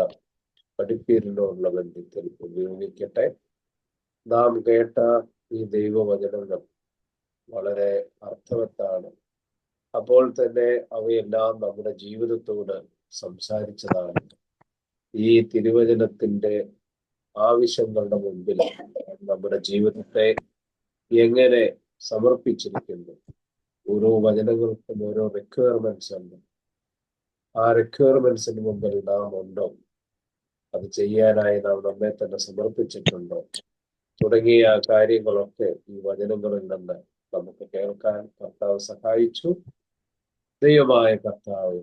പഠിപ്പീരിനോടുള്ള ബന്ധത്തിൽ ഉപയോഗിക്കട്ടെ. നാം കേട്ട ഈ ദൈവവചനങ്ങൾ വളരെ അർത്ഥവത്താണ്. അപ്പോൾ തന്നെ അവയെല്ലാം നമ്മുടെ ജീവിതത്തോട് സംസാരിച്ചതാണ്. ഈ തിരുവചനത്തിന്റെ ആവശ്യങ്ങളുടെ മുമ്പിൽ നമ്മുടെ ജീവിതത്തെ എങ്ങനെ സമർപ്പിച്ചിരിക്കുന്നു. ഓരോ വചനങ്ങൾക്കും ഓരോ റിക്വയർമെന്റ്സ് ഉണ്ട്. ആ റിക്വയർമെന്റ്സിന് മുമ്പിൽ നാം ഉണ്ടോ? അത് ചെയ്യാനായി നാം നമ്മെ തന്നെ സമർപ്പിച്ചിട്ടുണ്ടോ? തുടങ്ങിയ കാര്യങ്ങളൊക്കെ ഈ വചനങ്ങളിൽ നിന്ന് നമുക്ക് കേൾക്കാൻ കർത്താവ് സഹായിച്ചു. ദൈവമായ കർത്താവ്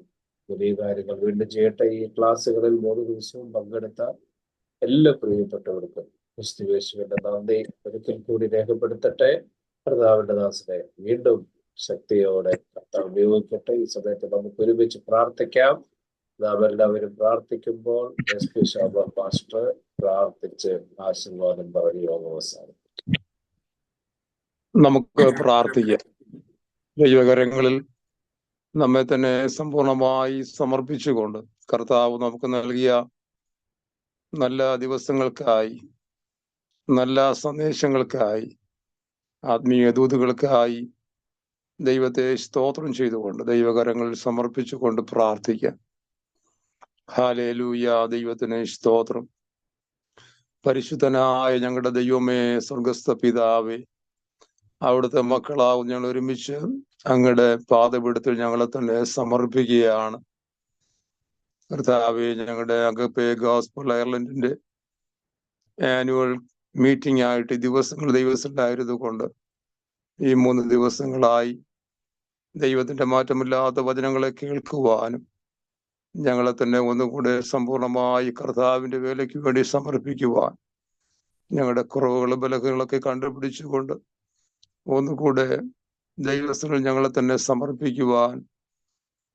വലിയ കാര്യങ്ങൾ വീണ്ടും ചെയ്യട്ടെ. ഈ ക്ലാസ്സുകളിൽ 3 ദിവസവും പങ്കെടുത്ത എല്ലാ പ്രിയപ്പെട്ടവർക്കും ക്രിസ്തുയേശുവിന്റെ നന്ദി ഒരിക്കൽ കൂടി രേഖപ്പെടുത്തട്ടെ. കർത്താവിന്റെ ദാസനെ വീണ്ടും ശക്തിയോടെ കർത്താവ് ഉപയോഗിക്കട്ടെ. ഈ സമയത്ത് നമുക്ക് ഒരുമിച്ച് പ്രാർത്ഥിക്കാം. നാം എല്ലാവരും പ്രാർത്ഥിക്കുമ്പോൾ SP ശാബ പാസ്റ്റർ പ്രാർത്ഥിച്ച് ആശീർവാദം പറഞ്ഞ് യോഗം അവസാനിപ്പിക്കും. നമുക്ക് പ്രാർത്ഥിക്കാം. ദൈവകരങ്ങളിൽ നമ്മെ തന്നെ സമ്പൂർണമായി സമർപ്പിച്ചുകൊണ്ട് കർത്താവ് നമുക്ക് നൽകിയ നല്ല ദിവസങ്ങൾക്കായി, നല്ല സന്ദേശങ്ങൾക്കായി, ആത്മീയ ദൂതുകൾക്കായി ദൈവത്തെ സ്തോത്രം ചെയ്തുകൊണ്ട് ദൈവകരങ്ങളിൽ സമർപ്പിച്ചുകൊണ്ട് പ്രാർത്ഥിക്കാം. ഹല്ലേലൂയ. ദൈവത്തിന് സ്തോത്രം. പരിശുദ്ധനായ ഞങ്ങളുടെ ദൈവമേ, സ്വർഗസ്ഥ പിതാവേ, അവിടുത്തെ മക്കളാവും ഞങ്ങൾ ഒരുമിച്ച് അങ്ങയുടെ പാദപീഠത്തിൽ ഞങ്ങളെ തന്നെ സമർപ്പിക്കുകയാണ്. കർത്താവേ, ഞങ്ങളുടെ അഗപ്പെ ഗോസ്പൽ അയർലൻഡിന്റെ ആനുവൽ മീറ്റിംഗ് ആയിട്ട് ദിവസങ്ങളായിരുന്നു കൊണ്ട് ഈ 3 ദിവസങ്ങളായി ദൈവത്തിന്റെ മാറ്റമില്ലാത്ത വചനങ്ങളെ കേൾക്കുവാനും ഞങ്ങളെ തന്നെ ഒന്നുകൂടെ സമ്പൂർണമായി കർത്താവിന്റെ വേലയ്ക്ക് വേണ്ടി സമർപ്പിക്കുവാൻ, ഞങ്ങളുടെ കുറവുകളും ബലഹീനങ്ങളൊക്കെ കണ്ടുപിടിച്ചുകൊണ്ട് ഒന്നുകൂടെ ദൈവസ്ഥനിൽ ഞങ്ങളെ തന്നെ സമർപ്പിക്കുവാൻ,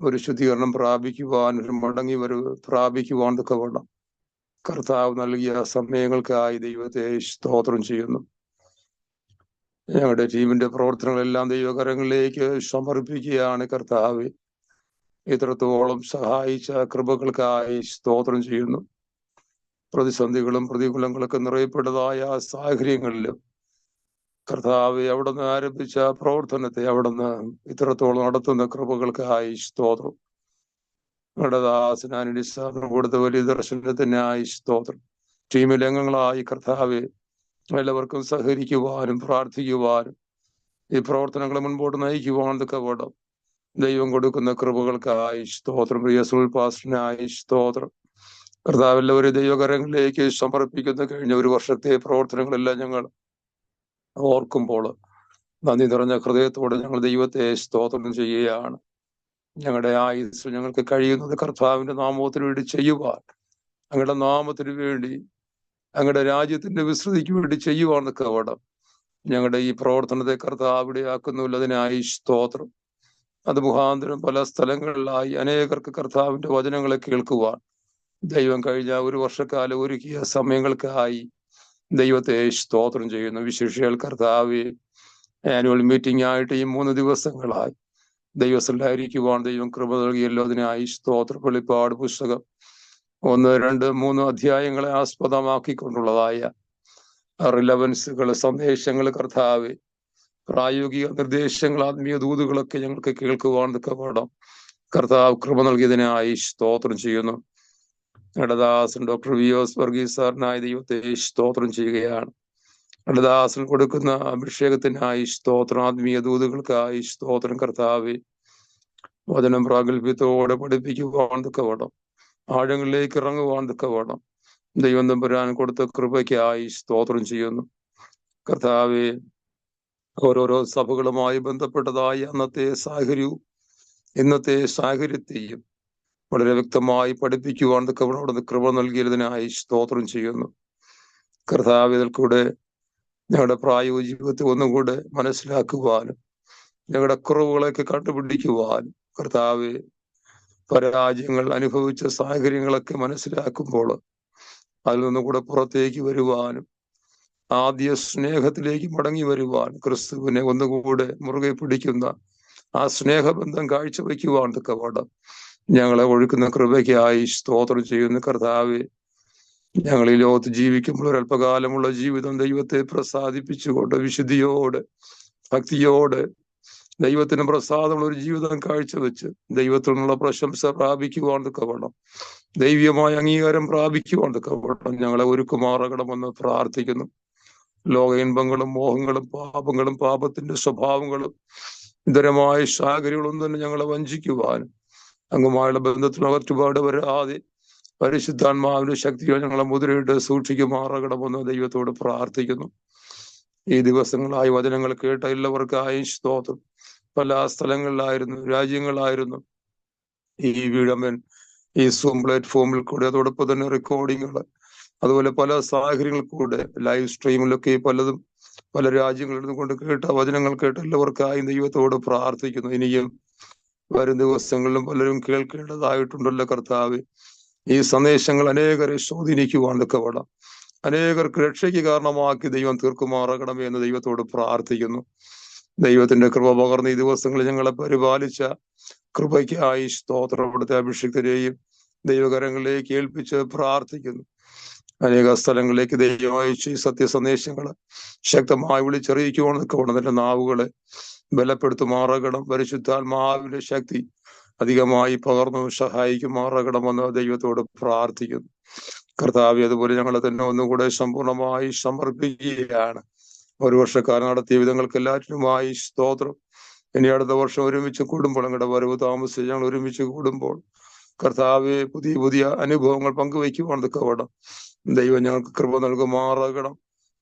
ഒരു ശുദ്ധീകരണം പ്രാപിക്കുവാൻ, ഒരു മടങ്ങി വരവ് പ്രാപിക്കുവാൻ ഒക്കെ വേണം കർത്താവ് നൽകിയ സമയങ്ങൾക്കായി ദൈവത്തെ സ്തോത്രം ചെയ്യുന്നു. ഞങ്ങളുടെ ടീമിന്റെ പ്രവർത്തനങ്ങളെല്ലാം ദൈവകരങ്ങളിലേക്ക് സമർപ്പിക്കുകയാണ്. കർത്താവ് ഇത്രത്തോളം സഹായിച്ച കൃപകൾക്കായി സ്തോത്രം ചെയ്യുന്നു. പ്രതിസന്ധികളും പ്രതികൂലങ്ങളൊക്കെ നിറയപ്പെട്ടതായ സാഹചര്യങ്ങളിലും കർത്താവ് അവിടുന്ന് ആരംഭിച്ച പ്രവർത്തനത്തെ അവിടുന്ന് ഇത്രത്തോളം നടത്തുന്ന കൃപകൾക്കായി സ്തോത്രം. ഞങ്ങളുടെ ദാസനാനി സാറിന് കൊടുത്ത വലിയ ദർശനത്തിനായി സ്തോത്രം. ടീമിലെ അംഗങ്ങളായി കർത്താവ് എല്ലാവർക്കും സഹകരിക്കുവാനും പ്രാർത്ഥിക്കുവാനും ഈ പ്രവർത്തനങ്ങളെ മുൻപോട്ട് നയിക്കുവാനൊക്കെ വേണം ദൈവം കൊടുക്കുന്ന കൃപകൾക്കായി സ്തോത്രം. പ്രിയ പാസ്റ്ററിനായി സ്തോത്രം. കർത്താവ് എല്ലാവരും ദൈവകരങ്ങളിലേക്ക് സമർപ്പിക്കുന്ന കഴിഞ്ഞ ഒരു വർഷത്തെ പ്രവർത്തനങ്ങളെല്ലാം ഞങ്ങൾ ഓർക്കുമ്പോൾ നന്ദി നിറഞ്ഞ ഹൃദയത്തോടെ ഞങ്ങൾ ദൈവത്തെ സ്തോത്രം ചെയ്യുകയാണ്. ഞങ്ങളുടെ ആയുസ് ഞങ്ങൾക്ക് കഴിയുന്നത് കർത്താവിന്റെ നാമത്തിന് വേണ്ടി ചെയ്യുവാൻ, അങ്ങയുടെ നാമത്തിന് വേണ്ടി, അങ്ങയുടെ രാജ്യത്തിന്റെ വിസ്തൃതിക്ക് വേണ്ടി ചെയ്യുവാന്നൊക്കെ വേണം ഞങ്ങളുടെ ഈ പ്രവർത്തനത്തെ കർത്താവ് ഇവിടെ ആക്കുന്നുള്ളതിനായി സ്തോത്രം. അത് മുഖാന്തരം പല സ്ഥലങ്ങളിലായി അനേകർക്ക് കർത്താവിന്റെ വചനങ്ങളെ കേൾക്കുവാൻ ദൈവം കഴിഞ്ഞ ഒരു വർഷക്കാലം ഒരുക്കിയ സമയങ്ങൾക്കായി ദൈവത്തെ സ്തോത്രം ചെയ്യുന്നു. വിശേഷിയാൽ കർത്താവ് ആനുവൽ മീറ്റിംഗ് ആയിട്ട് ഈ 3 ദിവസങ്ങളായി ദൈവസ്ഥലായിരിക്കുവാൻ ദൈവം കൃപ നൽകിയല്ലോ, അതിനായി സ്തോത്രം. വെളിപ്പാട് പുസ്തകം 1, 2, 3 അധ്യായങ്ങളെ ആസ്പദമാക്കിക്കൊണ്ടുള്ളതായ റിലവൻസുകൾ, സന്ദേശങ്ങൾ, കർത്താവ് പ്രായോഗിക നിർദ്ദേശങ്ങൾ, ആത്മീയ ദൂതുകളൊക്കെ ഞങ്ങൾക്ക് കേൾക്കുവാൻ വേണം കർത്താവ് കൃപ നൽകിയതിനായി സ്തോത്രം ചെയ്യുന്നു. ഞങ്ങളുടെ ദാസൻ ഡോക്ടർ വി.എസ്. വർഗീസ് സാറിനായ ദൈവത്തെ സ്തോത്രം ചെയ്യുകയാണ്. ഞങ്ങളുടെ ദാസൻ കൊടുക്കുന്ന അഭിഷേകത്തിനായി സ്തോത്രം, ആത്മീയ ദൂതുകൾക്കായി സ്തോത്രം. കർത്താവെ, വചനം പ്രാഗൽഭ്യത്തോടെ പഠിപ്പിക്കുവാൻ തക്കവണ്ണം, ആഴങ്ങളിലേക്ക് ഇറങ്ങുവാൻ തക്കവണ്ണം ദൈവം തമ്പുരാൻ കൊടുത്ത കൃപയ്ക്കായി സ്തോത്രം ചെയ്യുന്നു. കർത്താവെ, ഓരോരോ സഭകളുമായി ബന്ധപ്പെട്ടതായി അന്നത്തെ സാഹചര്യവും ഇന്നത്തെ സാഹചര്യത്തെയും വളരെ വ്യക്തമായി പഠിപ്പിക്കുവാൻ തക്കവണ്ണം അവിടുന്ന് കൃപ നൽകിയതിനായി സ്തോത്രം ചെയ്യുന്നു. കർത്താവ്, ഇതിൽ കൂടെ ഞങ്ങളുടെ പ്രായോഗിക ജീവിതത്തെ ഒന്നും കൂടെ മനസ്സിലാക്കുവാനും ഞങ്ങളുടെ കുറവുകളൊക്കെ കണ്ടുപിടിക്കുവാനും, കർത്താവ്, പരാജയങ്ങൾ അനുഭവിച്ച സാഹചര്യങ്ങളൊക്കെ മനസ്സിലാക്കുമ്പോൾ അതിൽ നിന്നും കൂടെ പുറത്തേക്ക് വരുവാനും ആദ്യ സ്നേഹത്തിലേക്ക് മടങ്ങി വരുവാൻ, ക്രിസ്തുവിനെ ഒന്നുകൂടെ മുറുകെ പിടിക്കുന്ന ആ സ്നേഹബന്ധം കാഴ്ചവെക്കുവാൻ തക്കവണ്ണം ഞങ്ങളെ ഒഴുക്കുന്ന കൃപയ്ക്കായി സ്തോത്രം ചെയ്യുന്ന കർത്താവെ, ഞങ്ങൾ ഈ ലോകത്ത് ജീവിക്കുമ്പോൾ ഒരല്പകാലമുള്ള ജീവിതം ദൈവത്തെ പ്രസാദിപ്പിച്ചുകൊണ്ട് വിശുദ്ധിയോട് ഭക്തിയോട് ദൈവത്തിന് പ്രസാദമുള്ള ഒരു ജീവിതം കാഴ്ചവെച്ച് ദൈവത്തിൽ നിന്നുള്ള പ്രശംസ പ്രാപിക്കുവാൻ തക്കവണ്ണം, ദൈവീയമായ അംഗീകാരം പ്രാപിക്കുവാൻ തക്കവണ്ണം ഞങ്ങളെ ഒരുക്കുമാറകണമെന്ന് പ്രാർത്ഥിക്കുന്നു. ലോക ഇൻപങ്ങളും മോഹങ്ങളും പാപങ്ങളും പാപത്തിന്റെ സ്വഭാവങ്ങളും ഇതരമായ സാഹചര്യങ്ങളൊന്നും തന്നെ ഞങ്ങളെ വഞ്ചിക്കുവാനും അങ്ങുമായുള്ള ബന്ധത്തിനകറ്റുപാട് വരാതെ പരിശുദ്ധാത്മാവിന്റെ ശക്തിയോ ഞങ്ങളെ മുദ്രയിട്ട് സൂക്ഷിക്കുമാറകണമെന്ന് ദൈവത്തോട് പ്രാർത്ഥിക്കുന്നു. ഈ ദിവസങ്ങളായി വചനങ്ങൾ കേട്ട എല്ലാവർക്കായി സ്തോത്രം. പല സ്ഥലങ്ങളിലായിരുന്നു, രാജ്യങ്ങളായിരുന്നു ഈ വീടമ്മൻ ഈ സൂം പ്ലാറ്റ്ഫോമിൽ കൂടെ, അതോടൊപ്പം തന്നെ റെക്കോർഡിങ്ങുകൾ, അതുപോലെ പല സാഹചര്യങ്ങളിൽ കൂടെ ലൈവ് സ്ട്രീമിലൊക്കെ പലതും പല രാജ്യങ്ങളിൽ നിന്ന് കൊണ്ട് കേട്ട വചനങ്ങൾ കേട്ട എല്ലാവർക്കായി ദൈവത്തോട് പ്രാർത്ഥിക്കുന്നു. ഇനിയും വരും ദിവസങ്ങളിലും പലരും കേൾക്കേണ്ടതായിട്ടുണ്ടല്ലോ കർത്താവ്. ഈ സന്ദേശങ്ങൾ അനേകരെ സ്വാധീനിക്കുവാൻ തക്കവണ്ണം അനേകർക്ക് രക്ഷയ്ക്ക് കാരണമാക്കി ദൈവം തീർക്കുമാറകണമേ എന്ന് ദൈവത്തോട് പ്രാർത്ഥിക്കുന്നു. ദൈവത്തിന്റെ കൃപ പകർന്ന് ഈ ദിവസങ്ങളിൽ ഞങ്ങളെ പരിപാലിച്ച കൃപയ്ക്കായി സ്തോത്രം. അവിടുത്തെ അഭിഷിക്തരെയും ദൈവകരങ്ങളിലേക്ക് ഏൽപ്പിച്ച് പ്രാർത്ഥിക്കുന്നു. അനേക സ്ഥലങ്ങളിലേക്ക് ദൈവം അയച്ച് ഈ സത്യസന്ദേശങ്ങൾ ശക്തമായി വിളിച്ചറിയിക്കുവാൻ തക്കവണ്ണം അതിന്റെ നാവുകളെ ബലപ്പെടുത്തുമാറകണം. പരിശുദ്ധാത്മാവിന്റെ ശക്തി അധികമായി പകർന്നു സഹായിക്കുമാറകണമെന്ന് ദൈവത്തോട് പ്രാർത്ഥിക്കുന്നു. കർത്താവെ, അതുപോലെ ഞങ്ങളെ തന്നെ ഒന്നുകൂടെ സമ്പൂർണമായി സമർപ്പിക്കുകയാണ്. ഒരു വർഷക്കാലം നടത്തിയ വിധങ്ങൾക്ക് എല്ലാറ്റിനുമായി സ്തോത്രം. ഇനി അടുത്ത വർഷം ഒരുമിച്ച് കൂടുമ്പോൾ, ഞങ്ങളുടെ വരവ് താമസിച്ച് ഞങ്ങൾ ഒരുമിച്ച് കൂടുമ്പോൾ കർത്താവെ, പുതിയ പുതിയ അനുഭവങ്ങൾ പങ്കുവയ്ക്കുവാൻ തക്കവണ്ണം ദൈവം ഞങ്ങൾക്ക് കൃപ നൽകുമാറാകണം.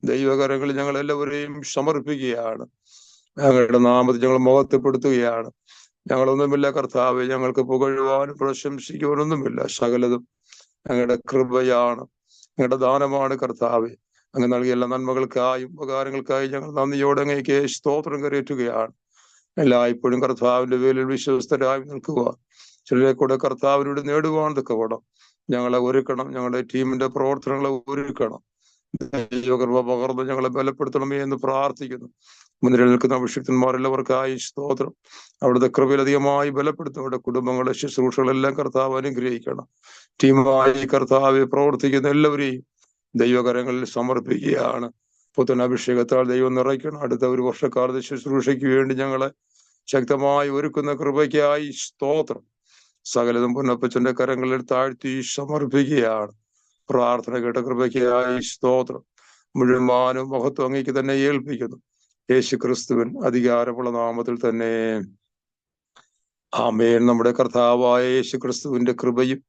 ദൈവകരങ്ങളിൽ ഞങ്ങൾ എല്ലാവരെയും സമർപ്പിക്കുകയാണ്. ഞങ്ങളുടെ നാമത്തിൽ ഞങ്ങൾ മഹത്വപ്പെടുത്തുകയാണ്. ഞങ്ങളൊന്നുമില്ല കർത്താവെ, ഞങ്ങൾക്ക് പുകഴുവാനും പ്രശംസിക്കുവാനൊന്നുമില്ല. സകലതും ഞങ്ങളുടെ കൃപയാണ്, ഞങ്ങളുടെ ദാനമാണ് കർത്താവെ. അങ്ങ് നൽകിയ എല്ലാ നന്മകൾക്കായും ഉപകാരങ്ങൾക്കായും ഞങ്ങൾ നന്ദിയോടെ അങ്ങേക്ക് സ്തോത്രം കരയറ്റുകയാണ്. എല്ലായ്പ്പോഴും കർത്താവിന്റെ വേലിൽ വിശ്വസ്തരായി നിൽക്കുക, ചിലരെ കൂടെ കർത്താവിനോട് നേടുവാൻ തക്കവണ്ണം ഞങ്ങളെ ഒരുക്കണം. ഞങ്ങളുടെ ടീമിന്റെ പ്രവർത്തനങ്ങളെ ഒരുക്കണം. ദൈവകൃപ പകർന്ന് ഞങ്ങളെ ബലപ്പെടുത്തണമേ എന്ന് പ്രാർത്ഥിക്കുന്നു. മുന്നിൽ നിൽക്കുന്ന അഭിഷിക്തന്മാരെല്ലാവർക്കായി സ്തോത്രം. അവിടുത്തെ കൃപയിലധികമായി ബലപ്പെടുത്തും. അവരുടെ കുടുംബങ്ങളെ ശുശ്രൂഷകളെല്ലാം കർത്താവ് അനുഗ്രഹിക്കണം. ടീമായി കർത്താവെ പ്രവർത്തിക്കുന്ന എല്ലാവരെയും ദൈവകരങ്ങളിൽ സമർപ്പിക്കുകയാണ്. പുത്തൻ അഭിഷേകത്താൽ ദൈവം നിറയ്ക്കണം. അടുത്ത ഒരു വർഷക്കാലത്തെ ശുശ്രൂഷയ്ക്ക് വേണ്ടി ഞങ്ങളെ ശക്തമായി ഒരുക്കുന്ന കൃപയ്ക്കായി സ്തോത്രം. സകലതും പൊന്നപ്പച്ചന്റെ കരങ്ങളിൽ താഴ്ത്തി സമർപ്പിക്കുകയാണ്. പ്രാർത്ഥന കേട്ട കൃപയ്ക്കായി സ്തോത്രം. മുഴുവനും മഹത്വം അങ്ങേക്ക് തന്നെ ഏൽപ്പിക്കുന്നു. യേശു ക്രിസ്തുവിൻ അധികാരമുള്ള നാമത്തിൽ തന്നെ ആമേൻ. നമ്മുടെ കർത്താവായ യേശു ക്രിസ്തുവിന്റെ കൃപയും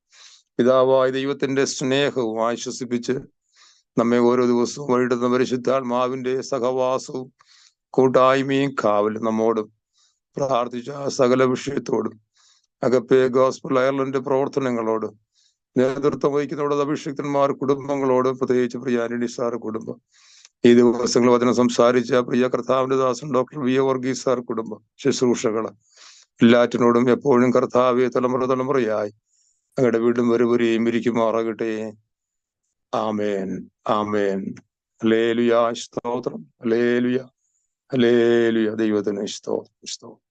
പിതാവായ ദൈവത്തിന്റെ സ്നേഹവും ആശ്വസിപ്പിച്ച് നമ്മെ ഓരോ ദിവസവും വഴിയിടുന്ന പരിശുദ്ധാത്മാവിന്റെ സഹവാസവും കൂട്ടായ്മയും കാവലും നമ്മോടും പ്രാർത്ഥിച്ച സകല വിഷയത്തോടും അഗപ്പെ ഗോസ്പൽ അയർലൻഡ് പ്രവർത്തനങ്ങളോടും നേതൃത്വം വഹിക്കുന്നവരുടെ അഭിഷിക്തന്മാർ കുടുംബങ്ങളോടും, പ്രത്യേകിച്ച് പ്രിയ ആന്റണി സാർ കുടുംബം, ഈ ദിവസങ്ങൾ വചനം സംസാരിച്ച പ്രിയ കർത്താവിന്റെ ദാസൻ ഡോക്ടർ വി. വർഗീസ് സാർ കുടുംബം, ശുശ്രൂഷകള് എല്ലാറ്റിനോടും എപ്പോഴും കർത്താവെ തലമുറ തലമുറയായി അങ്ങയുടെ വീണ്ടും വരുവരെയും ഇരിക്കുമാറാകട്ടെ. ആമേൻ, ആമേൻ. ഹല്ലേലൂയ, സ്തോത്രം. Hallelujah, hallelujah. ദൈവത്തിന് സ്തോത്രം, സ്തോത്രം.